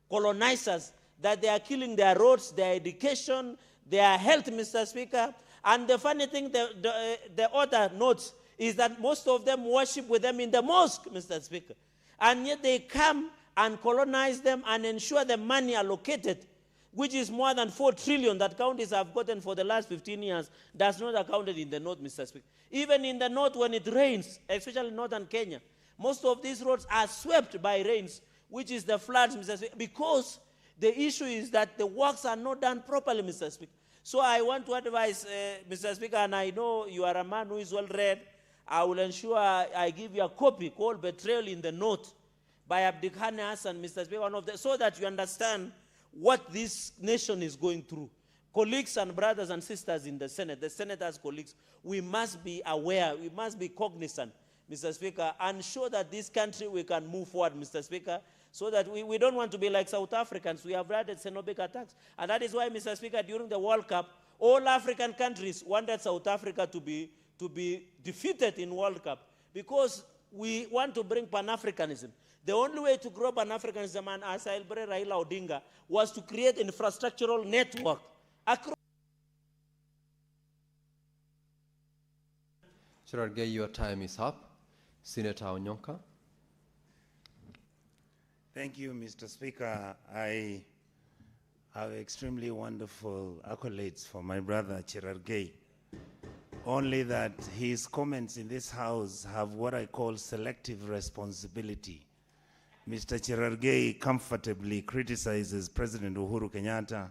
colonizers, that they are killing their roads, their education, their health, Mr. Speaker. And the funny thing, the author notes, is that most of them worship with them in the mosque, Mr. Speaker. And yet they come and colonize them and ensure the money allocated, which is more than 4 trillion that counties have gotten for the last 15 years, does not accounted in the north, Mr. Speaker. Even in the north, when it rains, especially in northern Kenya, most of these roads are swept by rains, which is the floods, Mr. Speaker, because the issue is that the works are not done properly, Mr. Speaker. So I want to advise, Mr. Speaker, and I know you are a man who is well read, I will ensure I give you a copy called Betrayal in the North by Abdighani Hassan, Mr. Speaker, so that you understand what this nation is going through. Colleagues and brothers and sisters in the Senate, the senators' colleagues, we must be aware, we must be cognizant, Mr. Speaker, and show that this country we can move forward, Mr. Speaker, so that we don't want to be like South Africans. We have had xenophobic attacks. And that is why, Mr. Speaker, during the World Cup, all African countries wanted South Africa to be defeated in World Cup, because we want to bring Pan-Africanism. The only way to grow Pan-Africanism, and as I celebrate Raila Odinga, was to create infrastructural network across. Cherargei, your time is up. Senator Onyonka. Thank you, Mr. Speaker. I have extremely wonderful accolades for my brother Cherargei. Only that his comments in this House have what I call selective responsibility. Mr. Cherargei comfortably criticizes President Uhuru Kenyatta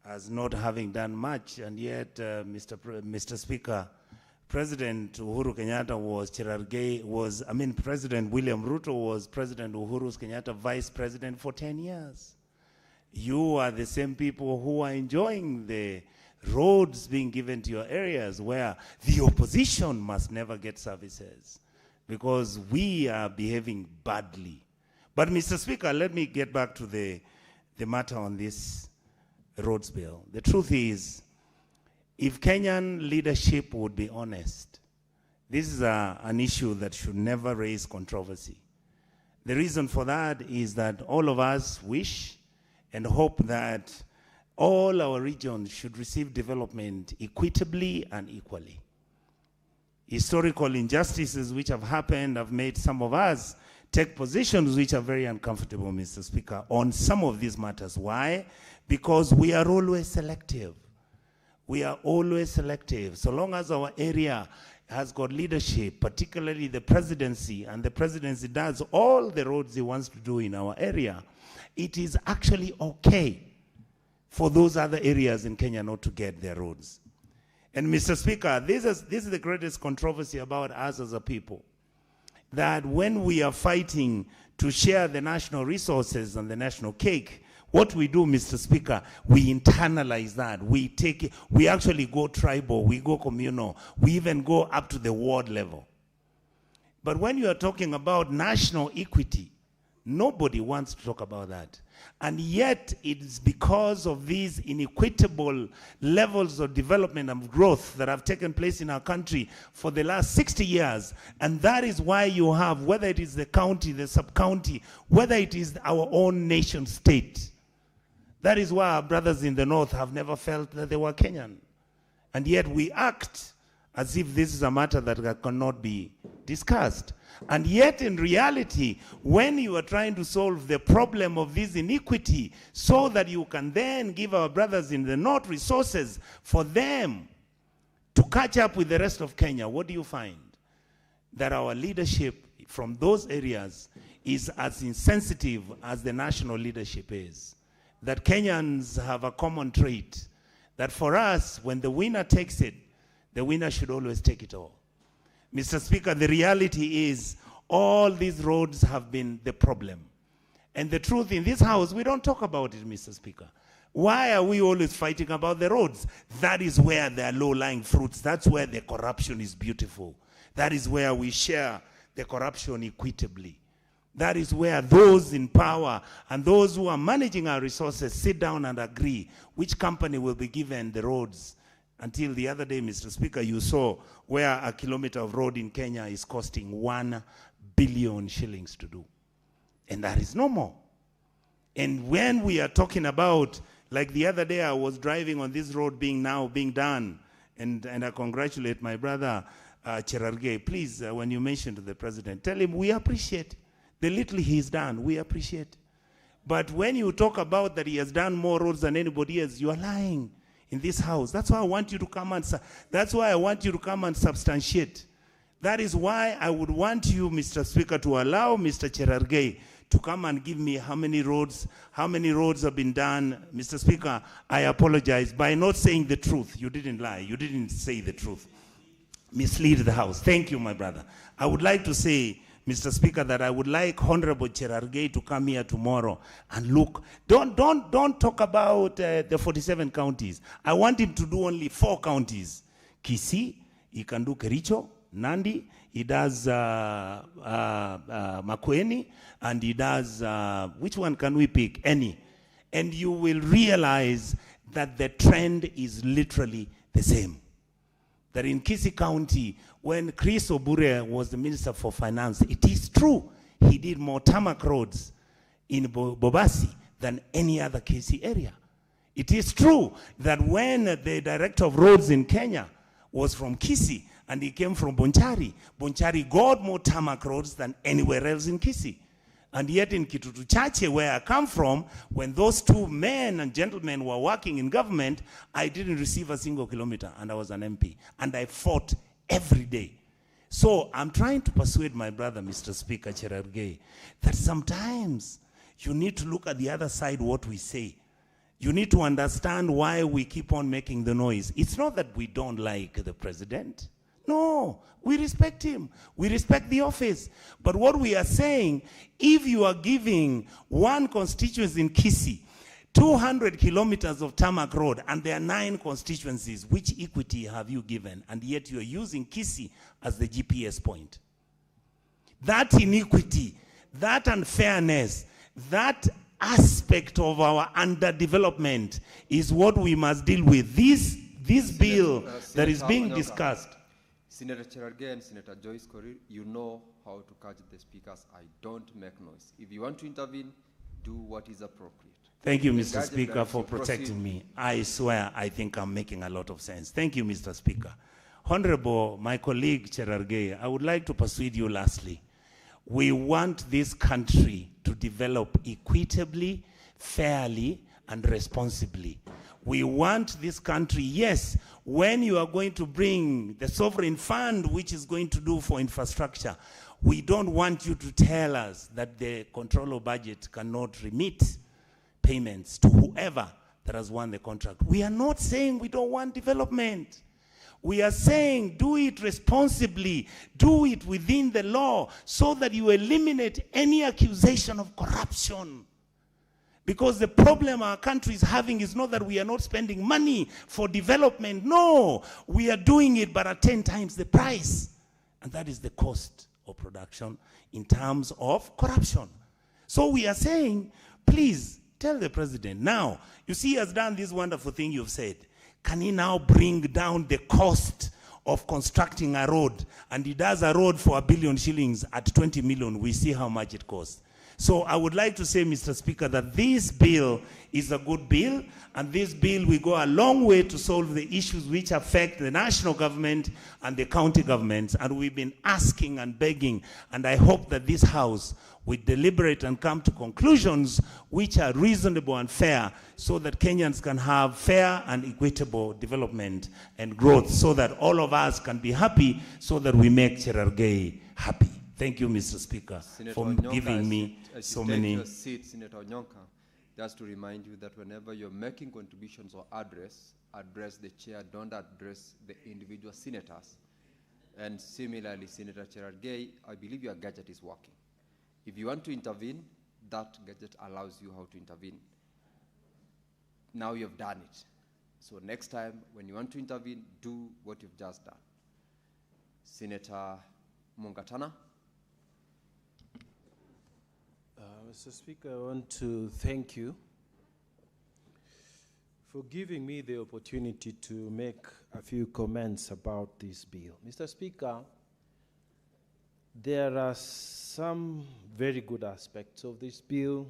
as not having done much, and yet, Mr. Speaker, President Uhuru Kenyatta President William Ruto was President Uhuru Kenyatta Vice President for 10 years. You are the same people who are enjoying the roads being given to your areas where the opposition must never get services because we are behaving badly. But Mr. Speaker, let me get back to the matter on this roads bill. The truth is, if Kenyan leadership would be honest, this is an issue that should never raise controversy. The reason for that is that all of us wish and hope that all our regions should receive development equitably and equally. Historical injustices which have happened have made some of us take positions which are very uncomfortable, Mr. Speaker, on some of these matters. Why? Because we are always selective. We are always selective. So long as our area has got leadership, particularly the presidency, and the presidency does all the roads he wants to do in our area, it is actually okay for those other areas in Kenya not to get their roads. And Mr. Speaker, this is the greatest controversy about us as a people, that when we are fighting to share the national resources and the national cake, what we do, Mr. Speaker, we internalize that. We actually go tribal, we go communal, we even go up to the ward level. But when you are talking about national equity, nobody wants to talk about that. And yet, it's because of these inequitable levels of development and growth that have taken place in our country for the last 60 years. And that is why you have, whether it is the county, the sub-county, whether it is our own nation state. That is why our brothers in the north have never felt that they were Kenyan. And yet we act as if this is a matter that cannot be discussed. And yet in reality, when you are trying to solve the problem of this inequity so that you can then give our brothers in the north resources for them to catch up with the rest of Kenya, what do you find? That our leadership from those areas is as insensitive as the national leadership is. That Kenyans have a common trait, that for us, when the winner takes it, the winner should always take it all. Mr. Speaker, the reality is all these roads have been the problem. And the truth in this house, we don't talk about it, Mr. Speaker. Why are we always fighting about the roads? That is where there are low-lying fruits. That's where the corruption is beautiful. That is where we share the corruption equitably. That is where those in power and those who are managing our resources sit down and agree which company will be given the roads. Until the other day, Mr. Speaker, you saw where a kilometer of road in Kenya is costing 1 billion shillings to do. And that is no more. And when we are talking about, like the other day I was driving on this road being done, and I congratulate my brother Cherargei. Please, when you mention to the president, tell him we appreciate the little he's done, we appreciate. But when you talk about that he has done more roads than anybody else, you are lying in this house. That's why I want you to come and substantiate. That is why I would want you, Mr. Speaker, to allow Mr. Cherargei to come and give me how many roads have been done. Mr. Speaker, I apologize by not saying the truth. You didn't lie. You didn't say the truth. Mislead the house. Thank you, my brother. I would like to say, Mr. Speaker, that I would like Honorable Cherargei to come here tomorrow and look. Don't talk about the 47 counties. I want him to do only 4 counties. Kisii, he can do Kericho, Nandi, he does Makueni, and he does, which one can we pick? Any. And you will realize that the trend is literally the same. That in Kisii County, when Chris Obure was the Minister for Finance, it is true, he did more tarmac roads in Bobasi than any other Kisii area. It is true that when the Director of Roads in Kenya was from Kisii and he came from Bonchari, Bonchari got more tarmac roads than anywhere else in Kisii. And yet in Kitutu Chache, where I come from, when those 2 men and gentlemen were working in government, I didn't receive a single kilometer, and I was an MP. And I fought every day. So I'm trying to persuade my brother, Mr. Speaker Cherargei, that sometimes you need to look at the other side what we say. You need to understand why we keep on making the noise. It's not that we don't like the president. No, we respect him. We respect the office. But what we are saying, if you are giving one constituency in Kisii 200 kilometers of tarmac road, and there are 9 constituencies, which equity have you given? And yet you are using Kisii as the GPS point. That inequity, that unfairness, that aspect of our underdevelopment is what we must deal with. This bill that is being discussed. Senator Cherargei and Senator Joyce Korir, you know how to catch the speakers. I don't make noise. If you want to intervene, do what is appropriate. Thank you, The Mr. guardian Speaker, directs for you proceed. protecting me. I swear I think I'm making a lot of sense. Thank you, Mr. Speaker. Honorable, my colleague Cherargei, I would like to persuade you lastly. We want this country to develop equitably, fairly, and responsibly. We want this country, yes, when you are going to bring the sovereign fund, which is going to do for infrastructure, we don't want you to tell us that the controller budget cannot remit payments to whoever that has won the contract. We are not saying we don't want development. We are saying do it responsibly, do it within the law so that you eliminate any accusation of corruption. Because the problem our country is having is not that we are not spending money for development. No, we are doing it but at 10 times the price. And that is the cost of production in terms of corruption. So we are saying, please tell the president now, you see he has done this wonderful thing you've said. Can he now bring down the cost of constructing a road? And he does a road for 1 billion shillings at 20 million. We see how much it costs. So I would like to say, Mr. Speaker, that this bill is a good bill, and this bill will go a long way to solve the issues which affect the national government and the county governments. And we've been asking and begging, and I hope that this House will deliberate and come to conclusions which are reasonable and fair so that Kenyans can have fair and equitable development and growth so that all of us can be happy so that we make Cherargei happy. Thank you, Mr. Speaker, Senator for Onyonka, giving me as so you take many. your seat, Senator Onyonka, just to remind you that whenever you're making contributions or address the chair, don't address the individual senators. And similarly, Senator Cherargei, I believe your gadget is working. If you want to intervene, that gadget allows you how to intervene. Now you've done it. So next time, when you want to intervene, do what you've just done. Senator Mungatana. Mr. Speaker, I want to thank you for giving me the opportunity to make a few comments about this bill. Mr. Speaker, there are some very good aspects of this bill,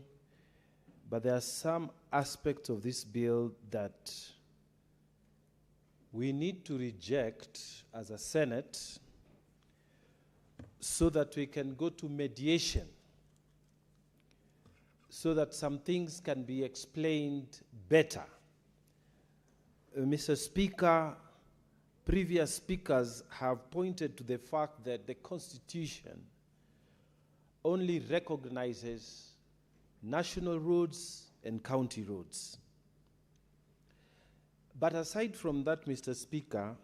but there are some aspects of this bill that we need to reject as a Senate so that we can go to mediation, so that some things can be explained better. Mr. Speaker, previous speakers have pointed to the fact that the Constitution only recognizes national roads and county roads. But aside from that, Mr. Speaker,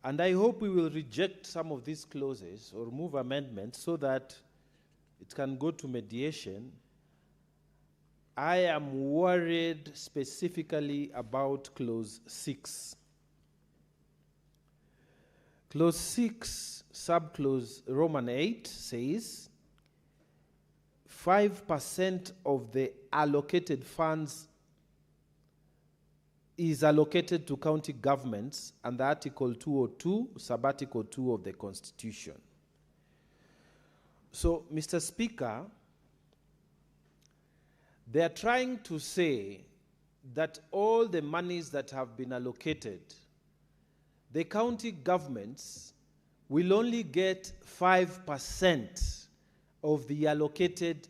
and I hope we will reject some of these clauses or move amendments so that it can go to mediation, I am worried specifically about Clause 6. Clause 6, subclause Roman 8 says 5% of the allocated funds is allocated to county governments under Article 202, Sub-Article 2 of the Constitution. So, Mr. Speaker, they are trying to say that all the monies that have been allocated, the county governments will only get 5% of the allocated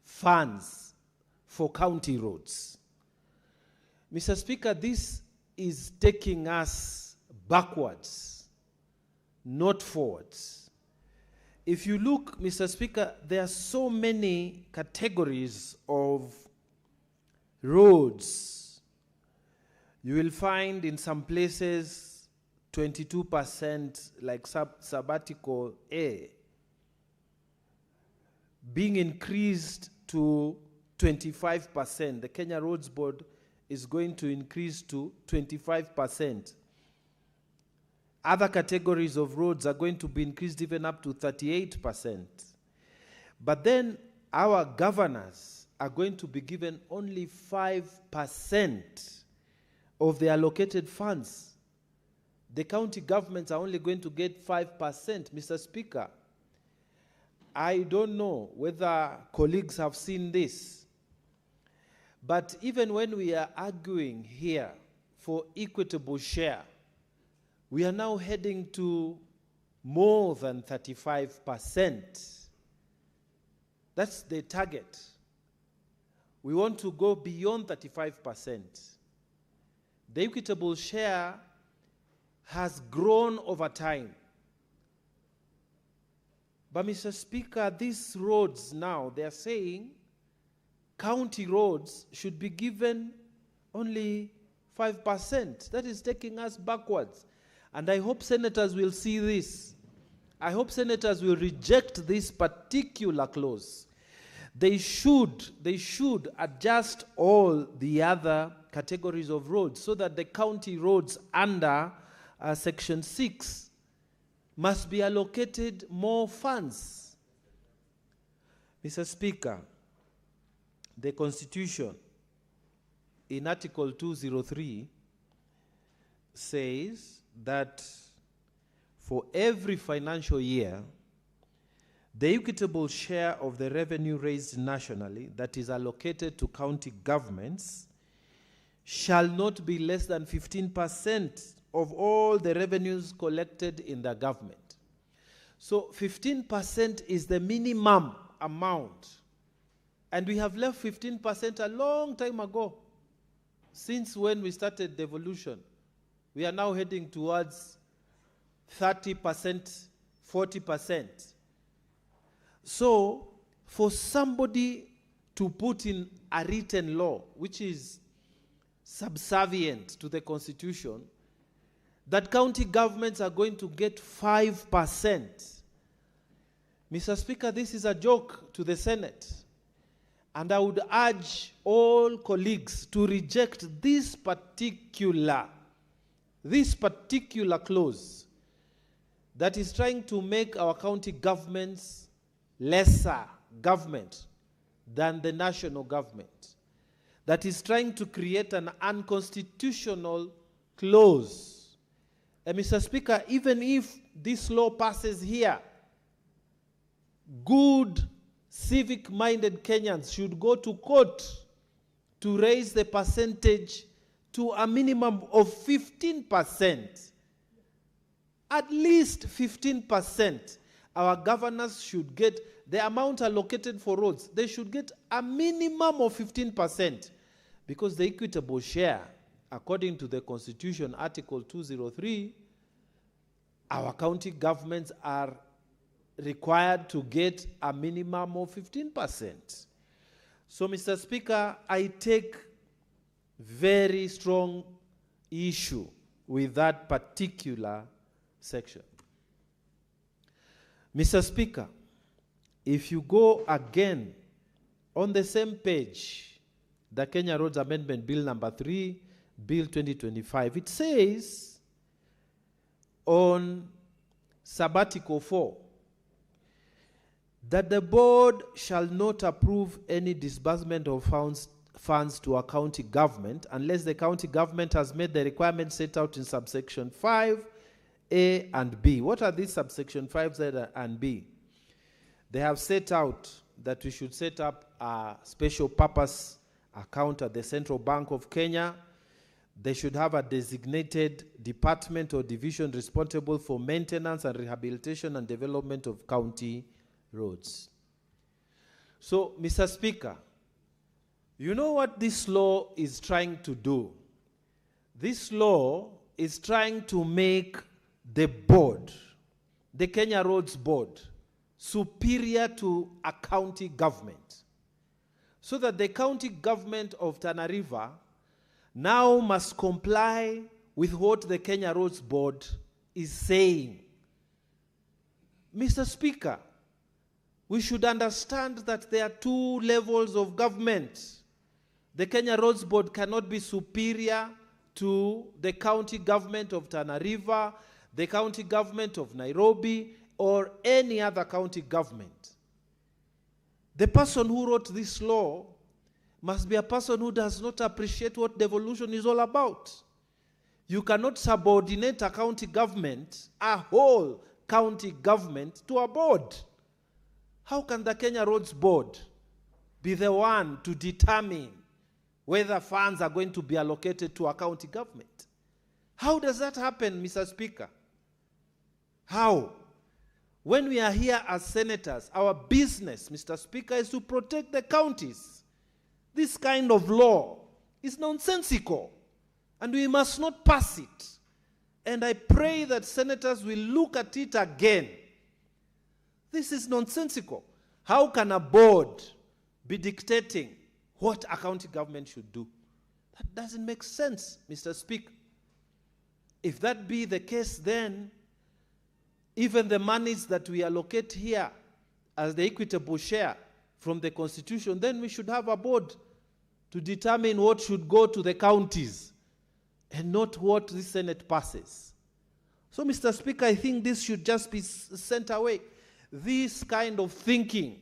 funds for county roads. Mr. Speaker, this is taking us backwards, not forwards. If you look, Mr. Speaker, there are so many categories of roads. You will find in some places 22% like Sub-Article A being increased to 25%. The Kenya Roads Board is going to increase to 25%. Other categories of roads are going to be increased even up to 38%. But then our governors are going to be given only 5% of the allocated funds. The county governments are only going to get 5%. Mr. Speaker, I don't know whether colleagues have seen this, But even when we are arguing here for equitable share, we are now heading to more than 35%. That's the target. We want to go beyond 35%. The equitable share has grown over time. But Mr. Speaker, these roads now, they are saying county roads should be given only 5%. That is taking us backwards. And I hope senators will see this. I hope senators will reject this particular clause. They should adjust all the other categories of roads so that the county roads under Section 6 must be allocated more funds. Mr. Speaker, the Constitution in Article 203 says that for every financial year, the equitable share of the revenue raised nationally that is allocated to county governments shall not be less than 15% of all the revenues collected in the government. So 15% is the minimum amount. And we have left 15% a long time ago. Since when we started devolution, we are now heading towards 30%, 40%. So, for somebody to put in a written law, which is subservient to the Constitution, that county governments are going to get 5%. Mr. Speaker, this is a joke to the Senate. And I would urge all colleagues to reject this particular clause that is trying to make our county governments lesser government than the national government, that is trying to create an unconstitutional clause. And Mr. Speaker, even if this law passes here, good civic-minded Kenyans should go to court to raise the percentage to a minimum of 15%. At least 15%. Our governors should get the amount allocated for roads. They should get a minimum of 15%, because the equitable share, according to the Constitution, Article 203, our county governments are required to get a minimum of 15%. So, Mr. Speaker, I take very strong issue with that particular section. Mr. Speaker, if you go again on the same page, the Kenya Roads Amendment Bill number 3, Bill 2025, it says on Sabbatical 4 that the board shall not approve any disbursement of funds to a county government unless the county government has made the requirements set out in subsection 5, A and B. What are these subsection 5 and B? They have set out that we should set up a special purpose account at the Central Bank of Kenya. They should have a designated department or division responsible for maintenance and rehabilitation and development of county roads. So, Mr. Speaker, you know what this law is trying to do? This law is trying to make the board, the Kenya Roads Board, superior to a county government, so that the county government of Tana River now must comply with what the Kenya Roads Board is saying. Mr. Speaker, we should understand that there are two levels of government. The Kenya Roads Board cannot be superior to the county government of Tana River, the county government of Nairobi, or any other county government. The person who wrote this law must be a person who does not appreciate what devolution is all about. You cannot subordinate a county government, a whole county government, to a board. How can the Kenya Roads Board be the one to determine whether funds are going to be allocated to a county government. How does that happen, Mr. Speaker? How? When we are here as senators, our business, Mr. Speaker, is to protect the counties. This kind of law is nonsensical, and we must not pass it. And I pray that senators will look at it again. This is nonsensical. How can a board be dictating what a county government should do? That doesn't make sense, Mr. Speaker. If that be the case, then even the monies that we allocate here as the equitable share from the Constitution, then we should have a board to determine what should go to the counties and not what the Senate passes. So, Mr. Speaker, I think this should just be sent away. This kind of thinking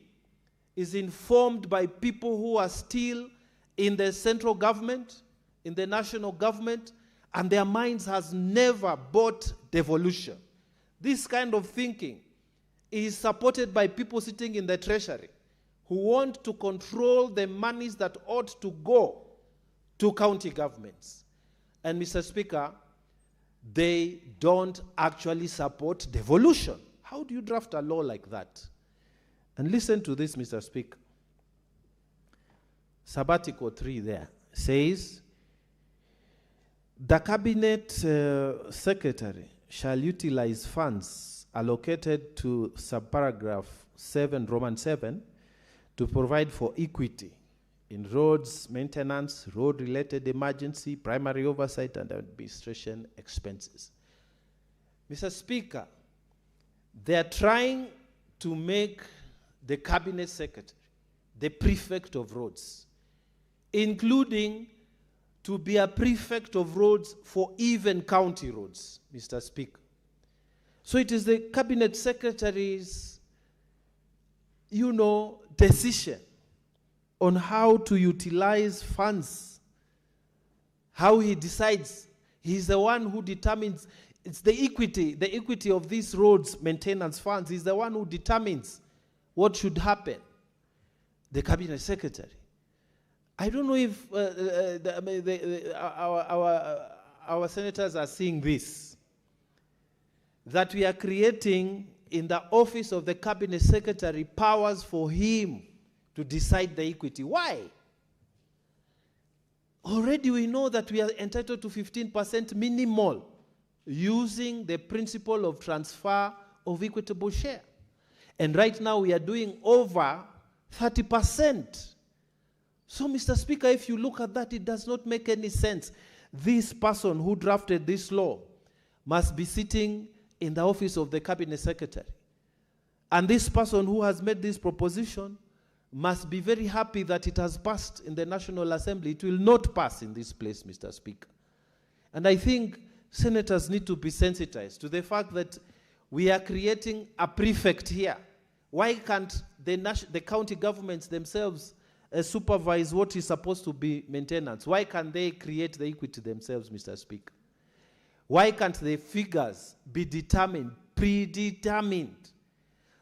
is informed by people who are still in the central government, in the national government, and their minds has never bought devolution. This kind of thinking is supported by people sitting in the treasury who want to control the monies that ought to go to county governments. And Mr. Speaker, they don't actually support devolution. How do you draft a law like that? And listen to this, Mr. Speaker. Sabbatical 3 there says, the cabinet secretary shall utilize funds allocated to subparagraph 7, Roman 7, to provide for equity in roads, maintenance, road-related emergency, primary oversight, and administration expenses. Mr. Speaker, they are trying to make the cabinet secretary the prefect of roads, including to be a prefect of roads for even county roads, Mr. Speaker. So it is the cabinet secretary's, decision on how to utilize funds, how he decides. He's the one who determines. It's the equity of these roads maintenance funds. He's the one who determines what should happen. The cabinet secretary. I don't know if our senators are seeing this, that we are creating in the office of the cabinet secretary powers for him to decide the equity. Why? Already we know that we are entitled to 15% minimal using the principle of transfer of equitable share. And right now we are doing over 30%. So, Mr. Speaker, if you look at that, it does not make any sense. This person who drafted this law must be sitting in the office of the cabinet secretary. And this person who has made this proposition must be very happy that it has passed in the National Assembly. It will not pass in this place, Mr. Speaker. And I think senators need to be sensitized to the fact that we are creating a prefect here. Why can't the county governments themselves supervise what is supposed to be maintenance? Why can't they create the equity themselves, Mr. Speaker? Why can't the figures be determined, predetermined?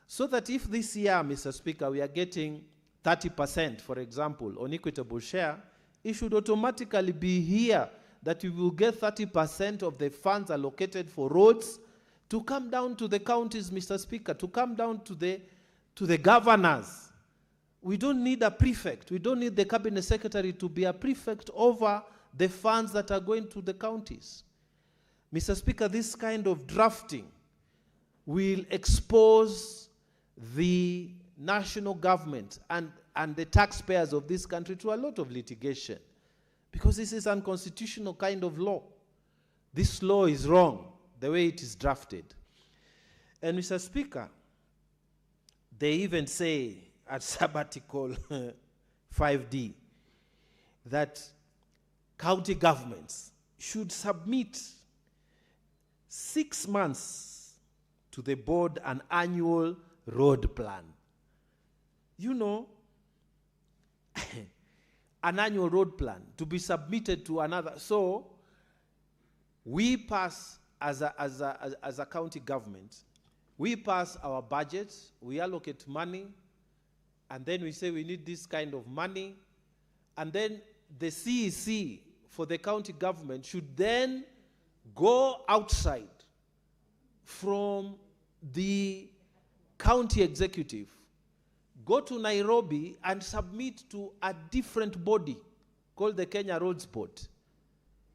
So that if this year, Mr. Speaker, we are getting 30%, for example, on equitable share, it should automatically be here that we will get 30% of the funds allocated for roads to come down to the counties, Mr. Speaker, to come down to the governors. We don't need a prefect. We don't need the cabinet secretary to be a prefect over the funds that are going to the counties. Mr. Speaker, this kind of drafting will expose the national government and the taxpayers of this country to a lot of litigation, because this is an unconstitutional kind of law. This law is wrong, the way it is drafted. And Mr. Speaker, they even say at sabbatical 5D that county governments should submit 6 months to the board an annual road plan. An annual road plan to be submitted to another. So we pass as a county government, we pass our budgets, we allocate money, and then we say we need this kind of money, and then the CEC for the county government should then go outside from the county executive, go to Nairobi and submit to a different body called the Kenya Roads Board.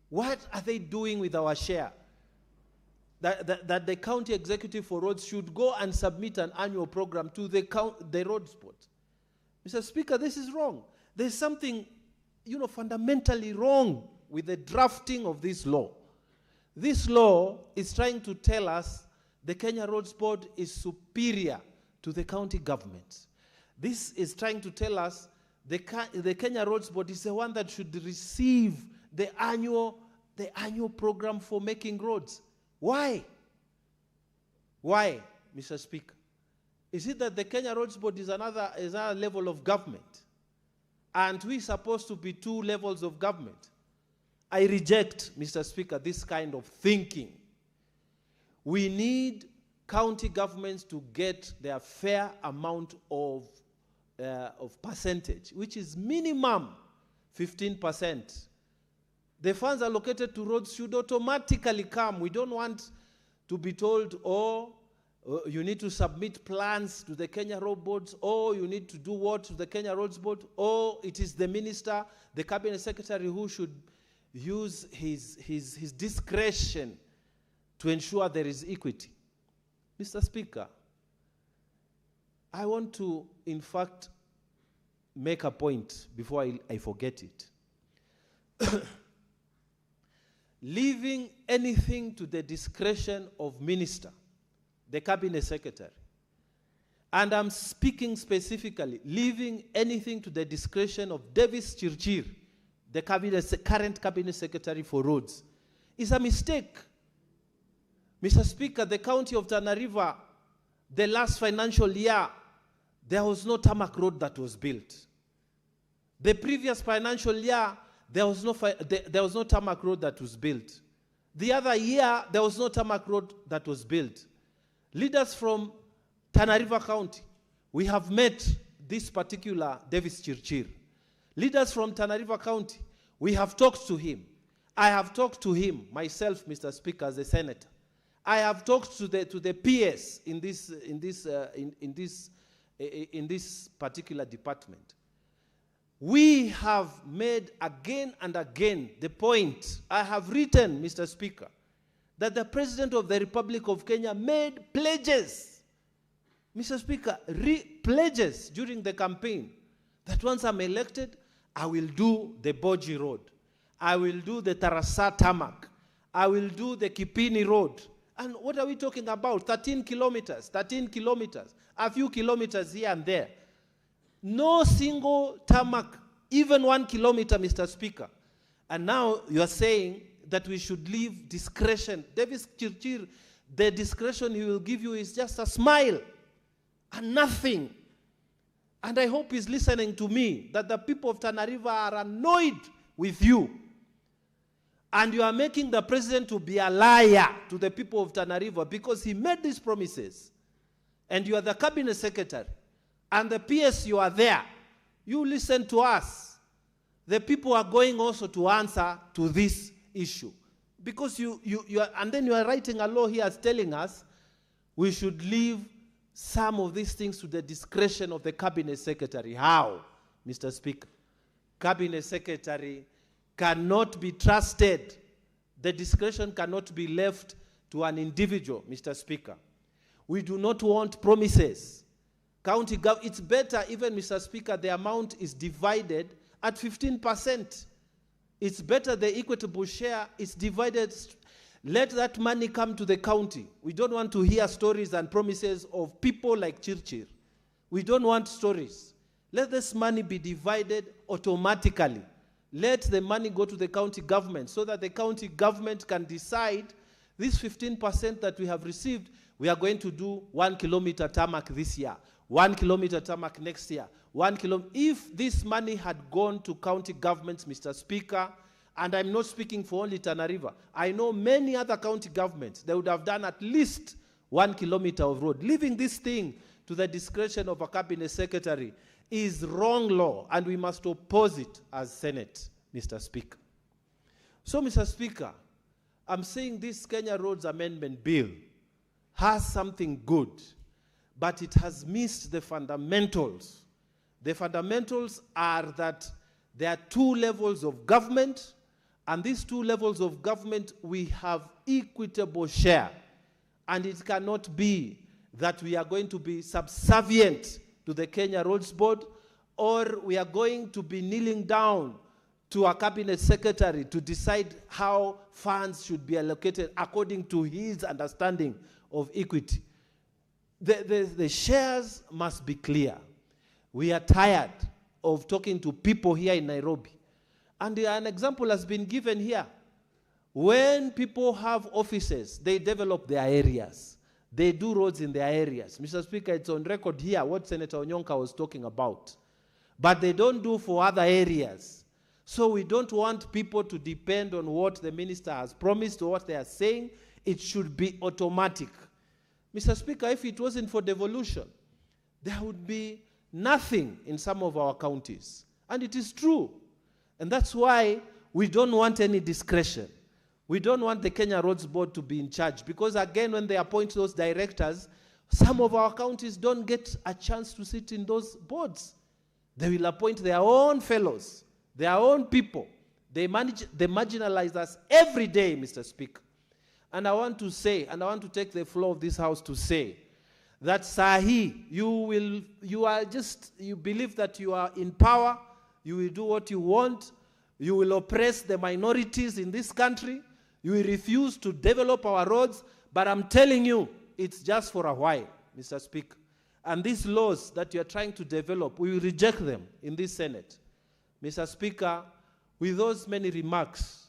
What are they doing with our share? That the county executive for roads should go and submit an annual program to the roads board. Mr. Speaker, this is wrong. There's something, fundamentally wrong with the drafting of this law. This law is trying to tell us the Kenya Roads Board is superior to the county governments. This is trying to tell us the Kenya Roads Board is the one that should receive the annual program for making roads. Why? Why, Mr. Speaker? Is it that the Kenya Roads Board is another level of government? And we're supposed to be two levels of government? I reject, Mr. Speaker, this kind of thinking. We need county governments to get their fair amount of percentage, which is minimum 15%. The funds allocated to roads should automatically come. We don't want to be told, you need to submit plans to the Kenya Road Boards, or you need to do what to the Kenya Roads Board, or it is the minister, the cabinet secretary who should use his discretion to ensure there is equity. Mr. Speaker, I want to, in fact, make a point before I forget it. Leaving anything to the discretion of minister, the cabinet secretary, and I'm speaking specifically, leaving anything to the discretion of Davis Chirchir, the current cabinet secretary for roads, is a mistake. Mr. Speaker, the county of Tana River, the last financial year, there was no tarmac road that was built. The previous financial year, there was no tarmac road that was built. The other year, there was no tarmac road that was built. Leaders from Tana River County, we have met this particular Davis Chirchir. Leaders from Tana River County, we have talked to him. I have talked to him, myself, Mr. Speaker, as a senator. I have talked to the PS in this particular department. We have made again and again the point, I have written, Mr. Speaker, that the President of the Republic of Kenya made pledges, Mr. Speaker, pledges during the campaign that once I'm elected, I will do the Boji Road, I will do the Tarasa Tarmac, I will do the Kipini Road. And what are we talking about? 13 kilometers, a few kilometers here and there. No single tarmac, even 1 kilometer, Mr. Speaker. And now you are saying that we should leave discretion. Davis Chirchir, the discretion he will give you is just a smile and nothing. And I hope he's listening to me, that the people of Tana River are annoyed with you. And you are making the president to be a liar to the people of Tana River because he made these promises. And you are the cabinet secretary. And the PS, you are there. You listen to us. The people are going also to answer to this issue. Because you are, and then you are writing a law here telling us we should leave some of these things to the discretion of the cabinet secretary. How, Mr. Speaker? Cabinet secretary cannot be trusted. The discretion cannot be left to an individual, Mr. Speaker. We do not want promises. It's better even, Mr. Speaker, the amount is divided at 15%. It's better the equitable share is divided. Let that money come to the county. We don't want to hear stories and promises of people like Chirchir. We don't want stories. Let this money be divided automatically. Let the money go to the county government so that the county government can decide this 15% that we have received, we are going to do 1 kilometer tarmac this year, 1 kilometer tarmac next year, 1 kilometer. If this money had gone to county governments, Mr. Speaker, and I'm not speaking for only Tana River, I know many other county governments, they would have done at least 1 kilometer of road. Leaving this thing to the discretion of a cabinet secretary is wrong law, and we must oppose it as Senate, Mr. Speaker. So, Mr. Speaker, I'm saying this Kenya Roads Amendment Bill has something good, but it has missed the fundamentals. The fundamentals are that there are two levels of government, and these two levels of government, we have equitable share. And it cannot be that we are going to be subservient to the Kenya Roads Board, or we are going to be kneeling down to a cabinet secretary to decide how funds should be allocated according to his understanding of equity. The shares must be clear. We are tired of talking to people here in Nairobi. And an example has been given here. When people have offices, they develop their areas. They do roads in their areas. Mr. Speaker, it's on record here what Senator Onyonka was talking about. But they don't do for other areas. So we don't want people to depend on what the minister has promised or what they are saying. It should be automatic. Mr. Speaker, if it wasn't for devolution, there would be nothing in some of our counties. And it is true. And that's why we don't want any discretion. We don't want the Kenya Roads Board to be in charge, because again, when they appoint those directors, some of our counties don't get a chance to sit in those boards. They will appoint their own fellows, their own people. They marginalize us every day, Mr. Speaker. And I want to say, and I want to take the floor of this house to say, that Sahi, you believe that you are in power, you will do what you want, you will oppress the minorities in this country, you will refuse to develop our roads, but I'm telling you, it's just for a while, Mr. Speaker. And these laws that you are trying to develop, we will reject them in this Senate. Mr. Speaker, with those many remarks,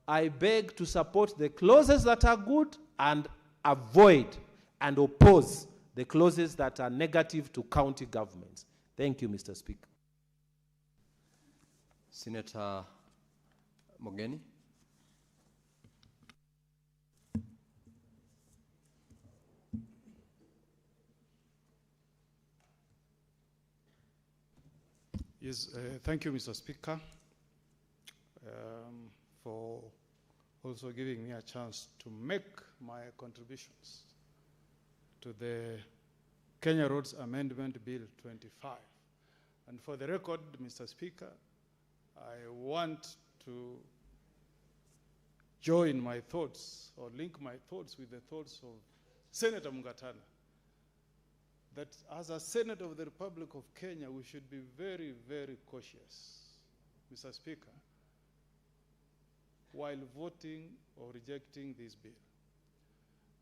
I beg to support the clauses that are good and avoid and oppose the clauses that are negative to county governments. Thank you, Mr. Speaker. Senator Mogeni. Yes, thank you, Mr. Speaker, for also giving me a chance to make my contributions to the Kenya Roads Amendment Bill 25. And for the record, Mr. Speaker, I want to join my thoughts or link my thoughts with the thoughts of Senator Mugatana, that as a Senate of the Republic of Kenya, we should be very, very cautious, Mr. Speaker, while voting or rejecting this bill.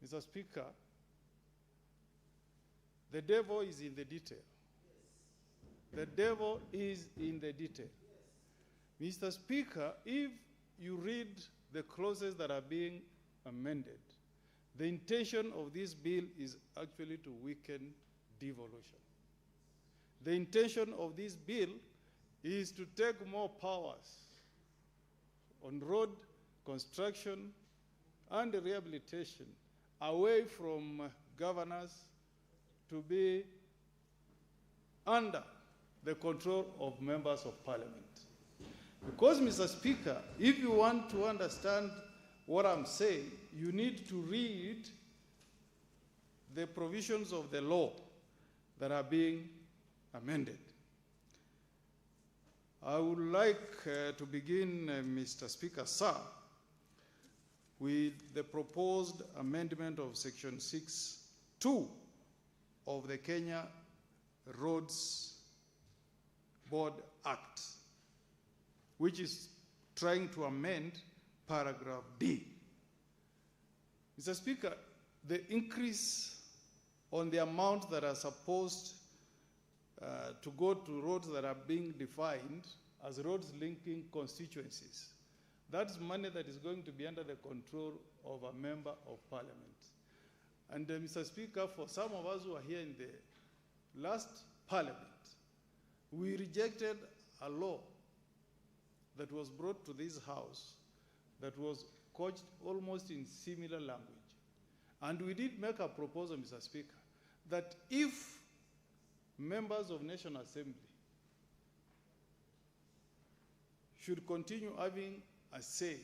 Mr. Speaker, the devil is in the detail. The devil is in the detail. Mr. Speaker, if you read the clauses that are being amended, the intention of this bill is actually to weaken devolution. The intention of this bill is to take more powers on road construction and rehabilitation away from governors to be under the control of members of parliament. Because, Mr. Speaker, if you want to understand what I'm saying, you need to read the provisions of the law that are being amended. I would like to begin, Mr. Speaker, sir, with the proposed amendment of Section 6(2) of the Kenya Roads Board Act, which is trying to amend paragraph D. Mr. Speaker, the increase on the amount that are supposed to go to roads that are being defined as roads linking constituencies, that's money that is going to be under the control of a member of parliament. And Mr. Speaker, for some of us who are here in the last parliament, we rejected a law that was brought to this house that was couched almost in similar language. And we did make a proposal, Mr. Speaker, that if members of National Assembly should continue having a say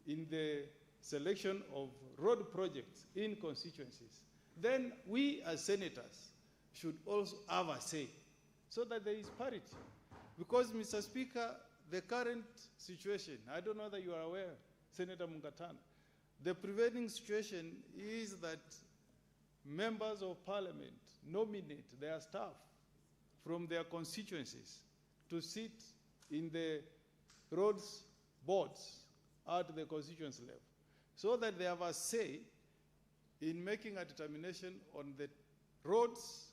in the selection of road projects in constituencies, then we as senators should also have a say so that there is parity. Because, Mr. Speaker, the current situation, I don't know that you are aware, Senator Mungatana, the prevailing situation is that members of parliament nominate their staff from their constituencies to sit in the roads boards at the constituency level, so that they have a say in making a determination on the roads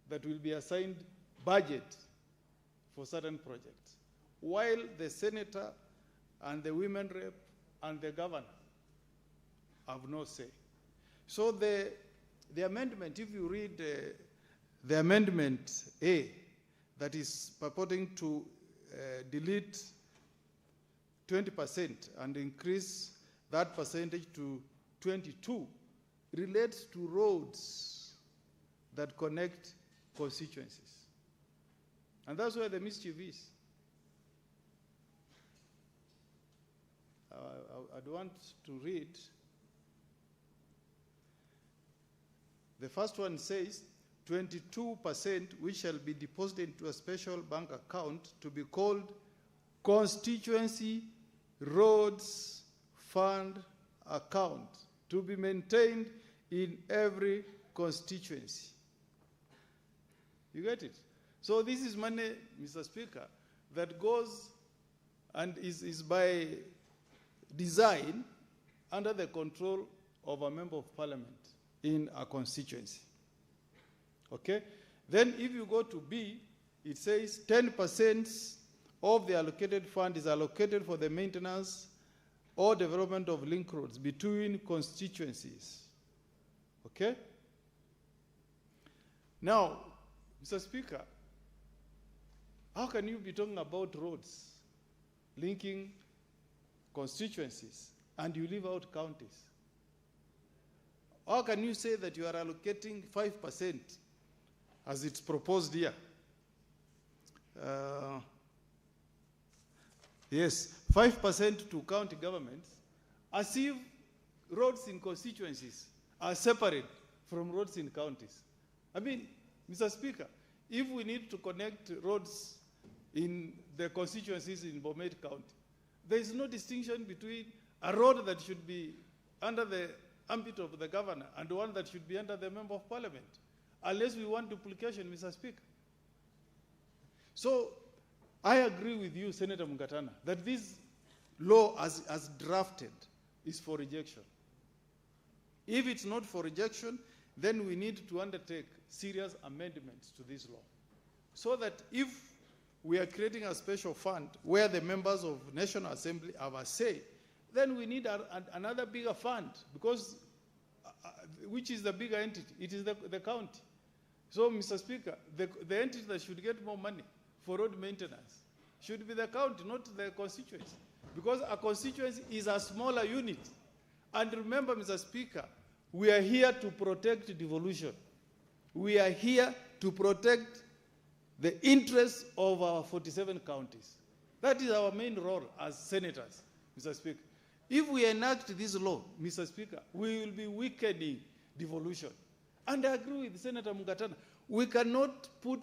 that will be assigned budget for certain projects, while the senator and the women rep and the governor have no say. So the amendment, if you read the amendment A, that is purporting to delete 20% and increase that percentage to 22, relates to roads that connect constituencies. And that's where the mischief is. I'd want to read. The first one says 22% which shall be deposited into a special bank account to be called constituency roads fund account, to be maintained in every constituency. You get it? So this is money, Mr. Speaker, that goes and is by design under the control of a member of parliament in a constituency. Okay? Then if you go to B, it says 10% of the allocated fund is allocated for the maintenance or development of link roads between constituencies. Okay? Now, Mr. Speaker, how can you be talking about roads linking constituencies and you leave out counties? How can you say that you are allocating 5% as it's proposed here? Yes, 5% to county governments, as if roads in constituencies are separate from roads in counties. I mean, Mr. Speaker, if we need to connect roads in the constituencies in Bomet County, there is no distinction between a road that should be under the ambit of the governor and one that should be under the member of parliament, unless we want duplication, Mr. Speaker. So I agree with you, Senator Mungatana, that this law as drafted is for rejection. If it's not for rejection, then we need to undertake serious amendments to this law, so that if we are creating a special fund where the members of National Assembly have a say, then we need another bigger fund, because which is the bigger entity? It is the county. So, Mr. Speaker, the entity that should get more money for road maintenance should be the county, not the constituency, because a constituency is a smaller unit. And remember, Mr. Speaker, we are here to protect devolution. We are here to protect the interests of our 47 counties. That is our main role as senators, Mr. Speaker. If we enact this law, Mr. Speaker, we will be weakening devolution. And I agree with Senator Mungatana. We cannot put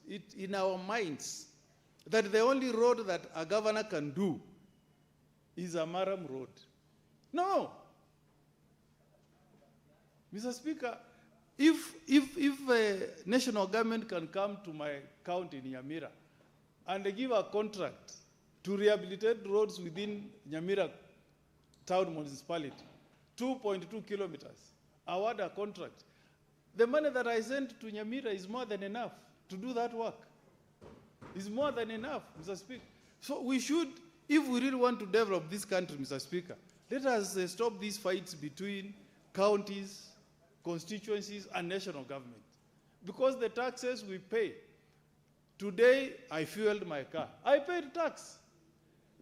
it in our minds that the only road that a governor can do is a Maram road. No. Mr. Speaker, if a national government can come to my county in Nyamira and they give a contract to rehabilitate roads within Nyamira town municipality, 2.2 kilometers, award a contract, the money that I sent to Nyamira is more than enough to do that work. It's more than enough, Mr. Speaker. So we should, if we really want to develop this country, Mr. Speaker, let us stop these fights between counties, constituencies, and national government. Because the taxes we pay, today I fueled my car. I paid tax.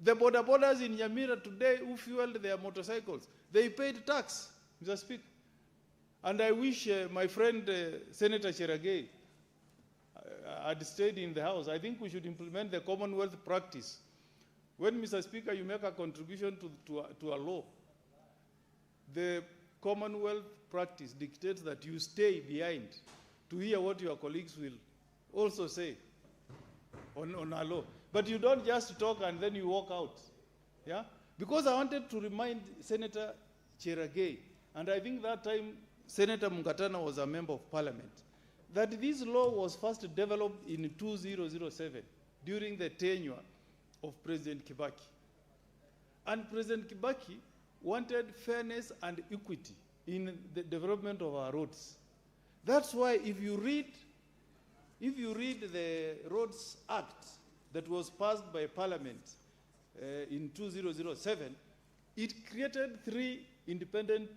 The border borders in Nyamira today who fueled their motorcycles, they paid tax, Mr. Speaker. And I wish my friend Senator Cheragay had stayed in the House. I think we should implement the Commonwealth practice When, Mr. Speaker, you make a contribution to a law, the Commonwealth practice dictates that you stay behind to hear what your colleagues will also say on a law. But you don't just talk and then you walk out. Yeah? Because I wanted to remind Senator Cheragay, and I think that time Senator Mungatana was a member of parliament, that this law was first developed in 2007 during the tenure of President Kibaki. And President Kibaki wanted fairness and equity in the development of our roads. That's why if you read the Roads Act that was passed by Parliament in 2007, it created 3 independent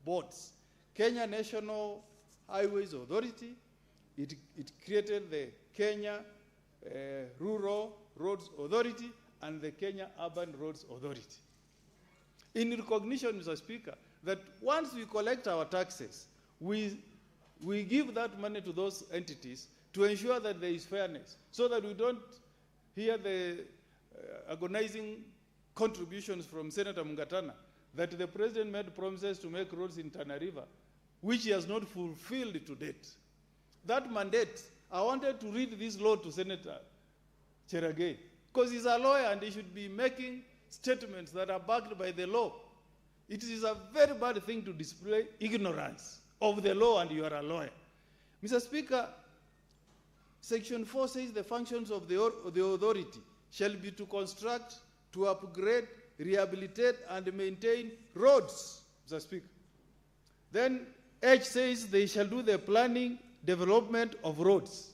boards. Kenya National Highways Authority, it created the Kenya Rural Roads Authority, and the Kenya Urban Roads Authority. In recognition, Mr. Speaker, that once we collect our taxes, we give that money to those entities to ensure that there is fairness, so that we don't hear the agonizing contributions from Senator Mungatana that the president made promises to make roads in Tana River, which he has not fulfilled to date. That mandate, I wanted to read this law to Senator Cheragay, because he's a lawyer and he should be making statements that are backed by the law. It is a very bad thing to display ignorance of the law and you are a lawyer. Mr. Speaker, Section 4 says the functions of the authority shall be to construct, to upgrade, rehabilitate, and maintain roads, Mr. Speaker. Then H says they shall do the planning, development of roads.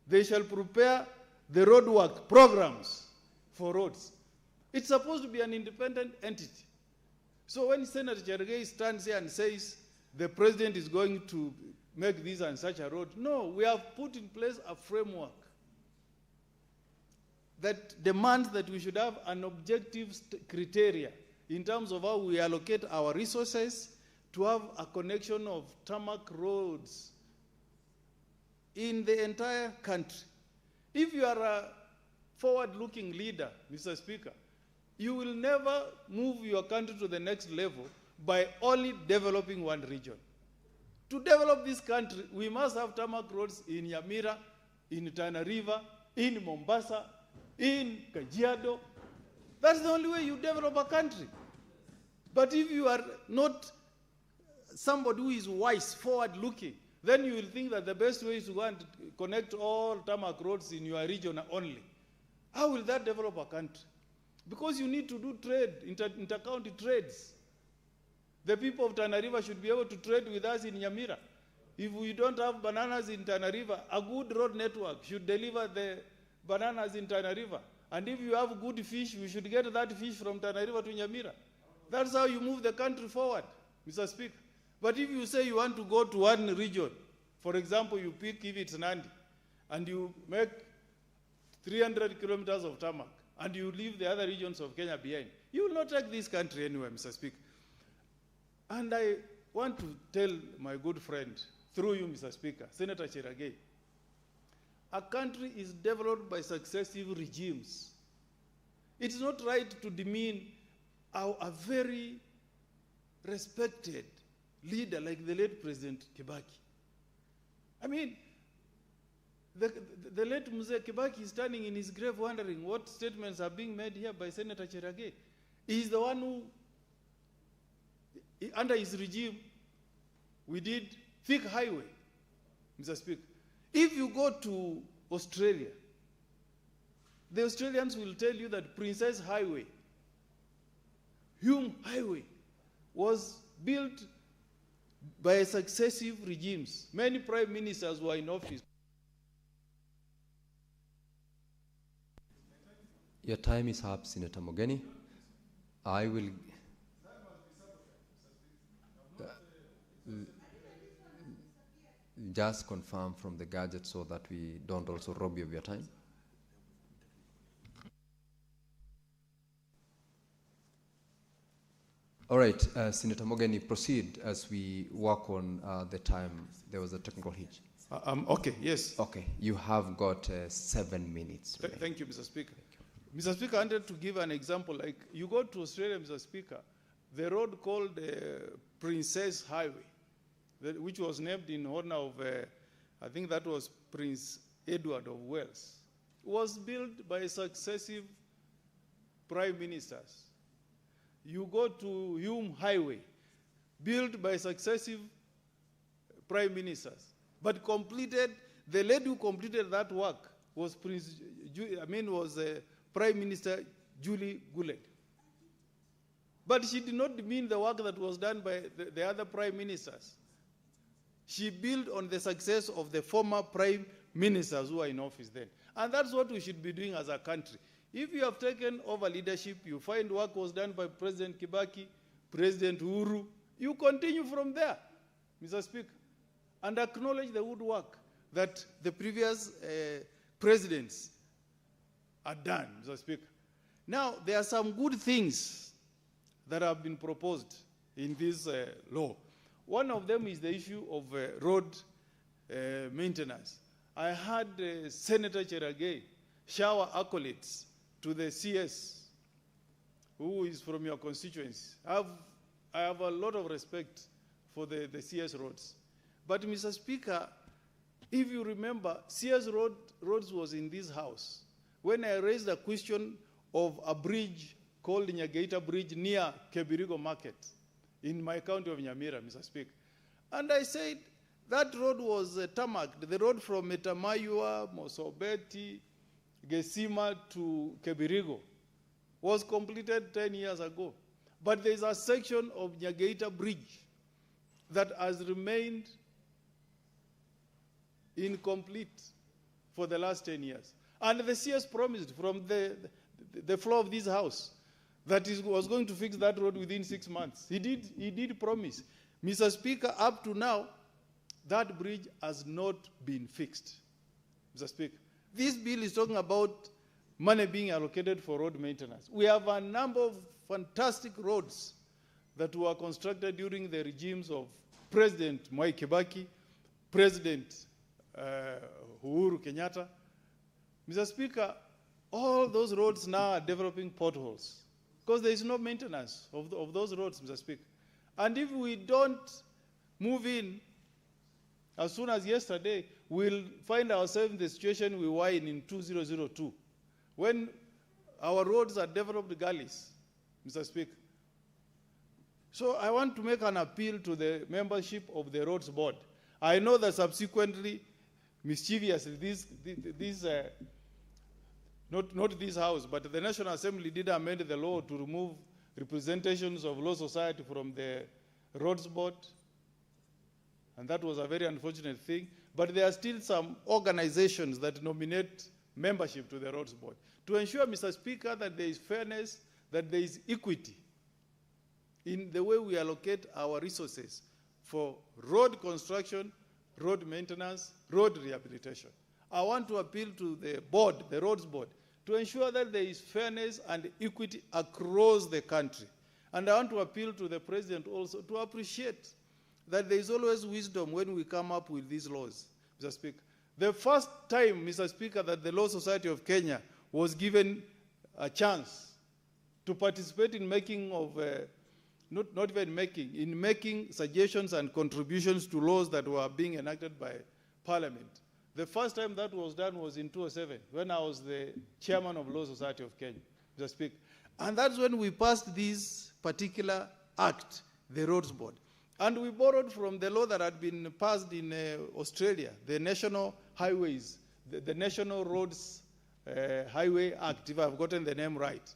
They shall prepare the roadwork programs for roads. It's supposed to be an independent entity. So when Senator Cheragay stands here and says the president is going to make this and such a road, no, we have put in place a framework that demands that we should have an objective criteria in terms of how we allocate our resources to have a connection of tarmac roads in the entire country. If you are a forward-looking leader, Mr. Speaker, you will never move your country to the next level by only developing one region. To develop this country, we must have tarmac roads in Nyamira, in Tana River, in Mombasa, in Kajiado. That's the only way you develop a country. But if you are not somebody who is wise, forward-looking, then you will think that the best way is to go and connect all tarmac roads in your region only. How will that develop a country? Because you need to do trade, inter-county trades. The people of Tana River should be able to trade with us in Nyamira. If we don't have bananas in Tana River, a good road network should deliver the bananas in Tana River. And if you have good fish, we should get that fish from Tana River to Nyamira. That's how you move the country forward, Mr. Speaker. But if you say you want to go to one region, for example, you pick if it's Nandi, and you make 300 kilometers of tarmac, and you leave the other regions of Kenya behind, you will not take this country anywhere, Mr. Speaker. And I want to tell my good friend, through you, Mr. Speaker, Senator Cheragay, a country is developed by successive regimes. It is not right to demean a very respected leader like the late President Kibaki. I mean, the late Mzee Kibaki is standing in his grave wondering what statements are being made here by Senator Cheragay. He is the one who, under his regime, we did thick highway, Mr. Speaker. If you go to Australia, the Australians will tell you that Princess Highway, Hume Highway, was built by successive regimes. Many prime ministers were in office. Your time is up, Senator Mogeni. I will... just confirm from the gadget so that we don't also rob you of your time. All right, Senator Mogeni, proceed as we work on the time. There was a technical hitch. Okay, yes. Okay, you have got 7 minutes. Thank you, Mr. Speaker. Mr. Speaker, I wanted to give an example. Like, you go to Australia, Mr. Speaker, the road called Princess Highway, which was named in honor of, I think that was Prince Edward of Wales, was built by successive prime ministers. You go to Hume Highway, built by successive prime ministers, but completed, the lady who completed that work was Prime Minister Julie Gillard. But she did not mean the work that was done by the other prime ministers. She built on the success of the former prime ministers who are in office then. And that's what we should be doing as a country. If you have taken over leadership, you find work was done by President Kibaki, President Uhuru, you continue from there, Mr. Speaker, and acknowledge the good work that the previous presidents had done, Mr. Speaker. Now, there are some good things that have been proposed in this law. One of them is the issue of road maintenance. I had Senator Cherargei shower accolades to the CS, who is from your constituency. I have a lot of respect for the CS roads. But, Mr. Speaker, if you remember, CS roads was in this house when I raised a question of a bridge called Nyagaita Bridge near Kebirigo Market in my county of Nyamira, Mr. Speaker. And I said that road was tarmacked. The road from Metamayua, Mosobeti, Gesima to Kebirigo was completed 10 years ago. But there's a section of Nyagaita Bridge that has remained incomplete for the last 10 years. And the CS promised from the floor of this house that he was going to fix that road within 6 months. He did promise. Mr. Speaker, up to now, that bridge has not been fixed. Mr. Speaker, this bill is talking about money being allocated for road maintenance. We have a number of fantastic roads that were constructed during the regimes of President Mwai Kibaki, President Uhuru Kenyatta. Mr. Speaker, all those roads now are developing potholes because there is no maintenance of those roads, Mr. Speaker. And if we don't move in, as soon as yesterday, we'll find ourselves in the situation we were in 2002, when our roads are developed gullies, Mr. Speaker. So I want to make an appeal to the membership of the Roads Board. I know that subsequently, mischievously, not this House, but the National Assembly did amend the law to remove representations of law society from the Roads Board. And that was a very unfortunate thing. But there are still some organizations that nominate membership to the Roads Board to ensure, Mr. Speaker, that there is fairness, that there is equity in the way we allocate our resources for road construction, road maintenance, road rehabilitation. I want to appeal to the board, the Roads Board, to ensure that there is fairness and equity across the country. And I want to appeal to the President also to appreciate that there is always wisdom when we come up with these laws, Mr. Speaker. The first time, Mr. Speaker, that the Law Society of Kenya was given a chance to participate in making of, not even making, in making suggestions and contributions to laws that were being enacted by Parliament. The first time that was done was in 2007, when I was the chairman of Law Society of Kenya, Mr. Speaker. And that's when we passed this particular act, the Roads Board. And we borrowed from the law that had been passed in Australia, the National Highways, the National Roads Highway Act, if I've gotten the name right.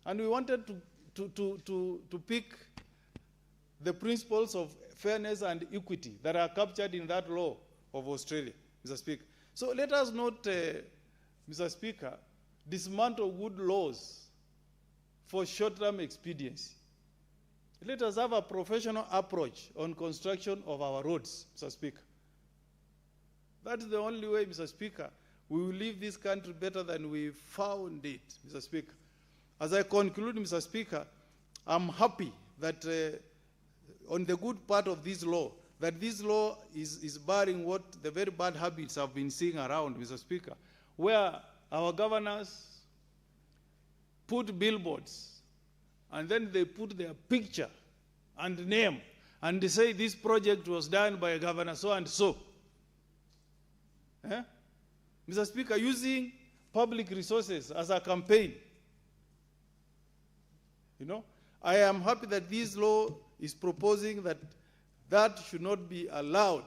And we wanted to pick the principles of fairness and equity that are captured in that law of Australia, Mr. Speaker. So let us not, Mr. Speaker, dismantle good laws for short-term expediency. Let us have a professional approach on construction of our roads, Mr. Speaker. That's the only way, Mr. Speaker, we will leave this country better than we found it, Mr. Speaker. As I conclude, Mr. Speaker, I'm happy that on the good part of this law, that this law is barring what the very bad habits have been seeing around, Mr. Speaker, where our governors put billboards, and then they put their picture and name, and they say this project was done by Governor so and so. Eh? Mr. Speaker, using public resources as a campaign. You know, I am happy that this law is proposing that that should not be allowed.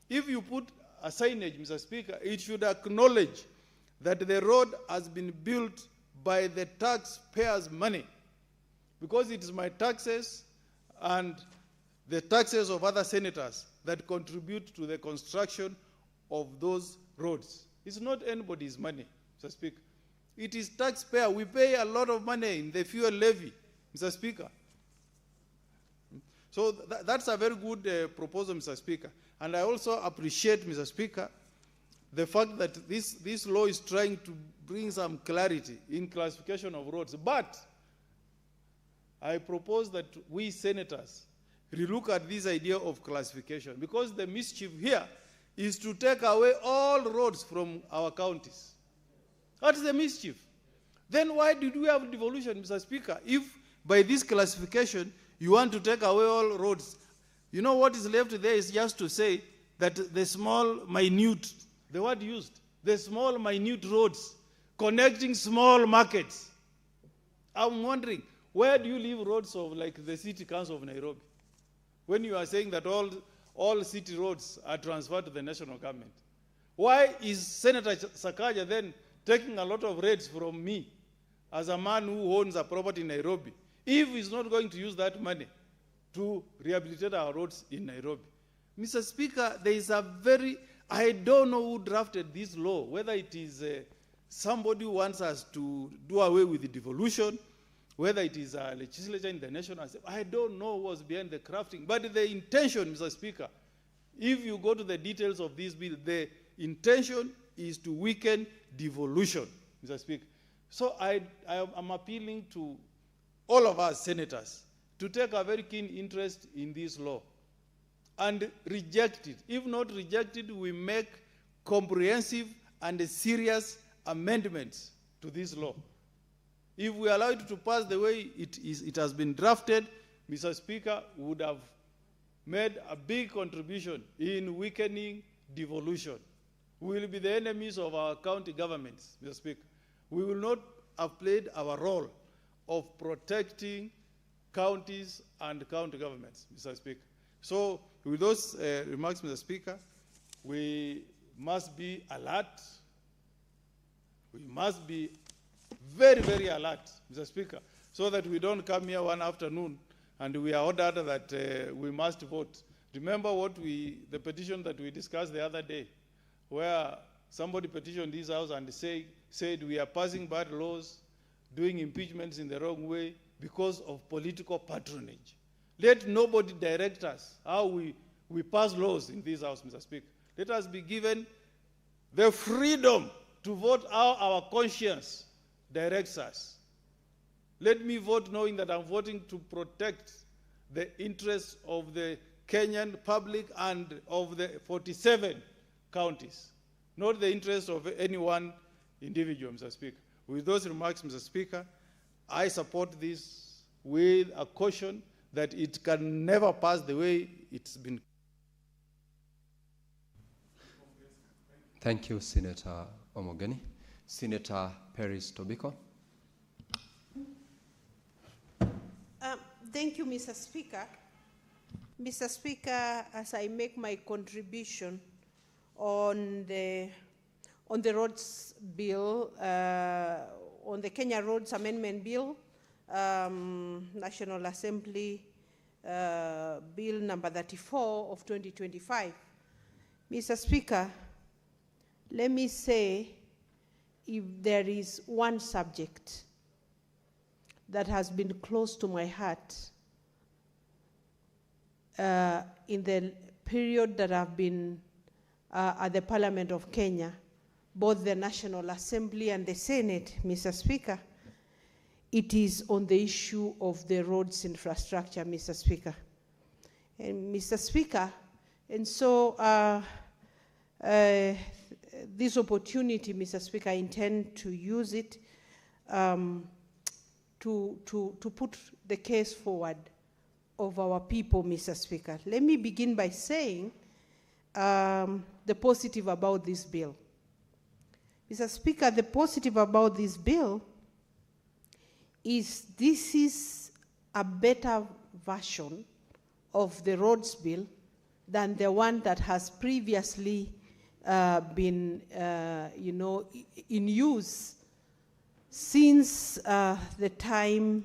If you put a signage, Mr. Speaker, it should acknowledge that the road has been built by the taxpayers' money, because it is my taxes and the taxes of other senators that contribute to the construction of those roads. It's not anybody's money, Mr. Speaker. It is taxpayer. We pay a lot of money in the fuel levy, Mr. Speaker. So that's a very good proposal, Mr. Speaker. And I also appreciate, Mr. Speaker, the fact that this law is trying to bring some clarity in classification of roads. But I propose that we senators relook at this idea of classification, because the mischief here is to take away all roads from our counties. That's the mischief. Then why did we have devolution, Mr. Speaker, if by this classification you want to take away all roads? You know what is left there is just to say that the small, minute, the word used, the small, minute roads connecting small markets. I'm wondering, where do you leave roads of like the City Council of Nairobi, when you are saying that all city roads are transferred to the national government? Why is Senator Sakaja then taking a lot of rates from me as a man who owns a property in Nairobi, if he's not going to use that money to rehabilitate our roads in Nairobi? Mr. Speaker, there is a very, I don't know who drafted this law, whether it is somebody who wants us to do away with the devolution, whether it is a legislature in the National Assembly. I don't know who was behind the crafting, but the intention, Mr. Speaker, if you go to the details of this bill, the intention is to weaken devolution, Mr. Speaker. So I am appealing to all of us senators to take a very keen interest in this law and reject it. If not rejected, we make comprehensive and serious amendments to this law. If we allow it to pass the way it has been drafted, Mr. Speaker, would have made a big contribution in weakening devolution. We will be the enemies of our county governments, Mr. Speaker. We will not have played our role of protecting counties and county governments, Mr. Speaker. So with those remarks, Mr. Speaker, we must be alert. We must be very, very alert, Mr. Speaker, so that we don't come here one afternoon and we are ordered that we must vote. Remember the petition that we discussed the other day, where somebody petitioned this house and said we are passing bad laws, doing impeachments in the wrong way because of political patronage. Let nobody direct us how we pass laws in this house, Mr. Speaker. Let us be given the freedom to vote how our conscience directs us. Let me vote knowing that I'm voting to protect the interests of the Kenyan public and of the 47 counties, not the interests of any one individual, Mr. Speaker. With those remarks, Mr. Speaker, I support this with a caution that it can never pass the way it's been. Thank you, Senator Omogeni. Senator Paris Tobiko. Thank you, Mr. Speaker. Mr. Speaker, as I make my contribution on the roads bill, on the Kenya Roads Amendment Bill, National Assembly Bill number 34 of 2025. Mr. Speaker, let me say, if there is one subject that has been close to my heart in the period that I've been at the Parliament of Kenya, both the National Assembly and the Senate, Mr. Speaker, it is on the issue of the roads infrastructure, Mr. Speaker. And Mr. Speaker, and so this opportunity, Mr. Speaker, I intend to use it to put the case forward of our people, Mr. Speaker. Let me begin by saying the positive about this bill. Mr. Speaker, the positive about this bill is this is a better version of the roads bill than the one that has previously been, in use since the time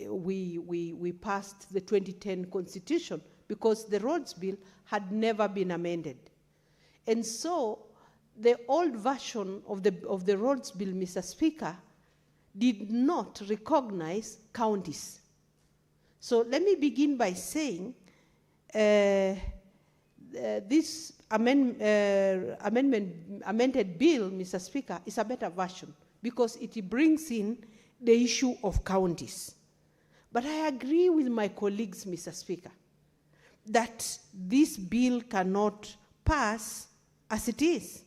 we passed the 2010 Constitution, because the roads bill had never been amended. And so the old version of the roads bill, Mr. Speaker, did not recognize counties. So let me begin by saying this amended bill, Mr. Speaker, is a better version because it brings in the issue of counties. But I agree with my colleagues, Mr. Speaker, that this bill cannot pass as it is.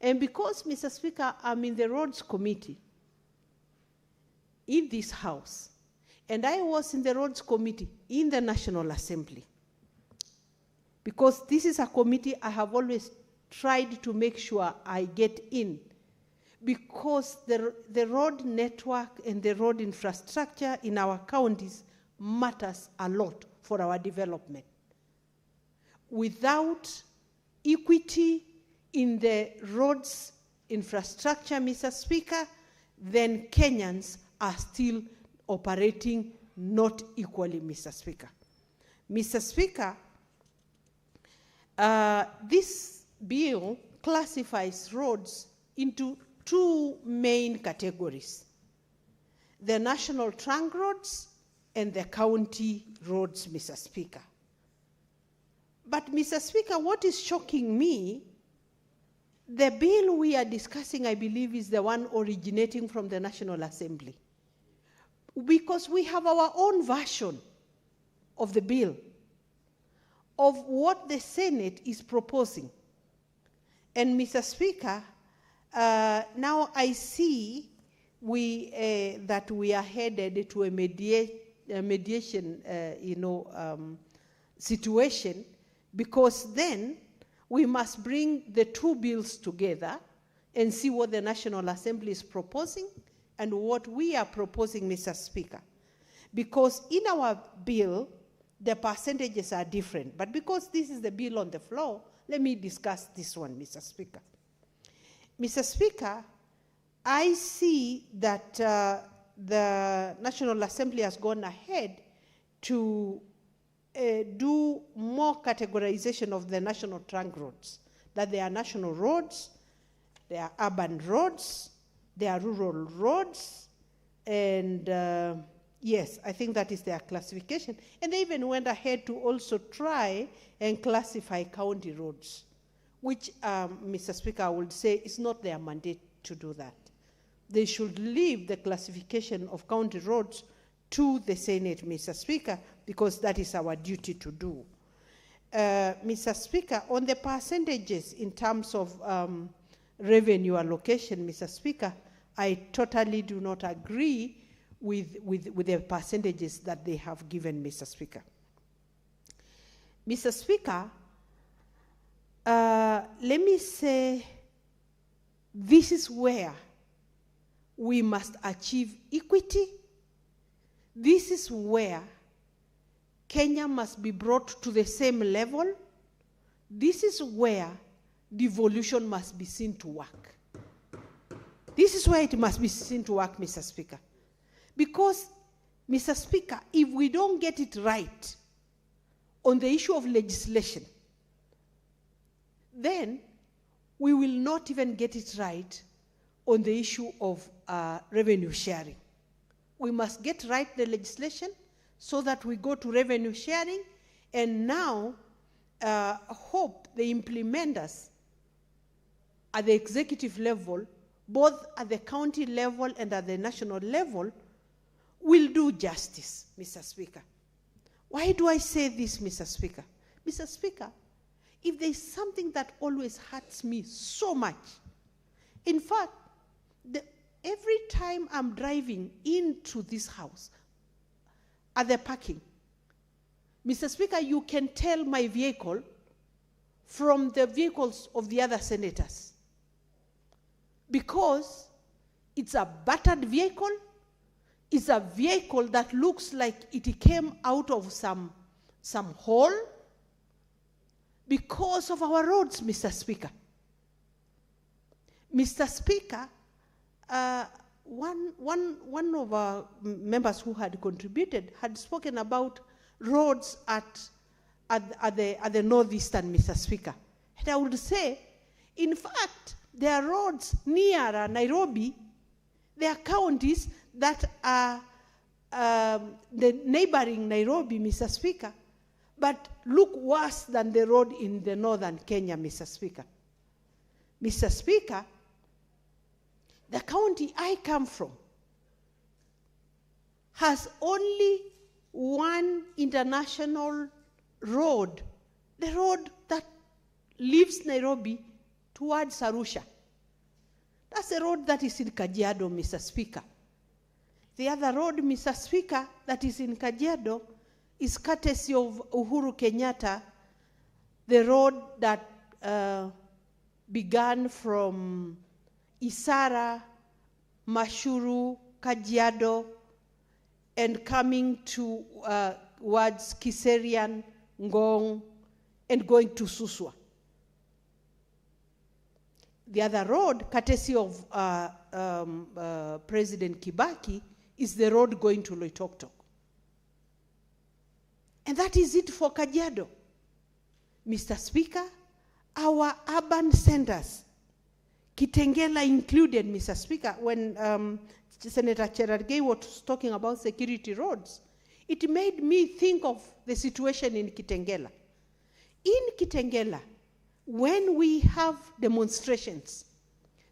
And because, Mr. Speaker, I'm in the Roads Committee in this House, and I was in the Roads Committee in the National Assembly, because this is a committee I have always tried to make sure I get in, because the road network and the road infrastructure in our counties matters a lot for our development. Without equity in the roads infrastructure, Mr. Speaker, then Kenyans are still operating not equally, Mr. Speaker. Mr. Speaker, this bill classifies roads into two main categories: the national trunk roads and the county roads, Mr. Speaker. But, Mr. Speaker, what is shocking me, the bill we are discussing, I believe, is the one originating from the National Assembly, because we have our own version of the bill, of what the Senate is proposing. And, Mr. Speaker, now I see that we are headed to a mediation situation, because then we must bring the two bills together and see what the National Assembly is proposing and what we are proposing, Mr. Speaker. Because in our bill, the percentages are different. But because this is the bill on the floor, let me discuss this one, Mr. Speaker. Mr. Speaker, I see that the National Assembly has gone ahead to do more categorization of the national trunk roads, that there are national roads, there are urban roads, there are rural roads, and yes, I think that is their classification. And they even went ahead to also try and classify county roads, which, Mr. Speaker, I would say is not their mandate to do that. They should leave the classification of county roads to the Senate, Mr. Speaker, because that is our duty to do. Mr. Speaker, on the percentages in terms of revenue allocation, Mr. Speaker, I totally do not agree with the percentages that they have given, Mr. Speaker. Mr. Speaker, let me say this is where we must achieve equity. This is where Kenya must be brought to the same level. This is where devolution must be seen to work. This is where it must be seen to work, Mr. Speaker. Because, Mr. Speaker, if we don't get it right on the issue of legislation, then we will not even get it right on the issue of revenue sharing. We must get right the legislation so that we go to revenue sharing, and now hope the implementers at the executive level, both at the county level and at the national level, will do justice, Mr. Speaker. Why do I say this, Mr. Speaker? Mr. Speaker, if there is something that always hurts me so much, in fact, every time I'm driving into this house, at the parking, Mr. Speaker, you can tell my vehicle from the vehicles of the other senators, because it's a battered vehicle. It's a vehicle that looks like it came out of some hole because of our roads, Mr. Speaker. Mr. Speaker, one of our members who had contributed had spoken about roads at the northeastern, Mr. Speaker. And I would say, in fact, there are roads near Nairobi, there are counties that are the neighboring Nairobi, Mr. Speaker, but look worse than the road in the northern Kenya, Mr. Speaker. Mr. Speaker, the county I come from has only one international road, the road that leaves Nairobi towards Arusha. That's the road that is in Kajiado, Mr. Speaker. The other road, Mr. Speaker, that is in Kajiado is courtesy of Uhuru Kenyatta, the road that began from Isara, Mashuru, Kajiado, and coming towards Kiserian, Ngong, and going to Suswa. The other road, courtesy of President Kibaki, is the road going to Loitoktok. And that is it for Kajiado. Mr. Speaker, our urban centers, Kitengela included, Mr. Speaker, when Senator Cherargei was talking about security roads, it made me think of the situation in Kitengela. In Kitengela, when we have demonstrations,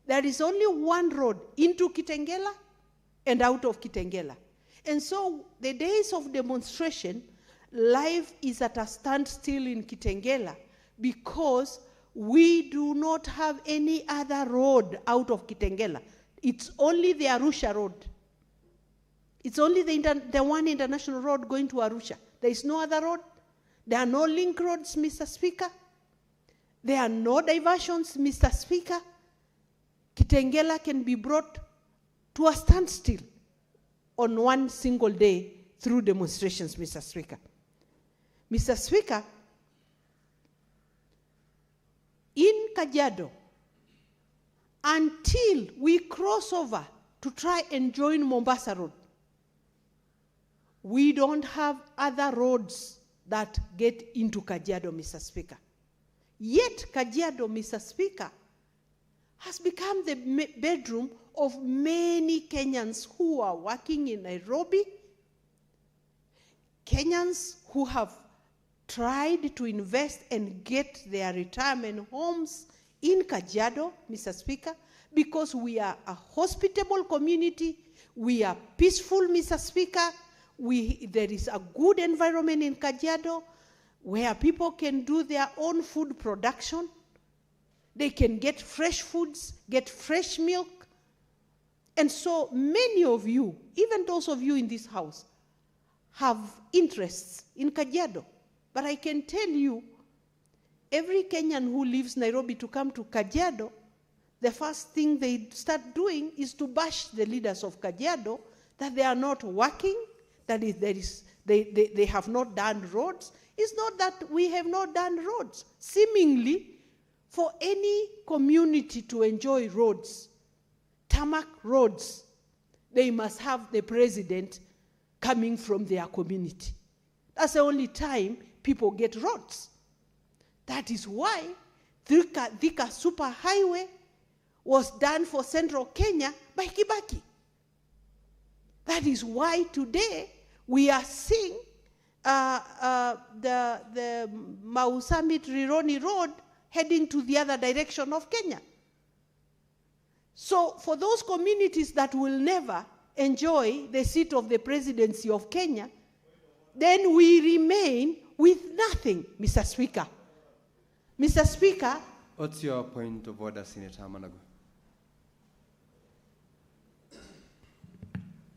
there is only one road into Kitengela and out of Kitengela. And so the days of demonstration, life is at a standstill in Kitengela because we do not have any other road out of Kitengela. It's only the Arusha road. It's only the one international road going to Arusha. There is no other road. There are no link roads, Mr. Speaker. There are no diversions, Mr. Speaker. Kitengela can be brought to a standstill on one single day through demonstrations, Mr. Speaker. Mr. Speaker, in Kajiado, until we cross over to try and join Mombasa Road, we don't have other roads that get into Kajiado, Mr. Speaker. Yet Kajiado, Mr. Speaker, has become the bedroom of many Kenyans who are working in Nairobi, Kenyans who have tried to invest and get their retirement homes in Kajiado, Mr. Speaker, because we are a hospitable community, we are peaceful, Mr. Speaker, there is a good environment in Kajiado where people can do their own food production. They can get fresh foods, get fresh milk. And so many of you, even those of you in this house, have interests in Kajiado. But I can tell you, every Kenyan who leaves Nairobi to come to Kajiado, the first thing they start doing is to bash the leaders of Kajiado that they are not working, that they have not done roads. It's not that we have not done roads. Seemingly, for any community to enjoy roads, tarmac roads, they must have the president coming from their community. That's the only time people get roads. That is why Thika Super Highway was done for central Kenya by Kibaki. That is why today we are seeing the Mau Summit Rironi Road heading to the other direction of Kenya. So for those communities that will never enjoy the seat of the presidency of Kenya, then we remain with nothing, Mr. Speaker. Mr. Speaker. What's your point of order, Senator Manago?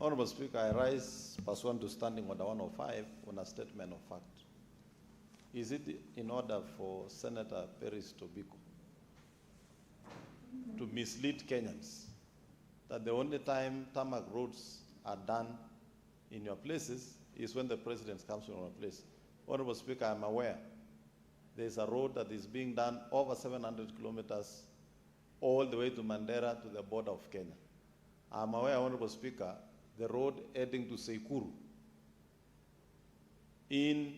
Honorable Speaker, I rise pursuant to Standing Order 105 on a statement of fact. Is it in order for Senator Peris Tobiko to mislead Kenyans that the only time tarmac roads are done in your places is when the president comes from your place? Honorable Speaker, I'm aware there's a road that is being done over 700 kilometers all the way to Mandera to the border of Kenya. I'm aware, Honorable Speaker, the road heading to Seikuru in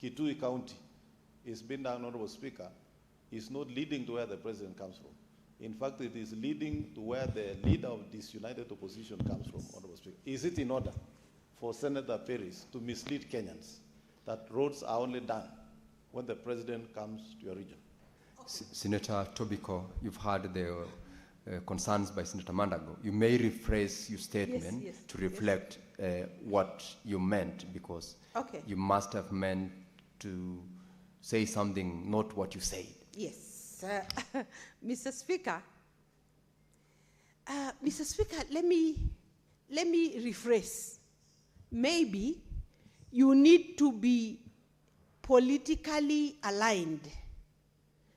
Kitui County is being done, Honorable Speaker, is not leading to where the president comes from. In fact, it is leading to where the leader of this united opposition comes from, Honorable Speaker. Is it in order for Senator Peris to mislead Kenyans that roads are only done when the president comes to your region? Senator Tobiko, you've heard the concerns by Senator Mandago. You may rephrase your statement to reflect what you meant, because you must have meant to say something, not what you said. Yes. Mr. Speaker, let me rephrase. Maybe you need to be politically aligned.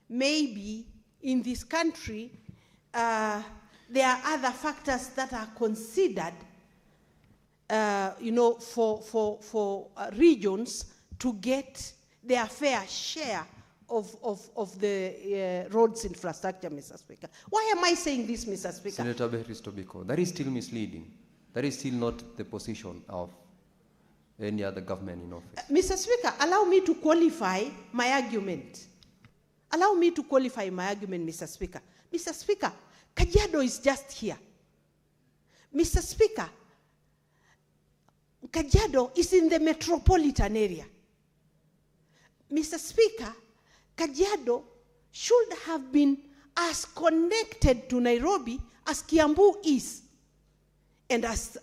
Maybe in this country, there are other factors that are considered, for regions to get their fair share of the roads infrastructure, Mr. Speaker. Why am I saying this, Mr. Speaker? Senator Peris Tobiko, that is still misleading. That is still not the position of any other government in office. Mr. Speaker, allow me to qualify my argument. Allow me to qualify my argument, Mr. Speaker. Mr. Speaker, Kajiado is just here. Mr. Speaker, Kajiado is in the metropolitan area. Mr. Speaker, Kajiado should have been as connected to Nairobi as Kiambu is, and as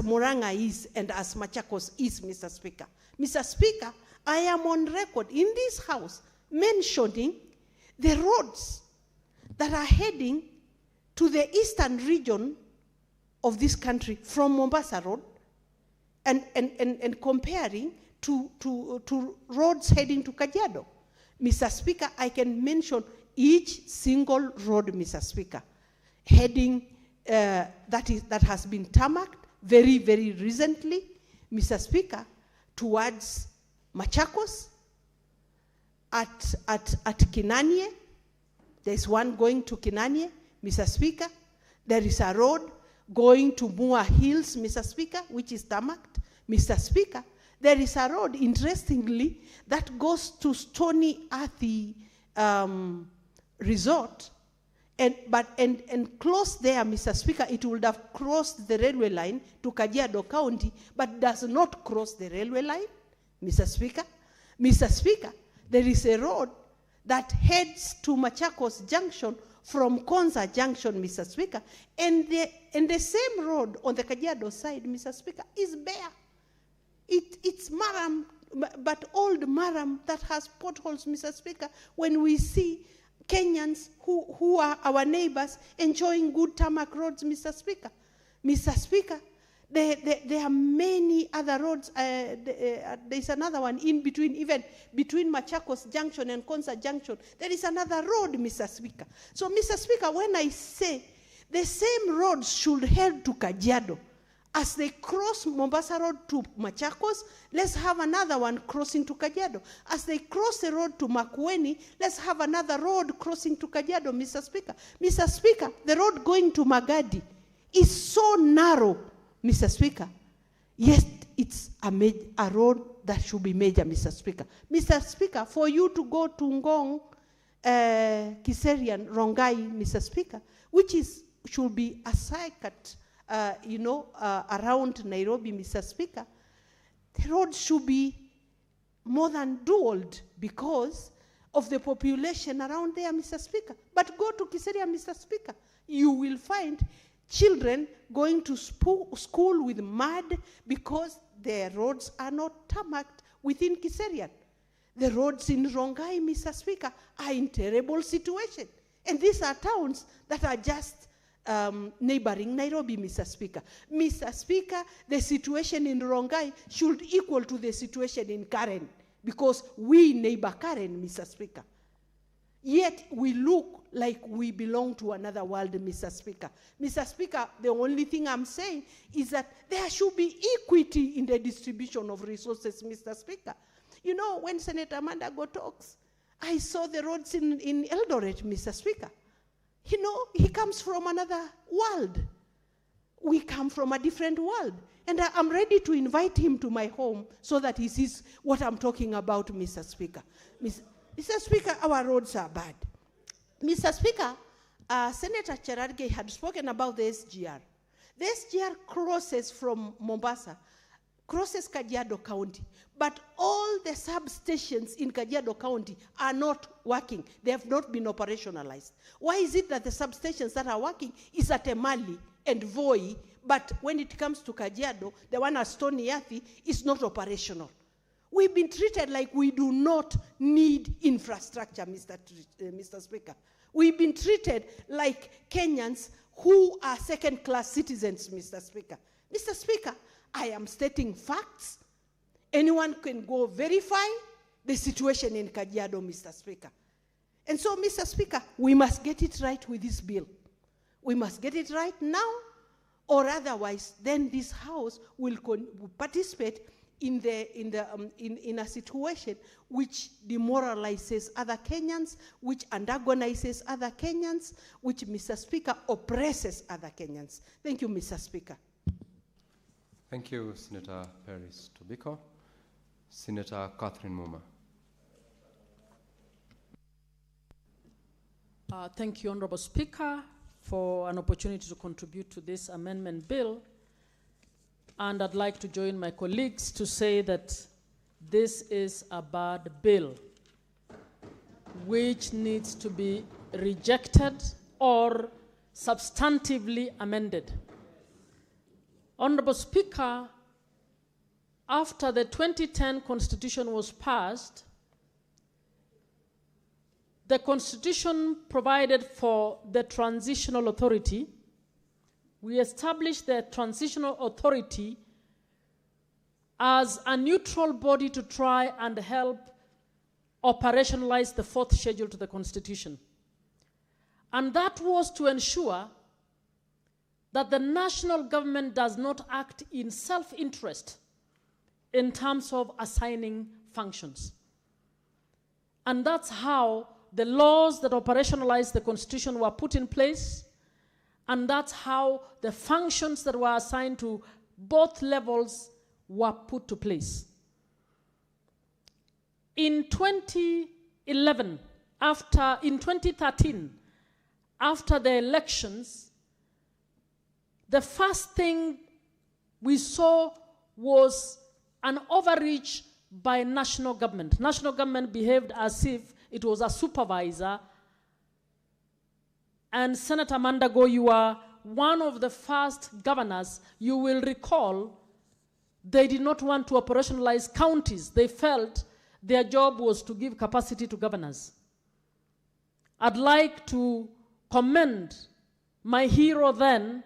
Murang'a is, and as Machakos is, Mr. Speaker. Mr. Speaker, I am on record in this House mentioning the roads that are heading to the eastern region of this country from Mombasa Road, and comparing to roads heading to Kajiado. Mr. Speaker, I can mention each single road, Mr. Speaker, heading that has been tarmacked very, very recently, Mr. Speaker, towards Machakos, at Kinanie. There's one going to Kinanie, Mr. Speaker. There is a road going to Moa Hills, Mr. Speaker, which is tarmacked. Mr. Speaker, there is a road, interestingly, that goes to Stony Earthy Resort, and close there, Mr. Speaker, it would have crossed the railway line to Kajiado County, but does not cross the railway line, Mr. Speaker. Mr. Speaker, there is a road that heads to Machakos Junction from Konza Junction, Mr. Speaker, and the same road on the Kajiado side, Mr. Speaker, is bare. It's Maram, but old Maram that has potholes, Mr. Speaker, when we see Kenyans who are our neighbors enjoying good tarmac roads, Mr. Speaker. Mr. Speaker, there are many other roads. There's another one in between, even between Machakos Junction and Konza Junction. There is another road, Mr. Speaker. So, Mr. Speaker, when I say the same roads should head to Kajiado, as they cross Mombasa Road to Machakos, let's have another one crossing to Kajiado. As they cross the road to Makueni, let's have another road crossing to Kajiado, Mr. Speaker. Mr. Speaker, the road going to Magadi is so narrow, Mr. Speaker. Yes, it's a road that should be major, Mr. Speaker. Mr. Speaker, for you to go to Ngong, Kiserian, Rongai, Mr. Speaker, which should be a circuit, around Nairobi, Mr. Speaker, the road should be more than doubled because of the population around there, Mr. Speaker. But go to Kiseria, Mr. Speaker, you will find children going to school with mud because their roads are not tarmacked within Kiserian. The roads in Rongai, Mr. Speaker, are in terrible situation. And these are towns that are just neighboring Nairobi, Mr. Speaker. Mr. Speaker, the situation in Rongai should equal to the situation in Karen, because we neighbor Karen, Mr. Speaker. Yet we look like we belong to another world, Mr. Speaker. Mr. Speaker, the only thing I'm saying is that there should be equity in the distribution of resources, Mr. Speaker. You know, when Senator Mandago talks, I saw the roads in Eldoret, Mr. Speaker. You know, he comes from another world. We come from a different world. And I'm ready to invite him to my home so that he sees what I'm talking about, Mr. Speaker. Mr. Speaker, our roads are bad. Mr. Speaker, Senator Cherargei had spoken about the SGR. The SGR crosses from Mombasa, crosses Kajiado County, but all the substations in Kajiado County are not working. They have not been operationalized. Why is it that the substations that are working is at Emali and Voi, but when it comes to Kajiado, the one at Stony Yathi is not operational? We've been treated like we do not need infrastructure, Mr. Speaker. We've been treated like Kenyans who are second-class citizens, Mr. Speaker. Mr. Speaker, I am stating facts. Anyone can go verify the situation in Kajiado, Mr. Speaker. And so, Mr. Speaker, we must get it right with this bill. We must get it right now, or otherwise, then this House will participate in a situation which demoralizes other Kenyans, which antagonizes other Kenyans, which, Mr. Speaker, oppresses other Kenyans. Thank you, Mr. Speaker. Thank you, Senator Paris Tobiko. Senator Catherine Muma. Thank you, Honorable Speaker, for an opportunity to contribute to this amendment bill. And I'd like to join my colleagues to say that this is a bad bill which needs to be rejected or substantively amended. Honorable Speaker, after the 2010 Constitution was passed, the Constitution provided for the transitional authority. We established the transitional authority as a neutral body to try and help operationalize the fourth schedule to the Constitution. And that was to ensure that the national government does not act in self-interest in terms of assigning functions. And that's how the laws that operationalize the Constitution were put in place, and that's how the functions that were assigned to both levels were put to place. In 2013, after the elections, the first thing we saw was an overreach by national government. National government behaved as if it was a supervisor. And Senator Mandago, you are one of the first governors. You will recall they did not want to operationalize counties. They felt their job was to give capacity to governors. I'd like to commend my hero then,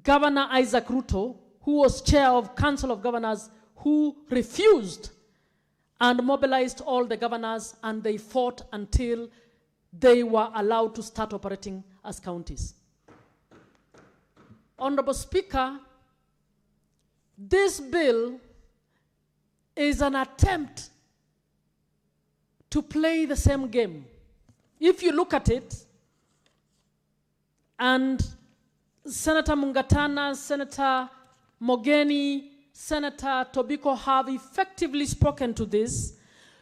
Governor Isaac Ruto, who was chair of Council of Governors, who refused and mobilized all the governors, and they fought until they were allowed to start operating as counties. Honorable Speaker, this bill is an attempt to play the same game. If you look at it, and Senator Mungatana, Senator Mogeni, Senator Tobiko have effectively spoken to this,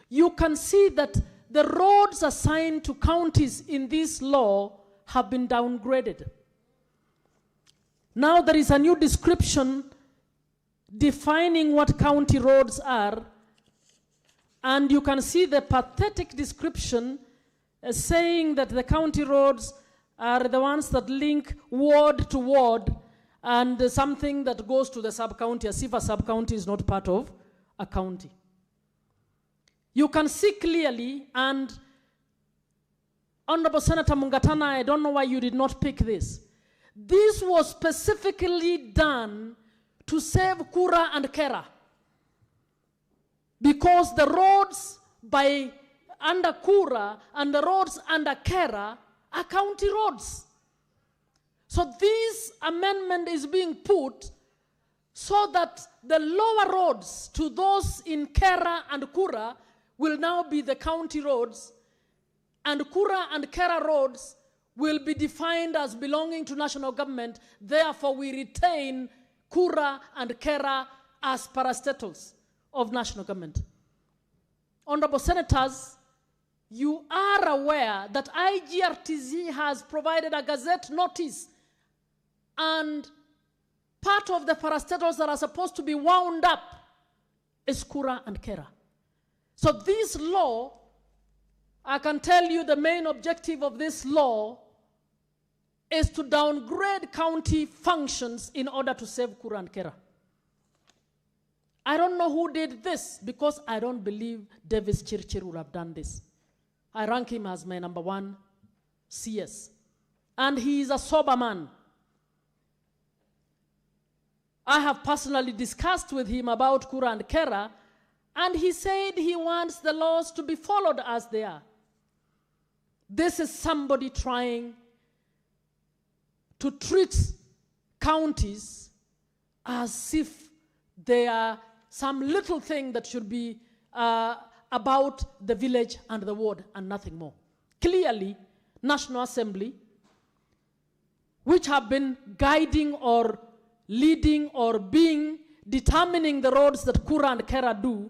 you can see that the roads assigned to counties in this law have been downgraded. Now there is a new description defining what county roads are, and you can see the pathetic description saying that the county roads are the ones that link ward to ward, and something that goes to the sub-county, as if a sub-county is not part of a county. You can see clearly, and Honorable Senator Mungatana, I don't know why you did not pick this. This was specifically done to save Kura and Kera, because the roads under Kura and the roads under Kera are county roads. So this amendment is being put so that the lower roads to those in Kera and Kura will now be the county roads, and Kura and Kera roads will be defined as belonging to national government. Therefore, we retain Kura and Kera as parastatals of national government. Honorable Senators, you are aware that IGRTZ has provided a gazette notice, and part of the parastatals that are supposed to be wound up is Kura and Kera. So this law, I can tell you the main objective of this law is to downgrade county functions in order to save Kura and Kera. I don't know who did this, because I don't believe Davis Chirchir would have done this. I rank him as my #1 CS. And he is a sober man. I have personally discussed with him about Kura and Kera, and he said he wants the laws to be followed as they are. This is somebody trying to treat counties as if they are some little thing that should be about the village and the ward and nothing more. Clearly, National Assembly, which have been guiding or leading or determining the roads that Kura and Kera do,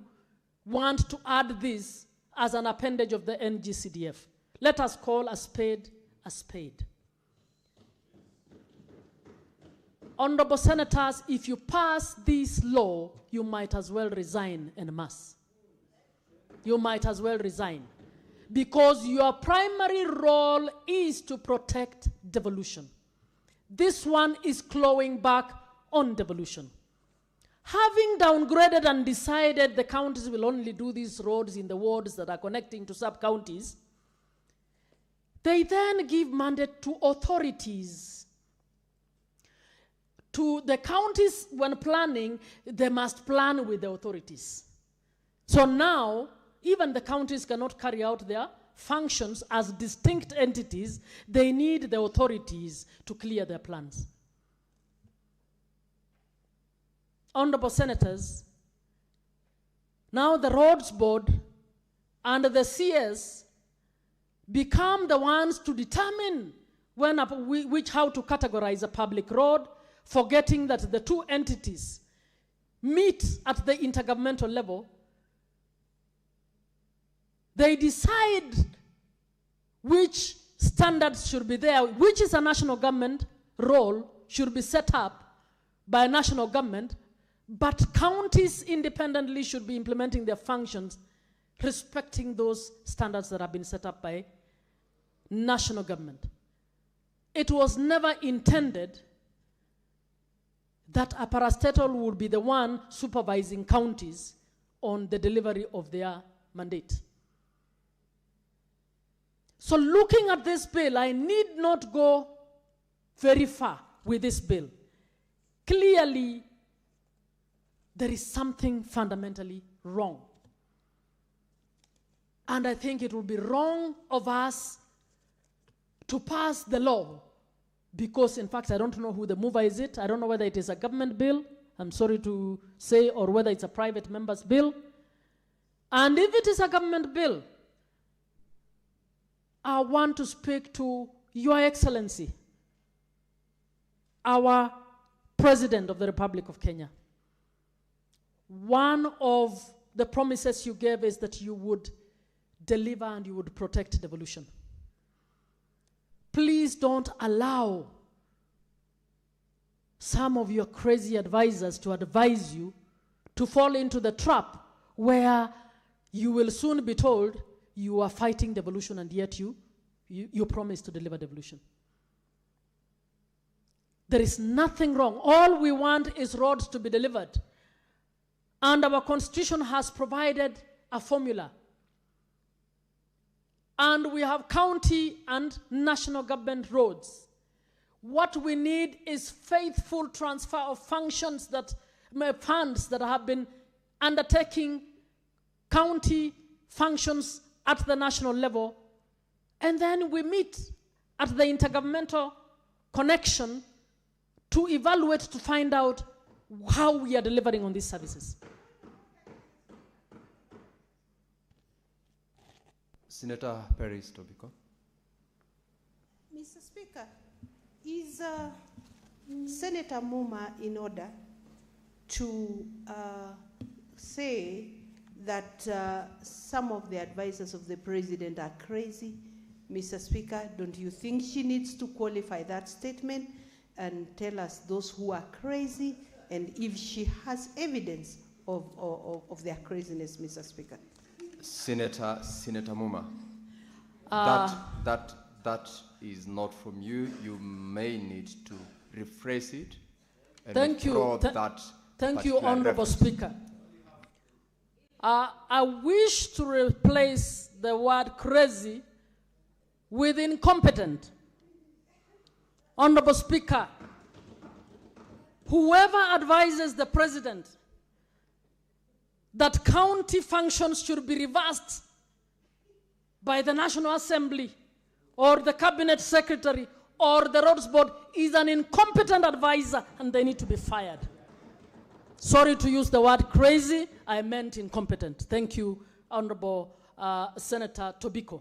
want to add this as an appendage of the NGCDF. Let us call a spade a spade. Honorable Senators, if you pass this law, you might as well resign en masse. You might as well resign, because your primary role is to protect devolution. This one is clawing back on devolution. Having downgraded and decided the counties will only do these roads in the wards that are connecting to sub-counties, they then give mandate to authorities. To the counties, when planning, they must plan with the authorities. So now, even the counties cannot carry out their functions as distinct entities. They need the authorities to clear their plans. Honorable Senators, now the Roads Board and the CS become the ones to determine how to categorize a public road, forgetting that the two entities meet at the intergovernmental level. They decide which standards should be there, which is a national government role, should be set up by a national government, but counties independently should be implementing their functions, respecting those standards that have been set up by national government. It was never intended that a parastatal would be the one supervising counties on the delivery of their mandate. So looking at this bill, I need not go very far with this bill. Clearly, there is something fundamentally wrong. And I think it would be wrong of us to pass the law, because in fact I don't know who the mover is. I don't know whether it is a government bill, I'm sorry to say, or whether it's a private member's bill. And if it is a government bill, I want to speak to Your Excellency, our President of the Republic of Kenya. One of the promises you gave is that you would deliver and you would protect devolution. Please don't allow some of your crazy advisors to advise you to fall into the trap where you will soon be told you are fighting devolution and yet you promise to deliver devolution. There is nothing wrong. All we want is roads to be delivered. And our constitution has provided a formula. and we have county and national government roads. What we need is faithful transfer of funds that have been undertaking county functions at the national level, and then we meet at the intergovernmental connection to evaluate, to find out how we are delivering on these services. Senator Perez Tobiko. Mr. Speaker, is Senator Muma in order to say that some of the advisors of the president are crazy? Mr. Speaker, don't you think she needs to qualify that statement and tell us those who are crazy, and if she has evidence of their craziness, Mr. Speaker? Senator Muma, that is not from you. You may need to rephrase it. And thank you. Thank you, Honorable Speaker. I wish to replace the word crazy with incompetent. Honorable Speaker, whoever advises the president that county functions should be reversed by the National Assembly or the Cabinet Secretary or the Roads Board is an incompetent advisor, and they need to be fired. Sorry to use the word crazy, I meant incompetent. Thank you, Honorable Senator Tobiko.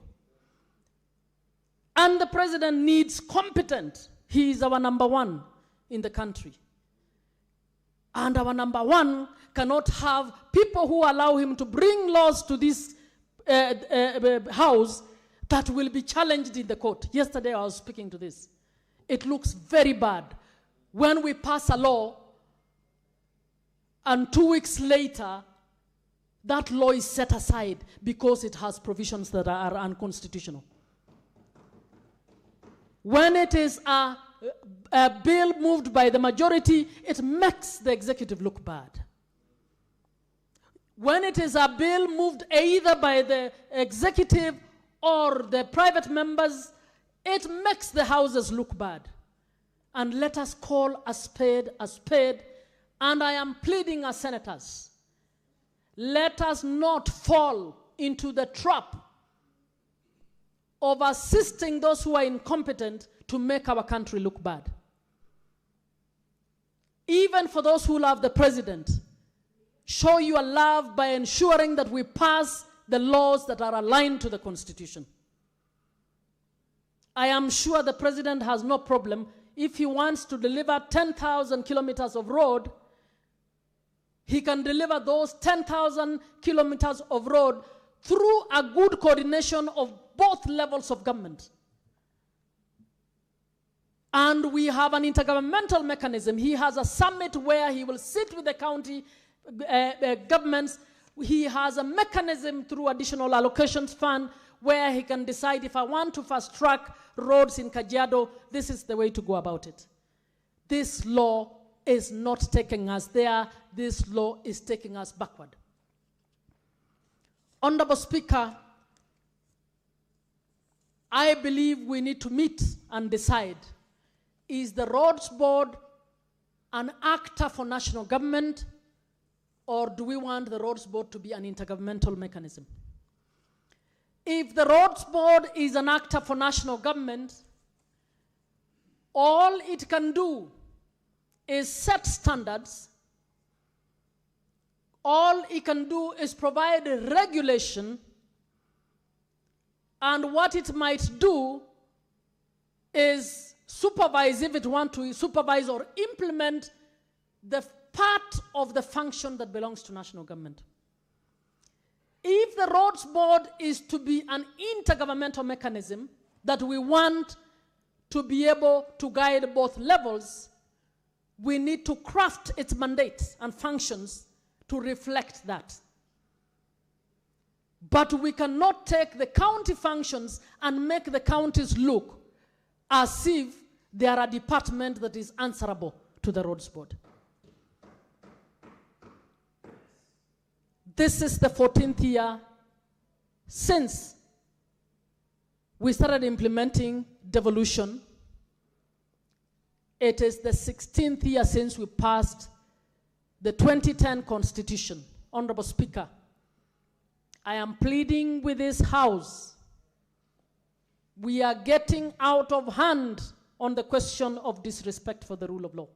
And the president needs competent. He is our number one in the country. And our number one cannot have people who allow him to bring laws to this house that will be challenged in the court. Yesterday I was speaking to this. It looks very bad when we pass a law and 2 weeks later that law is set aside because it has provisions that are unconstitutional. When it is a bill moved by the majority, it makes the executive look bad. When it is a bill moved either by the executive or the private members, it makes the houses look bad. And let us call a spade a spade. And I am pleading as senators, let us not fall into the trap of assisting those who are incompetent to make our country look bad. Even for those who love the president, show your love by ensuring that we pass the laws that are aligned to the Constitution. I am sure the president has no problem if he wants to deliver 10,000 kilometers of road. He can deliver those 10,000 kilometers of road through a good coordination of both levels of government. And we have an intergovernmental mechanism. He has a summit where he will sit with the county governments. He has a mechanism through additional allocations fund where he can decide, if I want to fast track roads in Kajiado, this is the way to go about it. This law is not taking us there. This law is taking us backward. Honorable Speaker, I believe we need to meet and decide, is the Roads Board an actor for national government, or do we want the Roads Board to be an intergovernmental mechanism? If the Roads Board is an actor for national government, all it can do is set standards. All it can do is provide a regulation, and what it might do is supervise, if it wants to supervise or implement the part of the function that belongs to national government. If the Roads Board is to be an intergovernmental mechanism that we want to be able to guide both levels, we need to craft its mandates and functions to reflect that. But we cannot take the county functions and make the counties look as if they are a department that is answerable to the Roads Board. This is the 14th year since we started implementing devolution. It is the 16th year since we passed the 2010 Constitution. Honorable Speaker, I am pleading with this House. We are getting out of hand on the question of disrespect for the rule of law,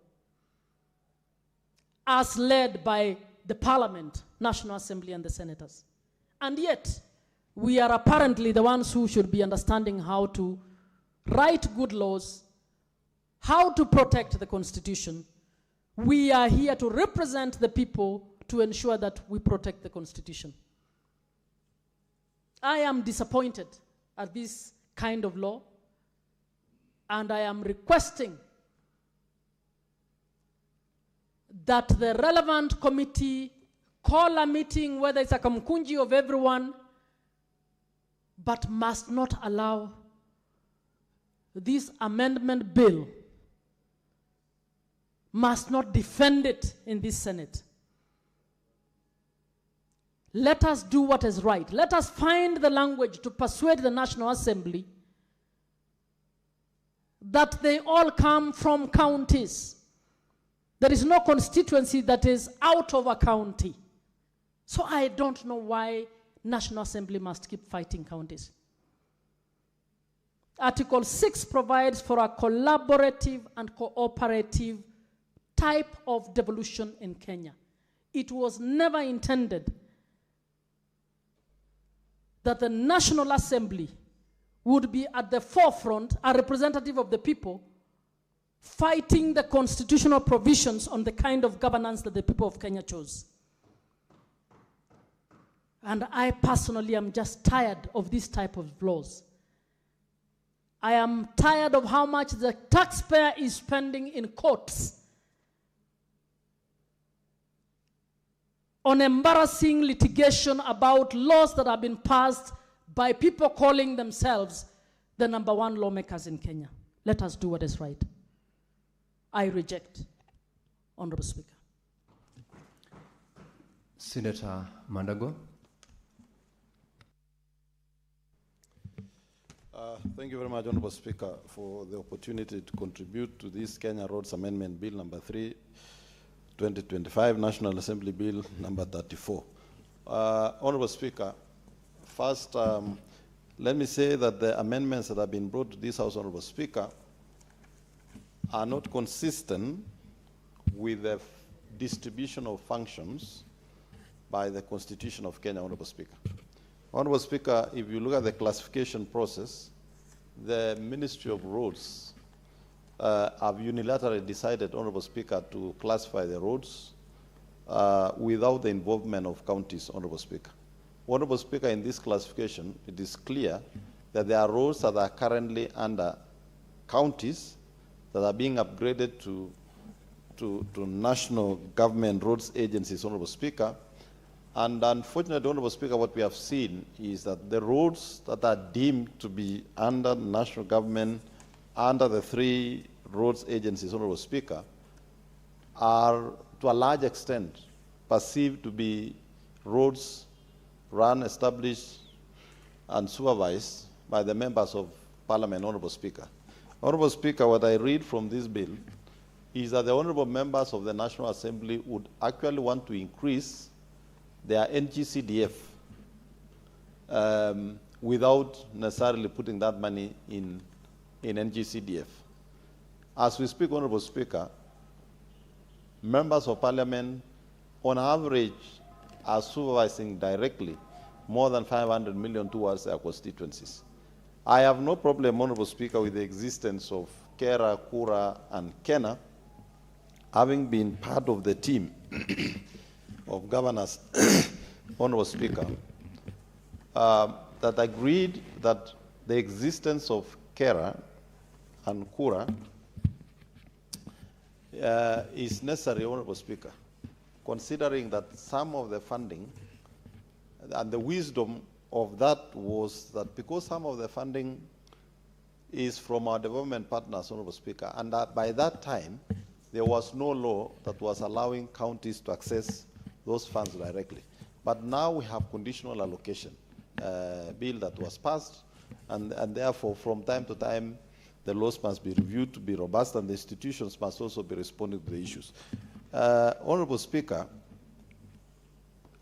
as led by the Parliament, National Assembly, and the senators. And yet, we are apparently the ones who should be understanding how to write good laws, how to protect the Constitution. We are here to represent the people to ensure that we protect the Constitution. I am disappointed at this kind of law, and I am requesting that the relevant committee call a meeting, whether it's a kamkunji of everyone, but must not allow this amendment bill, must not defend it in this Senate. Let us do what is right. Let us find the language to persuade the National Assembly that they all come from counties. There is no constituency that is out of a county. So I don't know why National Assembly must keep fighting counties. Article 6 provides for a collaborative and cooperative type of devolution in Kenya. It was never intended that the National Assembly would be at the forefront, a representative of the people, fighting the constitutional provisions on the kind of governance that the people of Kenya chose. And I personally am just tired of this type of laws. I am tired of how much the taxpayer is spending in courts on embarrassing litigation about laws that have been passed by people calling themselves the #1 lawmakers in Kenya. Let us do what is right. I reject, Honorable Speaker. Senator Mandago. Thank you very much, Honorable Speaker, for the opportunity to contribute to this Kenya Roads Amendment Bill number 3, 2025, National Assembly Bill number 34. Honorable Speaker, first, let me say that the amendments that have been brought to this House, Honorable Speaker, are not consistent with the distribution of functions by the Constitution of Kenya, Honorable Speaker. Honorable Speaker, if you look at the classification process, the Ministry of Roads have unilaterally decided, Honorable Speaker, to classify the roads without the involvement of counties, Honorable Speaker. Honorable Speaker, in this classification, it is clear that there are roads that are currently under counties that are being upgraded to national government roads agencies, Honorable Speaker. And unfortunately, Honorable Speaker, what we have seen is that the roads that are deemed to be under national government, under the 3 roads agencies, Honorable Speaker, are to a large extent perceived to be roads run, established, and supervised by the members of Parliament, Honorable Speaker. Honorable Speaker, what I read from this bill is that the honorable members of the National Assembly would actually want to increase their NGCDF without necessarily putting that money in NGCDF. As we speak, Honorable Speaker, members of Parliament on average are supervising directly more than 500 million towards their constituencies. I have no problem, Honorable Speaker, with the existence of Kera, Kura, and Kena, having been part of the team of governors, Honorable Speaker, that agreed that the existence of Kera and Kura is necessary, Honorable Speaker, considering that some of the funding and the wisdom of that was that because some of the funding is from our development partners, Honorable Speaker, and that by that time there was no law that was allowing counties to access those funds directly. But now we have conditional allocation bill that was passed, And therefore, from time to time, the laws must be reviewed to be robust, and the institutions must also be responding to the issues. Honorable Speaker,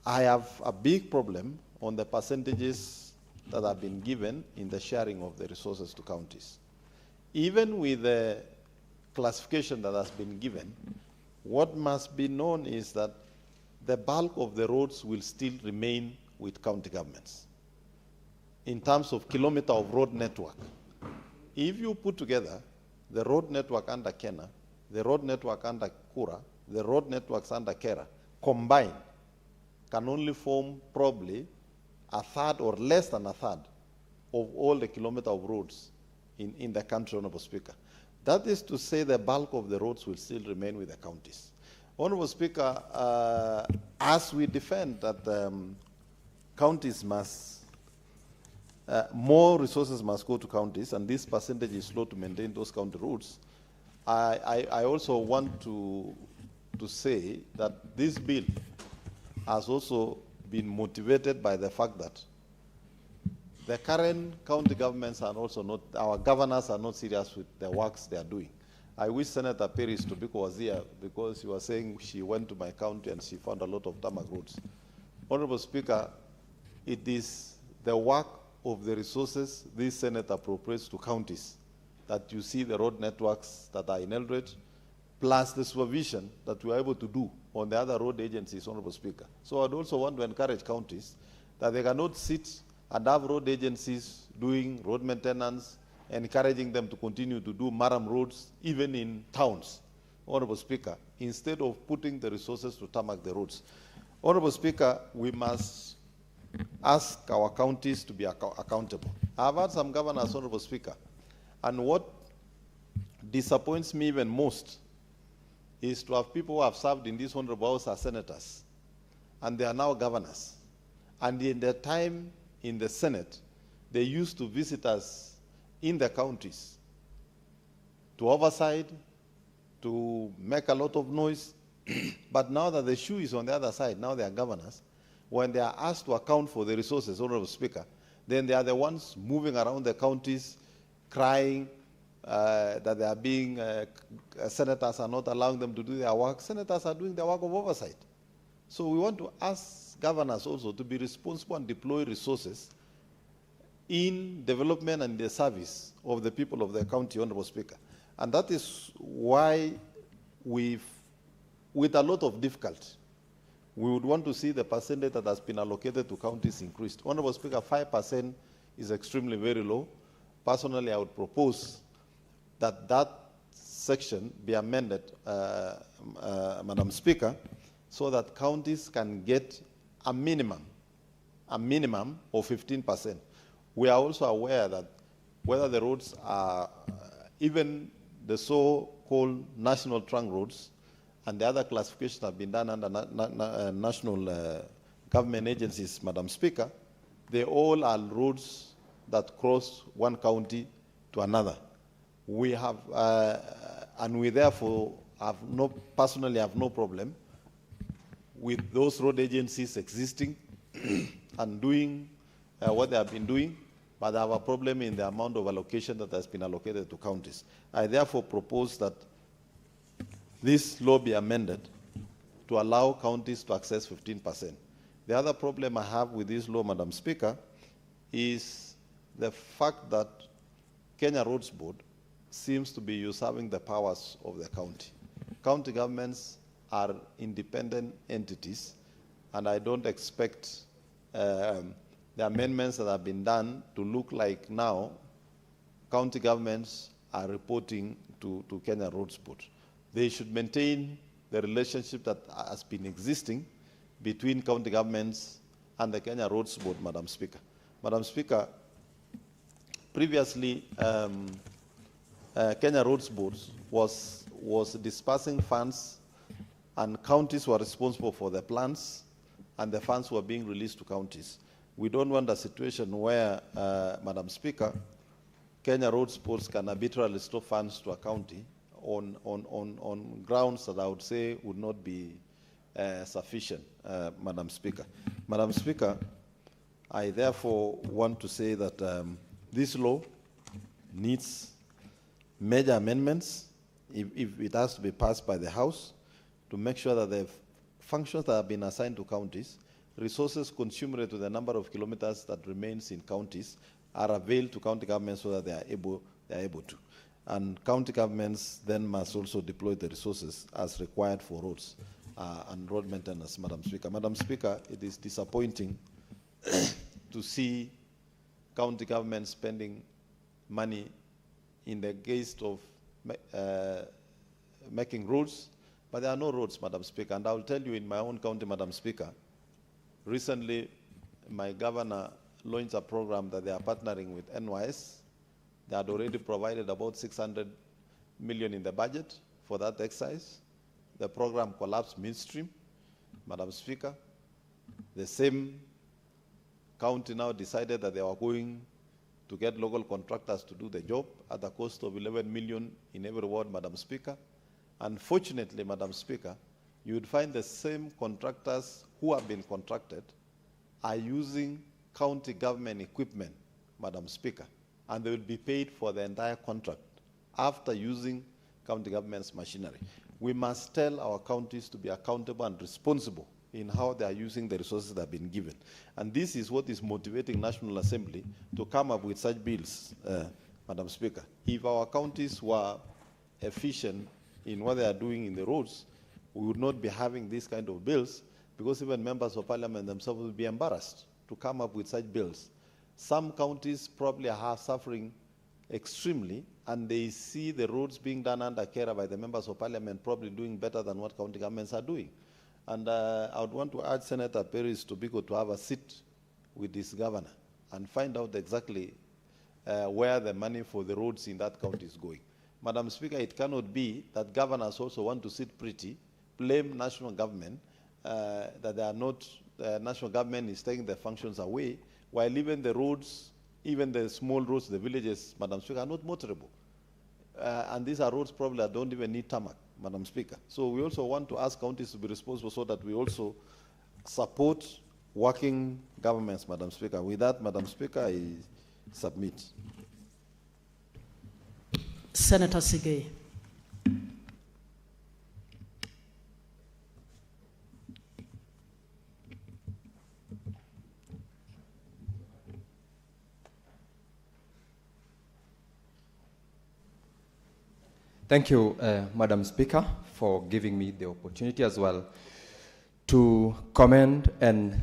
I have a big problem on the percentages that have been given in the sharing of the resources to counties. Even with the classification that has been given, what must be known is that the bulk of the roads will still remain with county governments in terms of kilometer of road network. If you put together the road network under Kenya, the road network under Kura, the road networks under Kera, combined, can only form probably a third or less than a third of all the kilometer of roads in the country, Honorable Speaker. That is to say the bulk of the roads will still remain with the counties. Honorable Speaker, as we defend that counties must, more resources must go to counties, and this percentage is slow to maintain those county roads, I also want to say that this bill has also been motivated by the fact that the current county governments are also not, our governors are not serious with the works they are doing. I wish Senator Perez Tobiko was here, because she was saying she went to my county and she found a lot of tarmac roads. Honorable Speaker, it is the work of the resources this Senate appropriates to counties that you see the road networks that are in Eldred, plus the supervision that we are able to do on the other road agencies, Honorable Speaker. So I'd also want to encourage counties that they cannot sit and have road agencies doing road maintenance, encouraging them to continue to do maram roads, even in towns, Honorable Speaker, instead of putting the resources to tarmac the roads. Honorable Speaker, we must ask our counties to be accountable. I've had some governors, Honorable Speaker, and what disappoints me even most is to have people who have served in this Honorable House as senators, and they are now governors. And in their time in the Senate, they used to visit us in the counties to oversight, to make a lot of noise. But now that the shoe is on the other side, now they are governors, when they are asked to account for the resources, Honorable Speaker, then they are the ones moving around the counties, crying that they are being, senators are not allowing them to do their work. Senators are doing their work of oversight. So we want to ask governors also to be responsible and deploy resources in development and the service of the people of the county, Honorable Speaker. And that is why with a lot of difficulty, we would want to see the percentage that has been allocated to counties increased. Honorable Speaker, 5% is extremely very low. Personally, I would propose that that section be amended, Madam Speaker, so that counties can get a minimum of 15%. We are also aware that whether the roads are, even the so-called national trunk roads and the other classifications have been done under national government agencies, Madam Speaker, they all are roads that cross one county to another. We have, and we therefore personally have no problem with those road agencies existing and doing what they have been doing, but they have a problem in the amount of allocation that has been allocated to counties. I therefore propose that this law be amended to allow counties to access 15%. The other problem I have with this law, Madam Speaker, is the fact that Kenya Roads Board seems to be usurping the powers of the county. County governments are independent entities, and I don't expect the amendments that have been done to look like now county governments are reporting to Kenya Roads Board. They should maintain the relationship that has been existing between county governments and the Kenya Roads Board, Madam Speaker. Madam Speaker, previously, Kenya Roads Board was dispersing funds, and counties were responsible for the plans, and the funds were being released to counties. We don't want a situation where, Madam Speaker, Kenya Roads Board can arbitrarily stop funds to a county on grounds that I would say would not be sufficient, Madam Speaker. Madam Speaker, I therefore want to say that This law needs major amendments if it has to be passed by the House to make sure that the functions that have been assigned to counties, resources commensurate to the number of kilometers that remains in counties, are availed to county governments so that they are able to. And county governments then must also deploy the resources as required for roads and road maintenance, Madam Speaker. Madam Speaker, it is disappointing to see county governments spending money in the guise of making roads, but there are no roads, Madam Speaker. And I will tell you, in my own county, Madam Speaker, recently my governor launched a program that they are partnering with NYS. They had already provided about 600 million in the budget for that exercise. The program collapsed midstream, Madam Speaker. The same county now decided that they were going to get local contractors to do the job at a cost of 11 million in every ward, Madam Speaker. Unfortunately, Madam Speaker, you would find the same contractors who have been contracted are using county government equipment, Madam Speaker, and they will be paid for the entire contract after using county government's machinery. We must tell our counties to be accountable and responsible in how they are using the resources that have been given. And this is what is motivating National Assembly to come up with such bills, Madam Speaker. If our counties were efficient in what they are doing in the roads, we would not be having these kind of bills, because even members of parliament themselves will be embarrassed to come up with such bills. Some counties probably are suffering extremely, and they see the roads being done under care by the members of parliament probably doing better than what county governments are doing. And I would want to urge Senator Perez Tobiko to have a sit with this governor and find out exactly where the money for the roads in that county is going. Madam Speaker, it cannot be that governors also want to sit pretty, blame national government, that they are not, national government is taking their functions away, while even the roads, even the small roads, the villages, Madam Speaker, are not motorable. And these are roads probably that don't even need tarmac, Madam Speaker. So we also want to ask counties to be responsible so that we also support working governments, Madam Speaker. With that, Madam Speaker, I submit. Senator Sigei. Thank you, Madam Speaker, for giving me the opportunity as well to comment and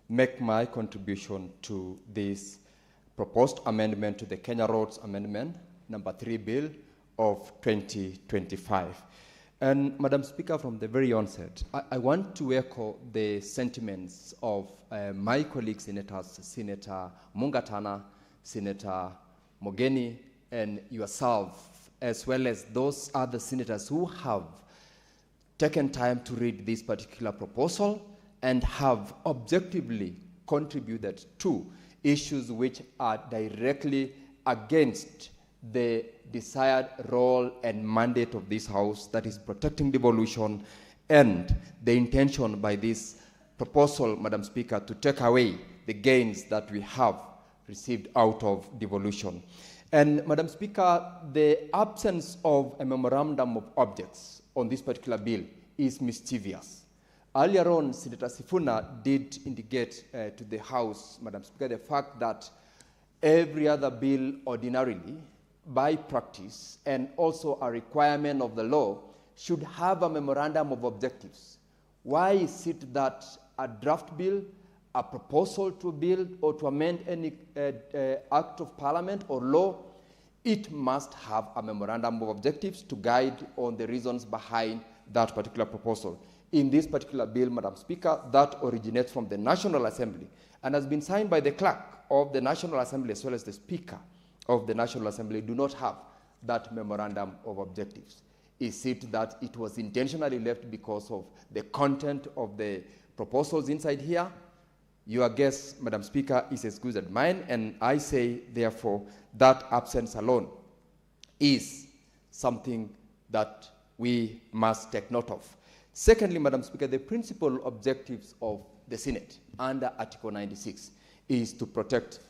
make my contribution to this proposed amendment to the Kenya Roads Amendment number 3 Bill of 2025. And Madam Speaker, from the very onset, I want to echo the sentiments of my colleague senators, Senator Mungatana, Senator Mogeni, and yourself, as well as those other senators who have taken time to read this particular proposal and have objectively contributed to issues which are directly against the desired role and mandate of this House, that is protecting devolution, and the intention by this proposal, Madam Speaker, to take away the gains that we have received out of devolution. And Madam Speaker, the absence of a memorandum of objects on this particular bill is mischievous. Earlier on, Senator Sifuna did indicate to the House, Madam Speaker, the fact that every other bill ordinarily, by practice, and also a requirement of the law, should have a memorandum of objectives. Why is it that a draft bill, a proposal to build or to amend any act of parliament or law, it must have a memorandum of objectives to guide on the reasons behind that particular proposal. In this particular bill, Madam Speaker, that originates from the National Assembly and has been signed by the clerk of the National Assembly as well as the Speaker of the National Assembly, do not have that memorandum of objectives. Is it that it was intentionally left because of the content of the proposals inside here? Your guess, Madam Speaker, is as good as mine, and I say, therefore, that absence alone is something that we must take note of. Secondly, Madam Speaker, the principal objectives of the Senate under Article 96 is to protect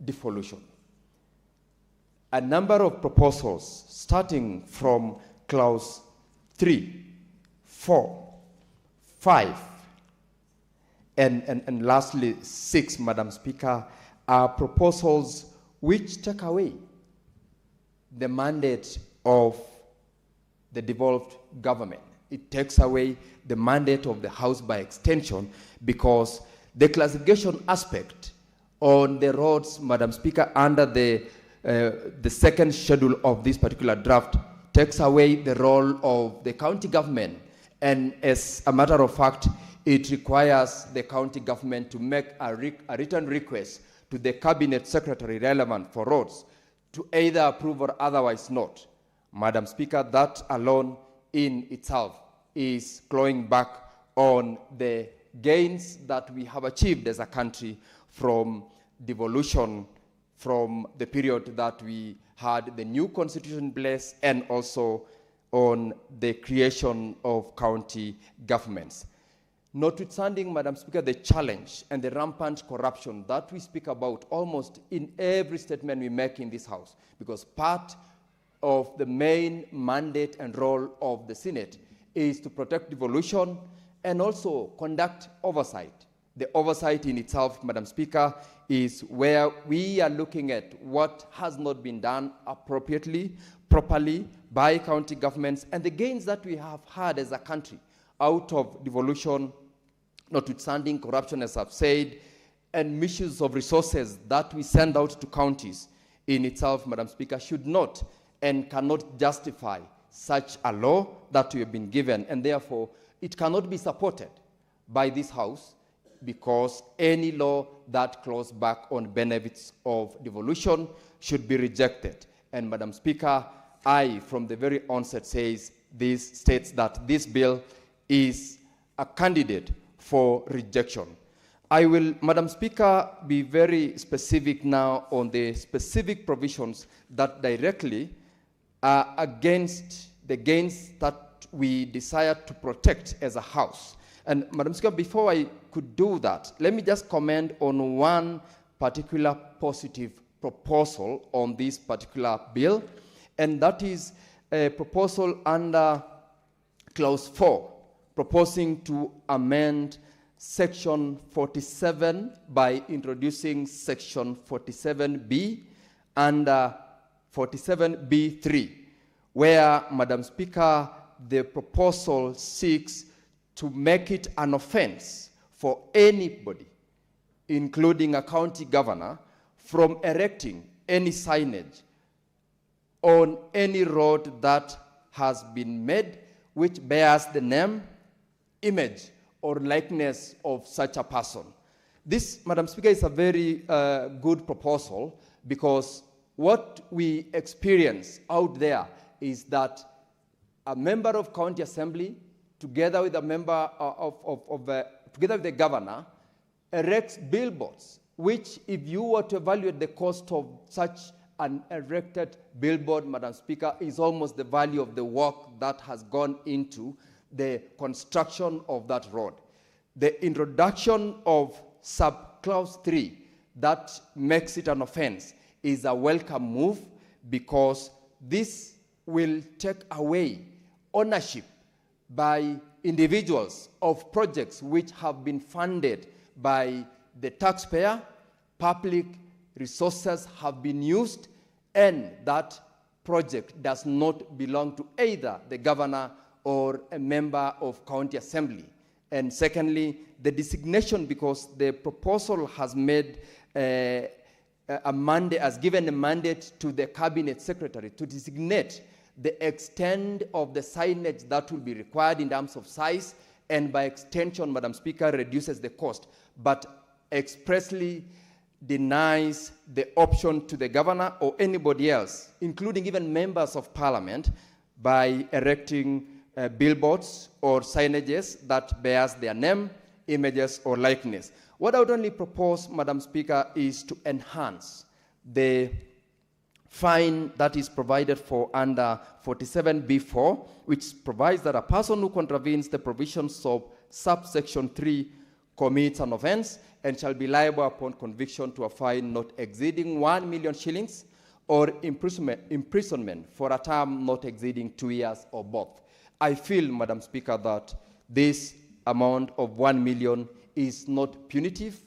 devolution. A number of proposals starting from clause 3, 4, 5, and lastly 6, Madam Speaker, are proposals which take away the mandate of the devolved government. It takes away the mandate of the House by extension, because the classification aspect on the roads, Madam Speaker, under the second schedule of this particular draft takes away the role of the county government. And as a matter of fact, it requires the county government to make a written request to the cabinet secretary relevant for roads to either approve or otherwise not. Madam Speaker, that alone in itself is clawing back on the gains that we have achieved as a country from devolution, from the period that we had the new constitution blessed, and also on the creation of county governments. Notwithstanding, Madam Speaker, the challenge and the rampant corruption that we speak about almost in every statement we make in this House, because part of the main mandate and role of the Senate is to protect devolution and also conduct oversight. The oversight in itself, Madam Speaker, is where we are looking at what has not been done appropriately, properly by county governments, and the gains that we have had as a country out of devolution, notwithstanding corruption, as I've said, and misuse of resources that we send out to counties in itself, Madam Speaker, should not and cannot justify such a law that we have been given, and therefore it cannot be supported by this House, because any law that claws back on benefits of devolution should be rejected. And Madam Speaker, I, from the very onset, states that this bill is a candidate for rejection. I will, Madam Speaker, be very specific now on the specific provisions that directly are against the gains that we desire to protect as a House. And Madam Speaker, before I could do that, let me just comment on one particular positive proposal on this particular bill, and that is a proposal under clause 4, proposing to amend section 47 by introducing section 47B and 47B3, where, Madam Speaker, the proposal seeks to make it an offense for anybody, including a county governor, from erecting any signage on any road that has been made which bears the name, image, or likeness of such a person. This, Madam Speaker, is a very good proposal, because what we experience out there is that a member of county assembly, together with a member together with the governor, erects billboards, which, if you were to evaluate the cost of such an erected billboard, Madam Speaker, is almost the value of the work that has gone into the construction of that road. The introduction of subclause 3 that makes it an offense is a welcome move, because this will take away ownership by individuals of projects which have been funded by the taxpayer. Public resources have been used, and that project does not belong to either the governor or a member of county assembly. And secondly, the designation, because the proposal has made has given a mandate to the cabinet secretary to designate the extent of the signage that will be required in terms of size, and by extension, Madam Speaker, reduces the cost, but expressly denies the option to the governor or anybody else, including even members of parliament, by erecting billboards or signages that bears their name, images, or likeness. What I would only propose, Madam Speaker, is to enhance the fine that is provided for under 47B4, which provides that a person who contravenes the provisions of subsection 3 commits an offense and shall be liable upon conviction to a fine not exceeding 1 million shillings or imprisonment for a term not exceeding 2 years or both. I feel, Madam Speaker, that this amount of 1 million is not punitive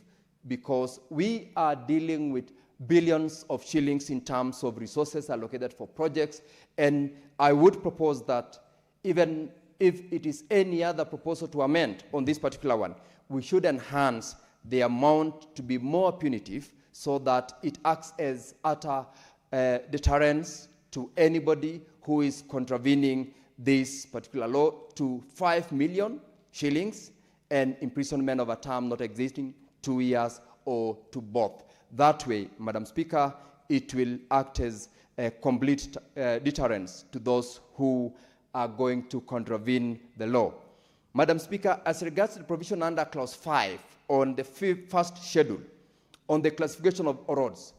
because we are dealing with billions of shillings in terms of resources allocated for projects, and I would propose that even if it is any other proposal to amend on this particular one, we should enhance the amount to be more punitive so that it acts as utter deterrence to anybody who is contravening this particular law to 5 million shillings and imprisonment of a term not exceeding 2 years or to both. That way, Madam Speaker, it will act as a complete deterrence to those who are going to contravene the law. Madam Speaker, as regards the provision under Clause 5 on the first schedule on the classification of roads,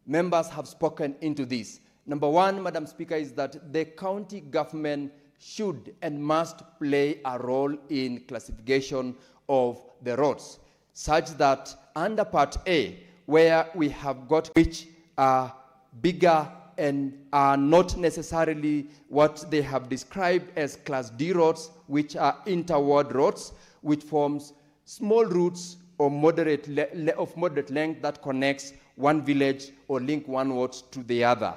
members have spoken into this. Number one, Madam Speaker, is that the county government should and must play a role in classification of the roads, such that under Part A, where we have got which are bigger and are not necessarily what they have described as Class D roads, which are inter-ward roads, which forms small routes or moderate length that connects one village or link one ward to the other.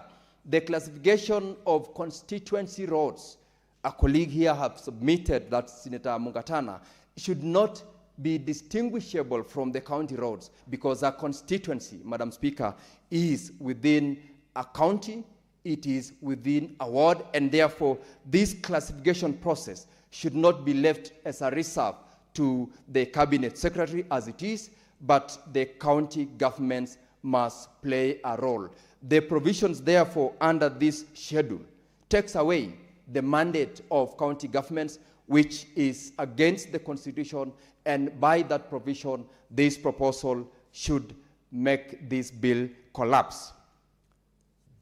The classification of constituency roads, a colleague here has submitted that Senator Mungatana, should not be distinguishable from the county roads because a constituency, Madam Speaker, is within a county, it is within a ward, and therefore this classification process should not be left as a reserve to the cabinet secretary as it is, but the county governments must play a role. The provisions therefore under this schedule takes away the mandate of county governments, which is against the Constitution, and by that provision, this proposal should make this bill collapse.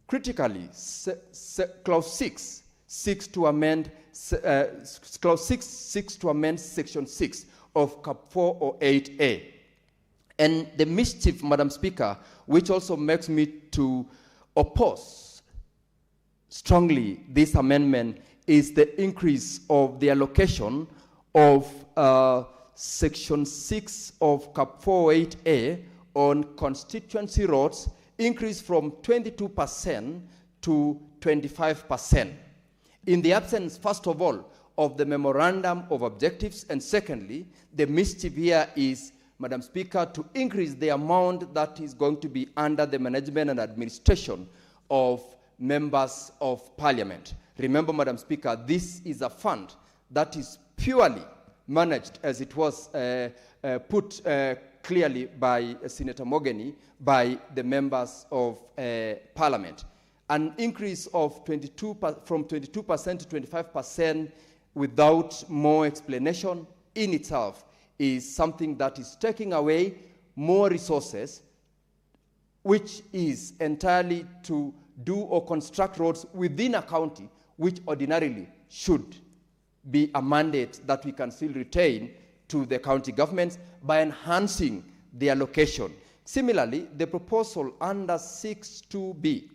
Critically, Clause 6 seeks to amend Section 6 of Cap 408A. And the mischief, Madam Speaker, which also makes me to oppose strongly this amendment is the increase of the allocation of Section 6 of Cap 408A on constituency roads, increased from 22% to 25%. In the absence, first of all, of the memorandum of objectives, and secondly, the mischief here is, Madam Speaker, to increase the amount that is going to be under the management and administration of members of parliament. Remember, Madam Speaker, this is a fund that is purely managed, as it was put clearly by Senator Mogeni, by the members of parliament. An increase of from 22% to 25% without more explanation in itself is something that is taking away more resources, which is entirely to do or construct roads within a county, which ordinarily should be a mandate that we can still retain to the county governments by enhancing the allocation. Similarly, the proposal under 6.2b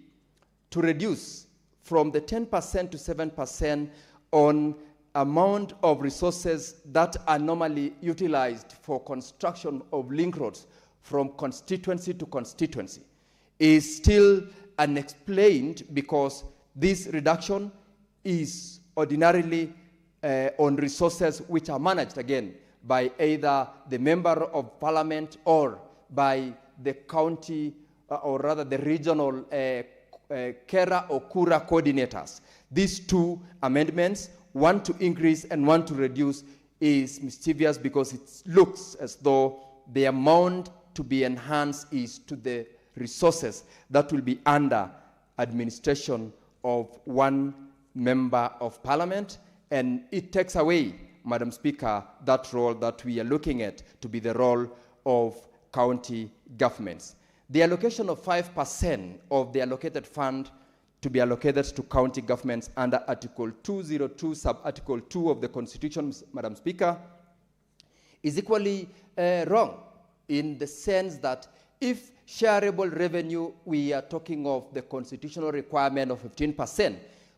to reduce from the 10% to 7% on amount of resources that are normally utilized for construction of link roads from constituency to constituency is still unexplained, because this reduction is ordinarily on resources which are managed again by either the member of parliament or by the county or rather the regional KERA or KURA coordinators. These two amendments, one to increase and one to reduce, is mischievous because it looks as though the amount to be enhanced is to the resources that will be under administration of one member of parliament, and it takes away, Madam Speaker, that role that we are looking at to be the role of county governments. The allocation of 5% of the allocated fund to be allocated to county governments under Article 202, Sub-Article 2 of the Constitution, Madam Speaker, is equally wrong, in the sense that if shareable revenue, we are talking of the constitutional requirement of 15%,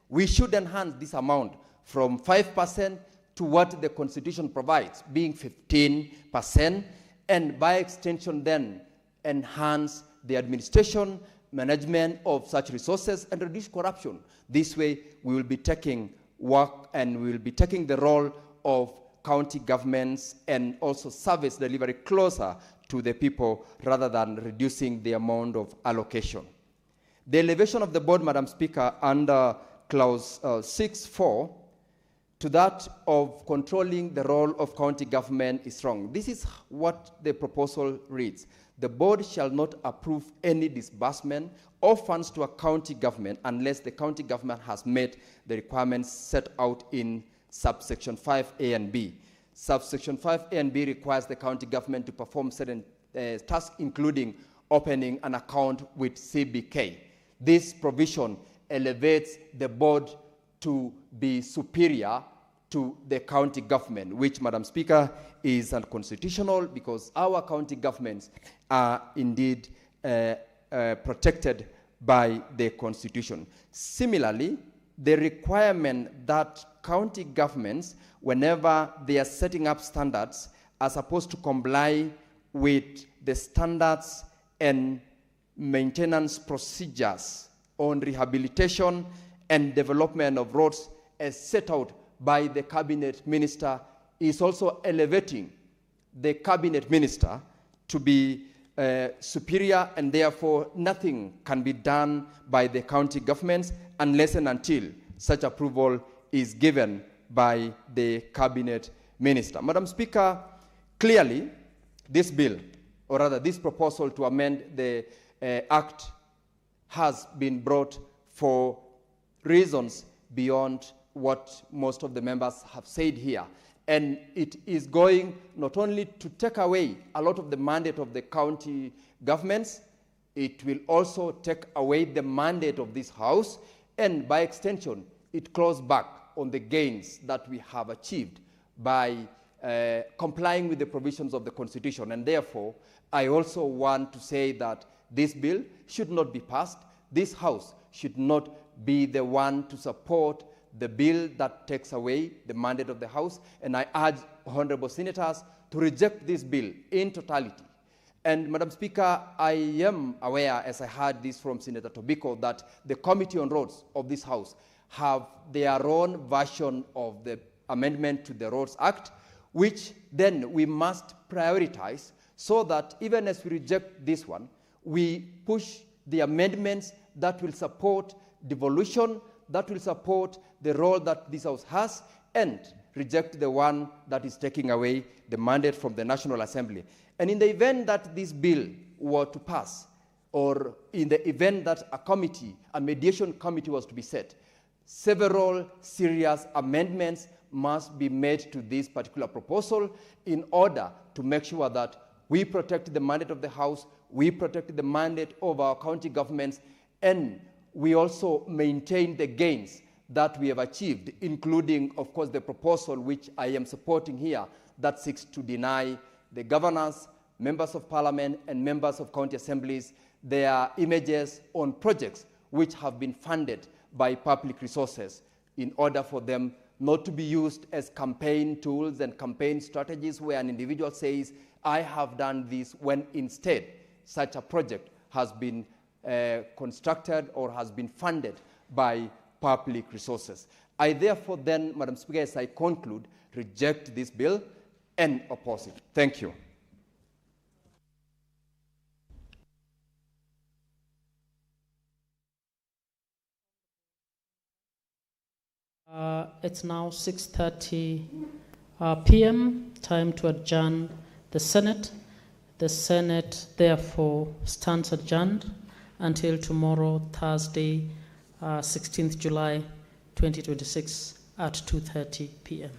we should enhance this amount from 5% to what the Constitution provides, being 15%, and by extension then enhance the administration, management of such resources and reduce corruption. This way we will be taking work and we will be taking the role of county governments and also service delivery closer to the people rather than reducing the amount of allocation. The elevation of the board, Madam Speaker, under clause 6.4 to that of controlling the role of county government is wrong. This is what the proposal reads. The board shall not approve any disbursement of funds to a county government unless the county government has met the requirements set out in subsection 5A and B. Subsection 5A and B requires the county government to perform certain tasks, including opening an account with CBK. This provision elevates the board to be superior to the county government, which, Madam Speaker, is unconstitutional because our county governments are indeed protected by the Constitution. Similarly, the requirement that county governments, whenever they are setting up standards, are supposed to comply with the standards and maintenance procedures on rehabilitation and development of roads as set out by the cabinet minister, is also elevating the cabinet minister to be superior, and therefore nothing can be done by the county governments unless and until such approval is given by the cabinet minister. Madam Speaker, clearly this bill, or rather this proposal to amend the Act, has been brought for reasons beyond what most of the members have said here. And it is going not only to take away a lot of the mandate of the county governments, it will also take away the mandate of this House, and by extension, it claws back on the gains that we have achieved by complying with the provisions of the Constitution. And therefore, I also want to say that this bill should not be passed. This House should not be the one to support the bill that takes away the mandate of the House, and I urge honorable senators to reject this bill in totality. And Madam Speaker, I am aware, as I heard this from Senator Tobiko, that the Committee on Roads of this House have their own version of the amendment to the Roads Act, which then we must prioritize so that even as we reject this one, we push the amendments that will support devolution, that will support the role that this House has, and reject the one that is taking away the mandate from the National Assembly. And in the event that this bill were to pass, or in the event that a mediation committee was to be set, several serious amendments must be made to this particular proposal in order to make sure that we protect the mandate of the House, we protect the mandate of our county governments, and we also maintain the gains that we have achieved, including, of course, the proposal which I am supporting here that seeks to deny the governors, members of parliament, and members of county assemblies their images on projects which have been funded by public resources in order for them not to be used as campaign tools and campaign strategies where an individual says, I have done this, when instead such a project has been constructed or has been funded by public resources. I therefore then, Madam Speaker, as I conclude, reject this bill and oppose it. Thank you. It's now 6:30 p.m., time to adjourn the Senate. The Senate therefore stands adjourned until tomorrow, Thursday, 16th July 2026 at 2:30 p.m.